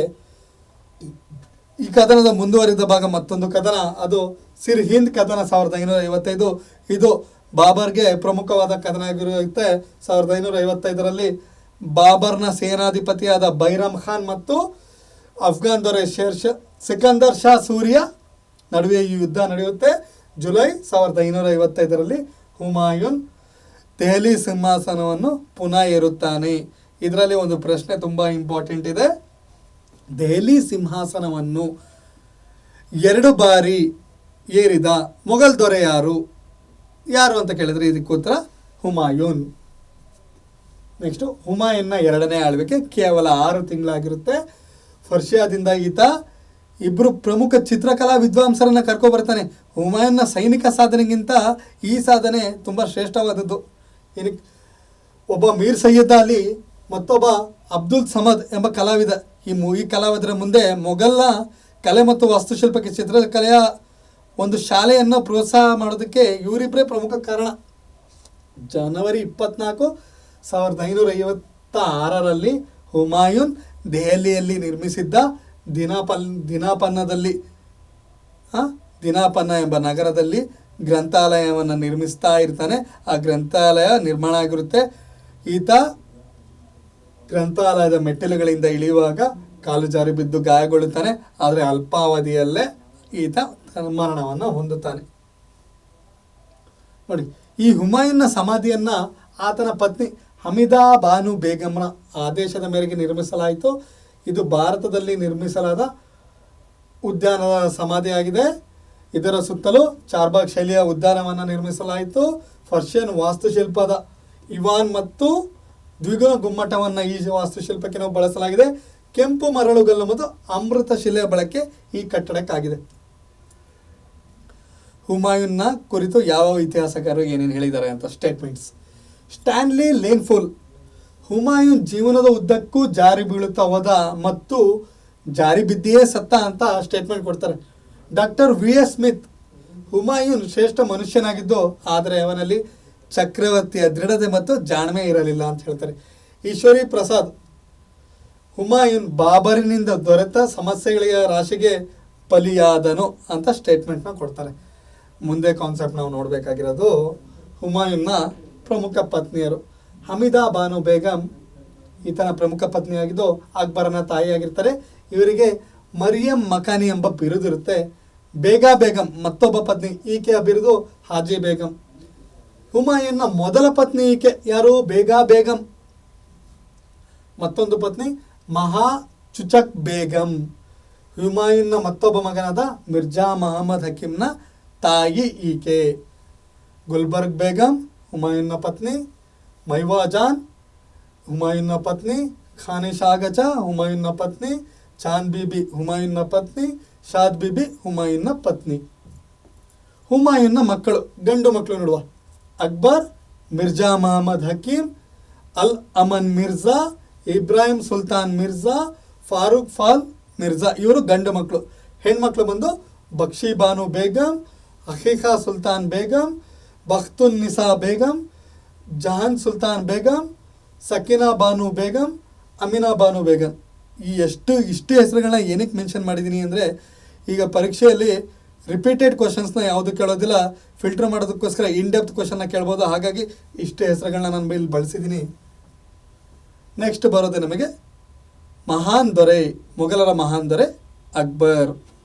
ಈ ಕದನದ ಮುಂದುವರಿದ ಭಾಗ ಮತ್ತೊಂದು ಕದನ, ಅದು ಸಿರ್ಹಿಂದ್ ಕದನ 1555. ಇದು ಬಾಬರ್ಗೆ ಪ್ರಮುಖವಾದ ಕದನ ಆಗಿರುತ್ತೆ. 1555ರಲ್ಲಿ ಬಾಬರ್ನ ಸೇನಾಧಿಪತಿಯಾದ ಬೈರಮ್ ಖಾನ್ ಮತ್ತು ಅಫ್ಘಾನ್ ದೊರೆ ಸಿಕಂದರ್ ಶಾ ಸೂರಿಯ ನಡುವೆ ಈ ಯುದ್ಧ ನಡೆಯುತ್ತೆ. ಜುಲೈ 1555ರಲ್ಲಿ ಹುಮಾಯೂನ್ ದೆಹಲಿ ಸಿಂಹಾಸನವನ್ನು ಪುನಃ ಏರುತ್ತಾನೆ. ಇದರಲ್ಲಿ ಒಂದು ಪ್ರಶ್ನೆ ತುಂಬ ಇಂಪಾರ್ಟೆಂಟ್ ಇದೆ. ದೆಹಲಿ ಸಿಂಹಾಸನವನ್ನು 2 ಬಾರಿ ಏರಿದ ಮೊಘಲ್ ದೊರೆ ಯಾರು ಅಂತ ಕೇಳಿದ್ರೆ ಇದಕ್ಕೆ ಉತ್ತರ ಹುಮಾಯೂನ್. ನೆಕ್ಸ್ಟು ಹುಮಾಯೂನ್ನ 2ನೇ ಆಳ್ವಿಕೆ ಕೇವಲ 6 ತಿಂಗಳಾಗಿರುತ್ತೆ. ಪರ್ಷಿಯಾದಿಂದ ಈತ ಇಬ್ಬರು ಪ್ರಮುಖ ಚಿತ್ರಕಲಾ ವಿದ್ವಾಂಸರನ್ನು ಕರ್ಕೊಬರ್ತಾನೆ. ಹುಮಾಯೂನ್ನ ಸೈನಿಕ ಸಾಧನೆಗಿಂತ ಈ ಸಾಧನೆ ತುಂಬ ಶ್ರೇಷ್ಠವಾದದ್ದು. ಒಬ್ಬ ಮೀರ್ ಸೈಯದ್ ಅಲಿ ಮತ್ತೊಬ್ಬ ಅಬ್ದುಲ್ ಸಮದ್ ಎಂಬ ಕಲಾವಿದ. ಈ ಕಲಾವಿದರ ಮುಂದೆ ಮೊಘಲ್ನ ಕಲೆ ಮತ್ತು ವಾಸ್ತುಶಿಲ್ಪಕ್ಕೆ ಚಿತ್ರಕಲೆಯ ಒಂದು ಶಾಲೆಯನ್ನು ಪ್ರೋತ್ಸಾಹ ಮಾಡೋದಕ್ಕೆ ಇವರಿಬ್ಬರೇ ಪ್ರಮುಖ ಕಾರಣ. ಜನವರಿ 24, 1556ರಲ್ಲಿ ಹುಮಾಯೂನ್ ದೆಹಲಿಯಲ್ಲಿ ನಿರ್ಮಿಸಿದ್ದ ದಿನಾಪನ್ನ ಎಂಬ ನಗರದಲ್ಲಿ ಗ್ರಂಥಾಲಯವನ್ನು ನಿರ್ಮಿಸ್ತಾ ಇರ್ತಾನೆ. ಆ ಗ್ರಂಥಾಲಯ ನಿರ್ಮಾಣ ಆಗಿರುತ್ತೆ. ಈತ ಗ್ರಂಥಾಲಯದ ಮೆಟ್ಟಿಲುಗಳಿಂದ ಇಳಿಯುವಾಗ ಕಾಲು ಜಾರಿ ಬಿದ್ದು ಗಾಯಗೊಳ್ಳುತ್ತಾನೆ. ಆದರೆ ಅಲ್ಪಾವಧಿಯಲ್ಲೇ ಈತ ಮರಣವನ್ನು ಹೊಂದುತ್ತಾನೆ. ನೋಡಿ, ಈ ಹುಮಾಯೂನ್ನ ಸಮಾಧಿಯನ್ನು ಆತನ ಪತ್ನಿ ಹಮೀದಾ ಬಾನು ಬೇಗಂನ ಆದೇಶದ ಮೇರೆಗೆ ನಿರ್ಮಿಸಲಾಯಿತು. ಇದು ಭಾರತದಲ್ಲಿ ನಿರ್ಮಿಸಲಾದ ಉದ್ಯಾನದ ಸಮಾಧಿಯಾಗಿದೆ. ಇದರ ಸುತ್ತಲೂ ಚಾರ್ಬಾಗ್ ಶೈಲಿಯ ಉದ್ಯಾನವನ್ನು ನಿರ್ಮಿಸಲಾಯಿತು. ಪರ್ಷಿಯನ್ ವಾಸ್ತುಶಿಲ್ಪದ ಇವಾನ್ ಮತ್ತು ದ್ವಿಗುಣ ಗುಮ್ಮಟವನ್ನು ಈ ವಾಸ್ತುಶಿಲ್ಪಕ್ಕೆ ನಾವು ಬಳಸಲಾಗಿದೆ. ಕೆಂಪು ಮರಳುಗಲ್ಲು ಮತ್ತು ಅಮೃತ ಶಿಲೆಯ ಬಳಕೆ ಈ ಕಟ್ಟಡಕ್ಕಾಗಿದೆ. ಹುಮಾಯೂನ್ನ ಕುರಿತು ಯಾವ ಇತಿಹಾಸಕಾರರು ಏನೇನು ಹೇಳಿದ್ದಾರೆ ಅಂತ ಸ್ಟೇಟ್ಮೆಂಟ್ಸ್. ಸ್ಟ್ಯಾನ್ಲಿ ಲೇನ್ಫುಲ್ ಹುಮಾಯೂನ್ ಜೀವನದ ಉದ್ದಕ್ಕೂ ಜಾರಿ ಬೀಳುತ್ತಾ ಹೋದ ಮತ್ತು ಜಾರಿ ಬಿದ್ದಿಯೇ ಸತ್ತ ಅಂತ ಸ್ಟೇಟ್ಮೆಂಟ್ ಕೊಡ್ತಾರೆ. ಡಾಕ್ಟರ್ VS ಸ್ಮಿತ್ ಹುಮಾಯೂನ್ ಶ್ರೇಷ್ಠ ಮನುಷ್ಯನಾಗಿದ್ದು ಆದರೆ ಅವನಲ್ಲಿ ಚಕ್ರವರ್ತಿಯ ದೃಢತೆ ಮತ್ತು ಜಾಣ್ಮೆ ಇರಲಿಲ್ಲ ಅಂತ ಹೇಳ್ತಾರೆ. ಈಶ್ವರಿ ಪ್ರಸಾದ್ ಹುಮಾಯೂನ್ ಬಾಬರಿನಿಂದ ದೊರೆತ ಸಮಸ್ಯೆಗಳಿಗೆ ರಾಶಿಗೆ ಬಲಿಯಾದನು ಅಂತ ಸ್ಟೇಟ್ಮೆಂಟ್ನ ಕೊಡ್ತಾರೆ. ಮುಂದೆ ಕಾನ್ಸೆಪ್ಟ್ ನಾವು ನೋಡಬೇಕಾಗಿರೋದು ಹುಮಾಯೂನ್ನ ಪ್ರಮುಖ ಪತ್ನಿಯರು. ಹಮೀದಾ ಬಾನು ಬೇಗಂ ಈತನ ಪ್ರಮುಖ ಪತ್ನಿಯಾಗಿದ್ದು ಅಕ್ಬರನ ತಾಯಿಯಾಗಿರ್ತಾರೆ. ಇವರಿಗೆ ಮರಿಯಂ ಮಕಾನಿ ಎಂಬ ಬಿರುದಿರುತ್ತೆ. ಬೇಗಾ ಬೇಗಂ ಮತ್ತೊಬ್ಬ ಪತ್ನಿ, ಈಕೆಯ ಬಿರುದು ಹಾಜಿ ಬೇಗಂ. ಹುಮಾಯೂನ್ನ ಮೊದಲ ಪತ್ನಿ ಈಕೆ ಯಾರು? ಬೇಗಾ ಬೇಗಂ. ಮತ್ತೊಂದು ಪತ್ನಿ ಮಹಾ ಚುಚಕ್ ಬೇಗಂ. ಹುಮಾಯೂನ್ನ ಮತ್ತೊಬ್ಬ ಮಗನಾದ ಮಿರ್ಜಾ ಮಹಮ್ಮದ್ ಹಕೀಮ್ನ ತಾಯಿ ಈಕೆ. ಗುಲ್ಬರ್ಗ್ ಬೇಗಂ ಹುಮಾಯೂನ್ನ ಪತ್ನಿ. ಮೈವಾ ಜಾನ್ ಹುಮಾಯೂನ್ನ ಪತ್ನಿ. ಖಾನಿಶಾಗಚ ಹುಮಾಯೂನ್ನ ಪತ್ನಿ. ಚಾಂದ್ ಬೀಬಿ ಹುಮಾಯೂನ್ನ ಪತ್ನಿ. ಶಾದ್ ಬೀಬಿ ಹುಮಾಯೂನ್ನ ಪತ್ನಿ. ಹುಮಾಯೂನ್ನ ಮಕ್ಕಳು, ಗಂಡು ಮಕ್ಕಳು ನೋಡುವ. ಅಕ್ಬರ್, ಮಿರ್ಜಾ ಮಹಮ್ಮದ್ ಹಕೀಮ್, ಅಲ್ ಅಮನ್ ಮಿರ್ಜಾ, ಇಬ್ರಾಹಿಂ ಸುಲ್ತಾನ್ ಮಿರ್ಜಾ, ಫಾರೂಕ್ ಫಾಲ್ ಮಿರ್ಜಾ, ಇವರು ಗಂಡು ಮಕ್ಕಳು. ಹೆಣ್ಮಕ್ಳು ಬಂದು ಬಕ್ಷಿ ಬಾನು ಬೇಗಂ, ಅಖೀಖಾ ಸುಲ್ತಾನ್ ಬೇಗಂ, ಬಖ್ತುನ್ ನಿಸಾ ಬೇಗಂ, ಜಹಾನ್ ಸುಲ್ತಾನ್ ಬೇಗಂ, ಸಕೀನಾ ಬಾನು ಬೇಗಂ, ಅಮೀನಾ ಬಾನು ಬೇಗಂ. ಇಷ್ಟು ಹೆಸರುಗಳನ್ನ ಏನಕ್ಕೆ ಮೆನ್ಷನ್ ಮಾಡಿದ್ದೀನಿ ಅಂದರೆ, ಈಗ ಪರೀಕ್ಷೆಯಲ್ಲಿ ರಿಪೀಟೆಡ್ ಕ್ವಶನ್ಸ್ನ ಯಾವುದು ಕೇಳೋದಿಲ್ಲ, ಫಿಲ್ಟರ್ ಮಾಡೋದಕ್ಕೋಸ್ಕರ ಇನ್ ಡೆಪ್ತ್ ಕ್ವಶನ್ನ ಕೇಳ್ಬೋದು. ಹಾಗಾಗಿ ಇಷ್ಟು ಹೆಸರುಗಳನ್ನ ನಾನು ಇಲ್ಲಿ ಬಳಸಿದ್ದೀನಿ. ನೆಕ್ಸ್ಟ್ ಬರೋದು ನಮಗೆ ಮಹಾನ್ ದೊರೆ, ಮೊಘಲರ ಮಹಾನ್ ದೊರೆ ಅಕ್ಬರ್.